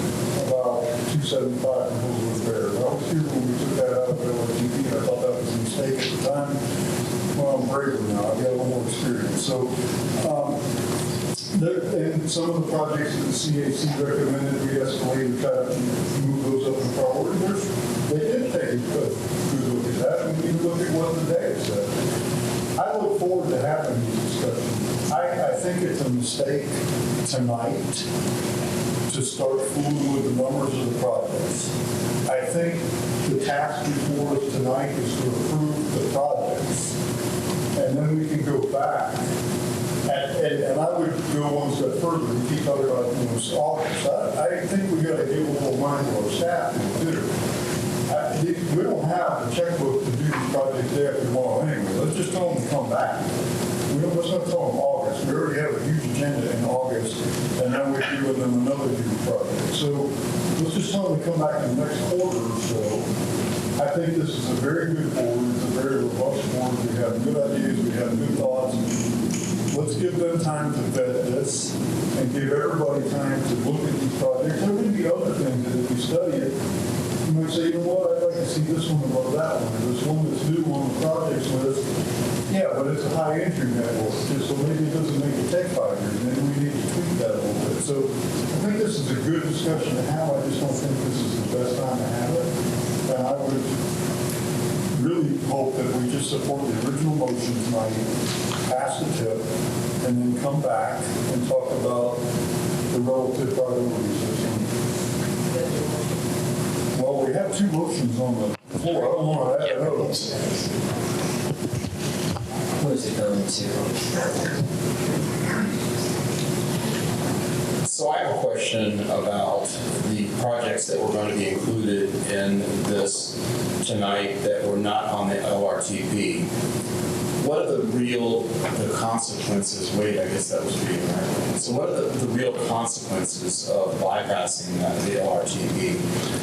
about 275 and Hillsborough Bear. I was here when we took that out of LRGP, and I thought that was a mistake at the time. Well, I'm braver now. I've got a little more experience. So, and some of the projects that the CAC recommended we escalate and try to move those up in priority. They did take a good look at that, and we need to look at what the data said. I look forward to having these discussions. I think it's a mistake tonight to start fooling with the numbers of the projects. I think the task before us tonight is to approve the projects, and then we can go back. And I would go one step further and keep talking about August. I think we got to give a little mind to our staff too. We don't have a checkbook to do these projects day after tomorrow anyway. Let's just tell them to come back. Let's not tell them August. We already have a huge agenda in August, and now we're giving them another huge project. So let's just tell them to come back in the next quarter or so. I think this is a very good board. It's a very robust board. We have good ideas. We have good thoughts. Let's give them time to vet this and give everybody time to look at these projects. There may be other things that if we study it, you might say, you know what, I'd like to see this one above that one. Or this one that's new on the projects list. Yeah, but it's a high entry network, so maybe it doesn't make it take 5 years. Maybe we need to tweak that a little bit. So I think this is a good discussion to have. I just don't think this is the best time to have it. And I would really hope that we just support the original motion tonight, pass the tip, and then come back and talk about the relative priorities. Well, we have 2 motions on the floor. I don't want to add those. What is it going to? So I have a question about the projects that were going to be included in this tonight that were not on the LRTP. What are the consequences? Wait, I guess that was reading right. So what are the real consequences of bypassing the LRTP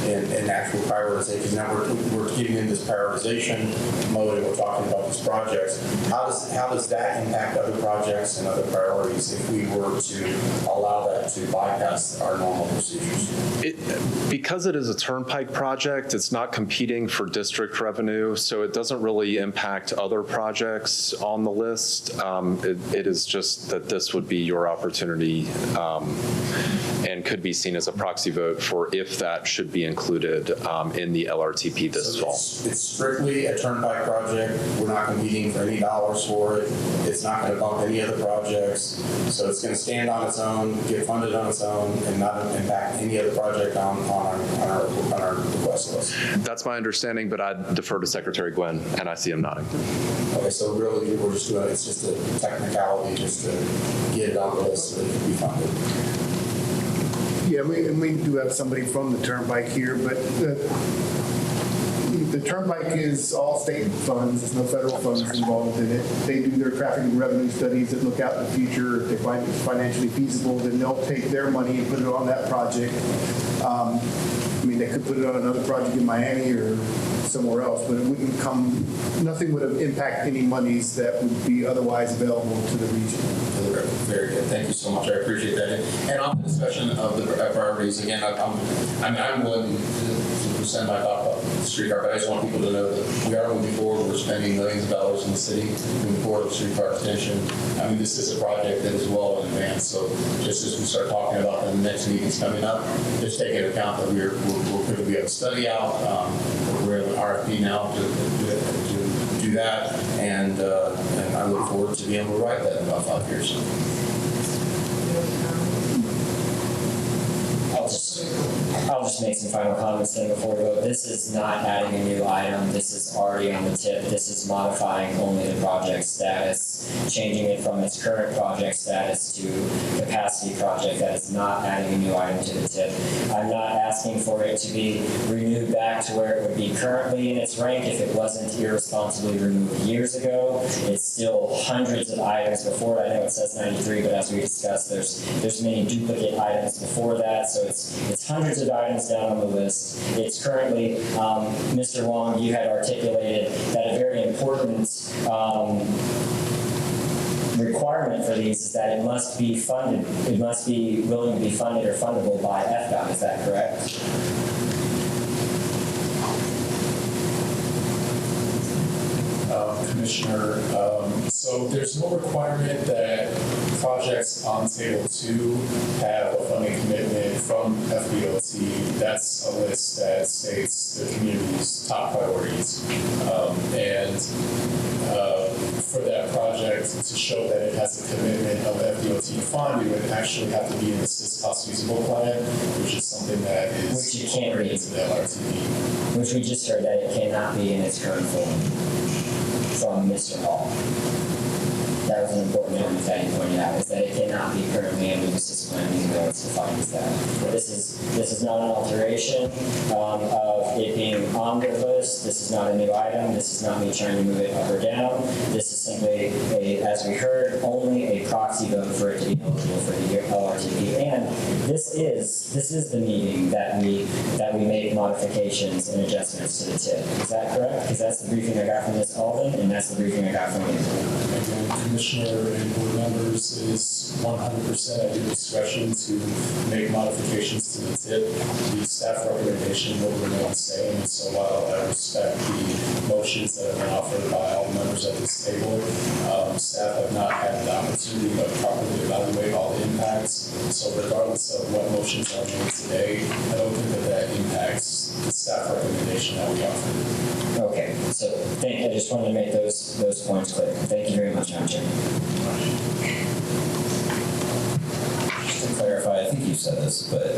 in actual prioritization? Now we're getting in this prioritization mode and we're talking about these projects. How does that impact other projects and other priorities if we were to allow that to bypass our normal procedures? Because it is a turnpike project, it's not competing for district revenue, so it doesn't really impact other projects on the list. It is just that this would be your opportunity and could be seen as a proxy vote for if that should be included in the LRTP this fall. It's strictly a turnpike project. We're not competing for any dollars for it. It's not going to bump any other projects. So it's going to stand on its own, get funded on its own, and not impact any other project on our request list. That's my understanding, but I'd defer to Secretary Gwynn, and I see him nodding. Okay, so really, we're just doing it's just a technicality just to get it on the list so that it can be funded. Yeah, we do have somebody from the Turnpike here, but the turnpike is all state funds, there's no federal funds involved in it. They do their traffic and revenue studies that look out in the future. If they find it financially feasible, then they'll take their money and put it on that project. I mean, they could put it on another project in Miami or somewhere else, but it wouldn't come, nothing would have impact any monies that would be otherwise available to the region. Very good. Thank you so much. I appreciate that. And on the discussion of the priorities, again, I'm willing to send my thought about the streetcar, but I just want people to know that we are moving forward. We're spending millions of dollars in the city moving forward with streetcar extension. I mean, this is a project that is well in advance. So just as we start talking about the next meetings coming up, just take into account that we have a study out. We're in an RFP now to do that, and I look forward to being able to write that in about 5 years. I'll just make some final comments then before we vote. This is not adding a new item. This is already on the tip. This is modifying only the project status, changing it from its current project status to capacity project. That is not adding a new item to the tip. I'm not asking for it to be renewed back to where it would be currently in its rank if it wasn't irresponsibly removed years ago. It's still hundreds of items before it. I know it says 93, but as we discussed, there's many duplicate items before that, so it's hundreds of items down on the list. It's currently, Mr. Wong, you had articulated that a very important requirement for these is that it must be funded. It must be willing to be funded or fundable by FDOT. Is that correct? Commissioner, so there's no requirement that projects on Table 2 have a funding commitment from FDOT. That's a list that states the community's top priorities. For that project to show that it has a commitment of FDOT fund, it would actually have to be in the cost feasible plan, which is something that is which you can't read into the LRTP. Which we just heard that it cannot be in its current form from Mr. Hall. That was an important element that he pointed out, is that it cannot be currently under the system plan, even though it's defined as that. This is not an alteration of it being on the list. This is not a new item. This is not me trying to move it up or down. This is simply, as we heard, only a proxy vote for it to be eligible for the LRTP. And this is the meeting that we make modifications and adjustments to the TIP. Is that correct? Because that's the briefing I got from Ms. Alden, and that's the briefing I got from you. Commissioner and board members, it is 100% at your discretion to make modifications to the TIP. The staff recommendation will remain same, and so while I respect the motions that have been offered by all members at this table, staff have not had the opportunity to properly evaluate all the impacts. So regardless of what motions are made today, I don't think that impacts the staff recommendation that we offered. Okay, so I just wanted to make those points clear. Thank you very much, Madam Chairman. Just to clarify, I think you said this, but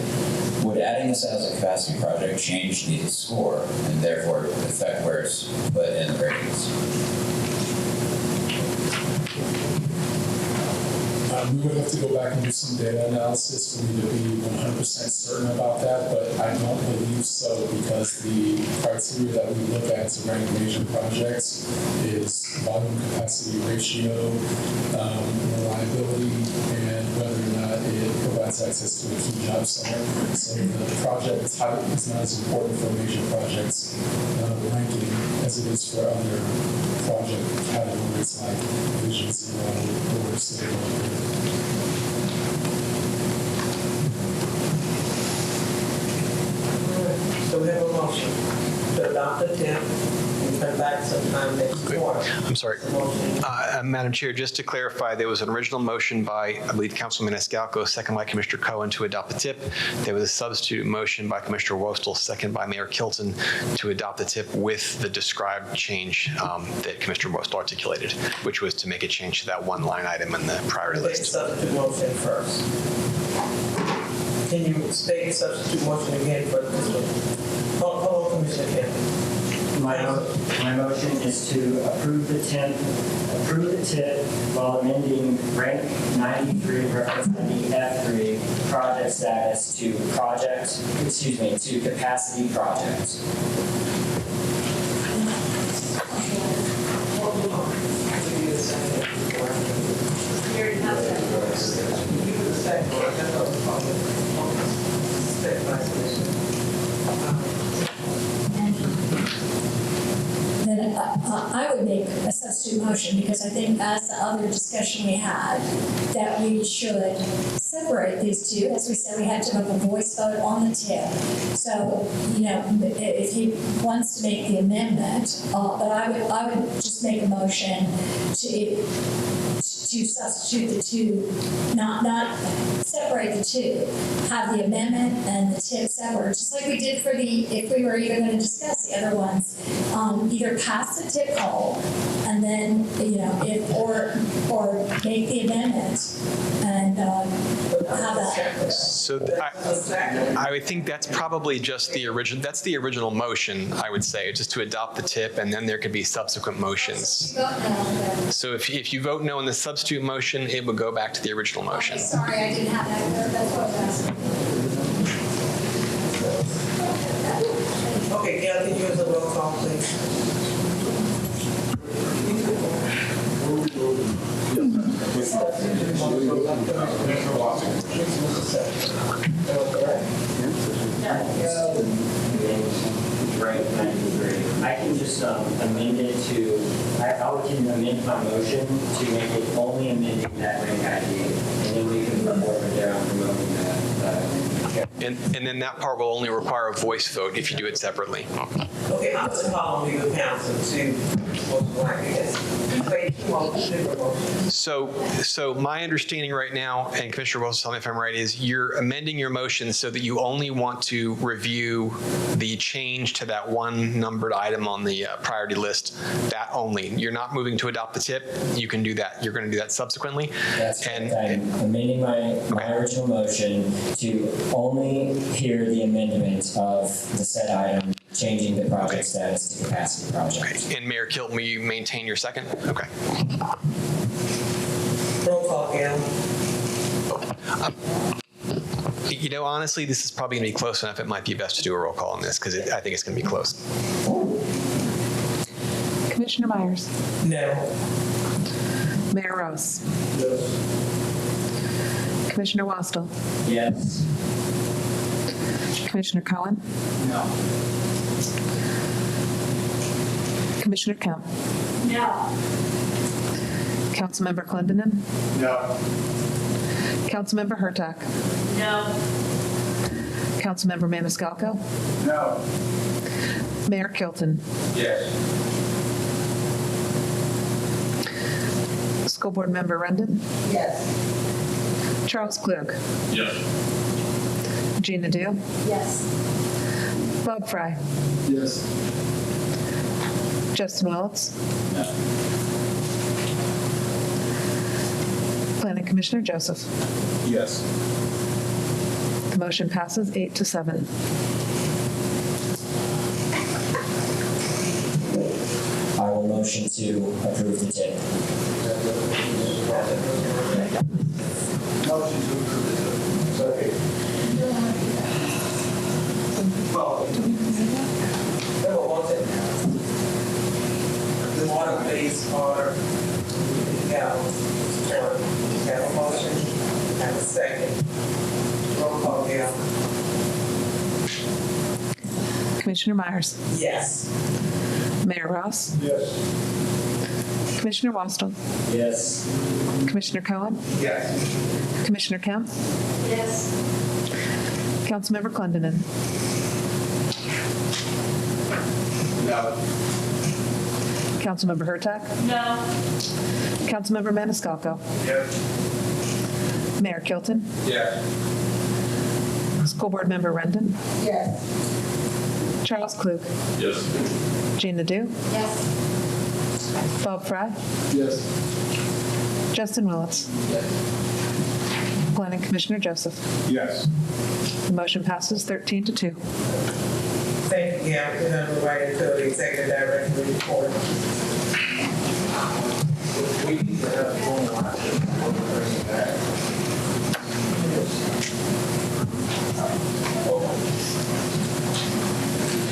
would adding this as a capacity project change the score and therefore affect where it's put in the ratings? We would have to go back and do some data analysis for me to be 100% certain about that, but I don't believe so because the criteria that we look at to rank major projects is volume capacity ratio, reliability, and whether or not it provides access to a key job center. So the project type is not as important for major projects ranking as it is for other project categories like Vision Zero or State. So we have a motion to adopt the TIP and come back sometime next quarter. I'm sorry. Madam Chair, just to clarify, there was an original motion by, I believe, Councilman Escalco, second by Commissioner Cohen to adopt the TIP. There was a substitute motion by Commissioner Wostel, second by Mayor Kilton to adopt the TIP with the described change that Commissioner Wostel articulated, which was to make a change to that one line item in the priority list. Substitute motion first. Can you state substitute motion again for this one? Hold on, Commissioner Campbell. My motion is to approve the TIP while amending rank 93 representing F3 project status to capacity project. make a substitute motion, because I think as the other discussion we had, that we should separate these two. As we said, we had to have a voice vote on the tip. So, if he wants to make the amendment, but I would just make a motion to substitute the two, not separate the two, have the amendment and the tip separate, just like we did if we were even going to discuss the other ones, either pass the tip poll and then, or make the amendment and have that. So I would think that's probably just the original, that's the original motion, I would say, just to adopt the tip, and then there could be subsequent motions. So if you vote no on the substitute motion, it would go back to the original motion. Sorry, I didn't have that. That's what I was asking. Okay, Gail, can you use the roll call, please? I can just amend it to, I can amend my motion to make it only amending that rank ID, and then we can move over there on promoting that. And then that part will only require a voice vote if you do it separately. Okay, I'm going to call on legal counsel to So my understanding right now, and Commissioner Wilson, tell me if I'm right, is you're amending your motion so that you only want to review the change to that one numbered item on the priority list, that only. You're not moving to adopt the tip. You can do that. You're going to do that subsequently. That's correct. I'm amending my original motion to only hear the amendment of the said item, changing the project status to capacity project. And Mayor Kilton, will you maintain your second? Okay. roll call, Gail. Honestly, this is probably going to be close enough. It might be best to do a roll call on this because I think it's going to be close. Commissioner Myers. No. Mayor Ross. Yes. Commissioner Wastel. Yes. Commissioner Cohen. No. Commissioner Kemp. No. Councilmember Clendenin. No. Councilmember Hurtak. No. Councilmember Maniscalco. No. Mayor Kilton. Yes. School Board Member Rendon. Yes. Charles Klug. Yes. Gina Deal. Yes. Bob Fry. Yes. Justin Willetts. No. Planning Commissioner Joseph. Yes. The motion passes 8-7. I will motion to approve the tip. Motion to approve the tip. Second. Well, the water base order, we have a motion and a second. Roll call, Gail. Commissioner Myers. Yes. Mayor Ross. Yes. Commissioner Wastel. Yes. Commissioner Cohen. Yes. Commissioner Kemp. Yes. Councilmember Clendenin. No. Councilmember Hurtak. No. Councilmember Maniscalco. Yes. Mayor Kilton. Yes. School Board Member Rendon. Yes. Charles Klug. Yes. Gina Dew. Yes. Bob Fry. Yes. Justin Willetts. Yes. Planning Commissioner Joseph. Yes. The motion passes 13-2. Thank you, Gail. We're going to move right into the executive director report. We need to have formal action before we bring it back.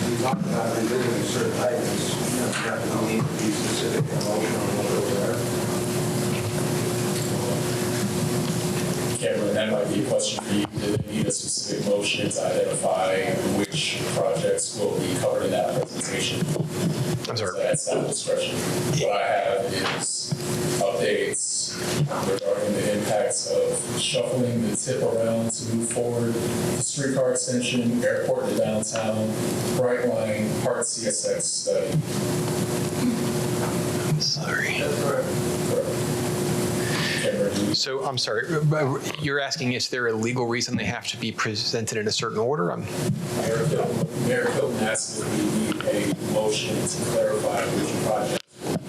We talked about revisiting certain items, definitely need to be specific and emotional on what those are. Cameron, that might be a question for you. Do they need a specific motion to identify which projects will be covered in that presentation? I'm sorry. That's not discretion. What I have is updates regarding the impacts of shuffling the tip around to move forward, the streetcar extension, airport to downtown, bright line, part CSX study. Sorry. So I'm sorry, you're asking, is there a legal reason they have to be presented in a certain order? Mayor Hilton asked if we need a motion to clarify which project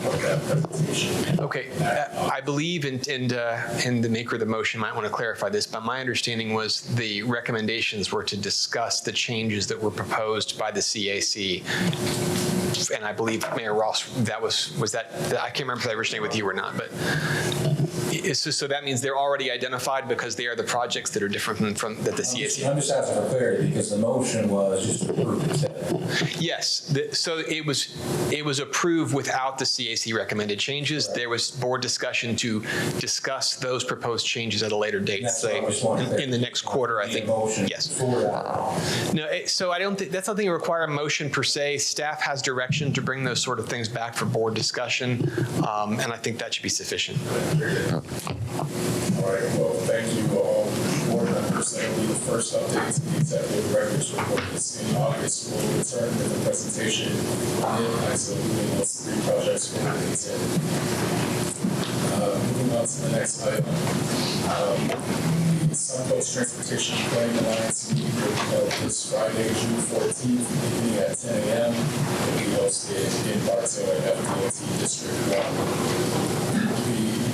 of that presentation. Okay, I believe, and the maker of the motion might want to clarify this, but my understanding was the recommendations were to discuss the changes that were proposed by the CAC. And I believe, Mayor Ross, that was that, I can't remember if I originated with you or not, but so that means they're already identified because they are the projects that are different from that the CAC. I'm just asking for clarity because the motion was just to approve it. Yes, so it was approved without the CAC recommended changes. There was board discussion to discuss those proposed changes at a later date, say in the next quarter, I think. Yes. No, so I don't think that's something that require a motion per se. Staff has direction to bring those sort of things back for board discussion, and I think that should be sufficient. All right, well, thank you all, board members. That will be the first update to the executive director's report. This in August. We'll return with a presentation on the impacts of moving those 3 projects for moving on to the next item. The Suncoast Transportation Planning Alliance meeting will be held this Friday, June 14th, beginning at 10 a.m. It will be hosted in Bartow at FDOT District 1.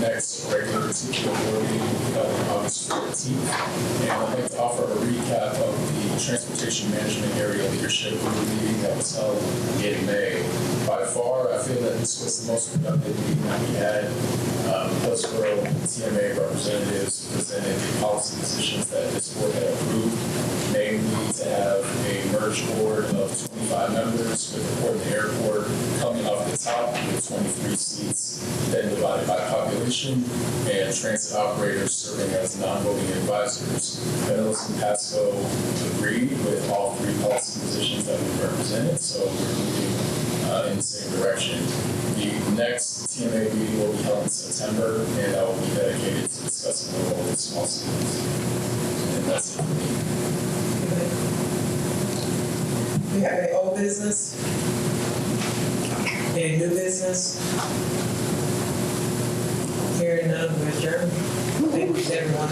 Next regular TPO board meeting will be held on August 14th. And I'd like to offer a recap of the Transportation Management Area Leadership Group meeting that was held in May. By far, I feel that this was the most productive meeting that we had. Hillsborough TMA representatives presented the policy positions that this board had approved, namely to have a merged board of 25 members with the port and the airport coming off the top with 23 seats, then divided by population, and transit operators serving as non-voting advisors. Reynolds and Pasco agreed with all 3 policy positions that we represented, so we're moving in the same direction. The next TMA meeting will be held in September, and that will be dedicated to discussing the role of small cities. And that's it for me. We have any old business? Any new business? Hearing none, we adjourn. Thank you, everyone.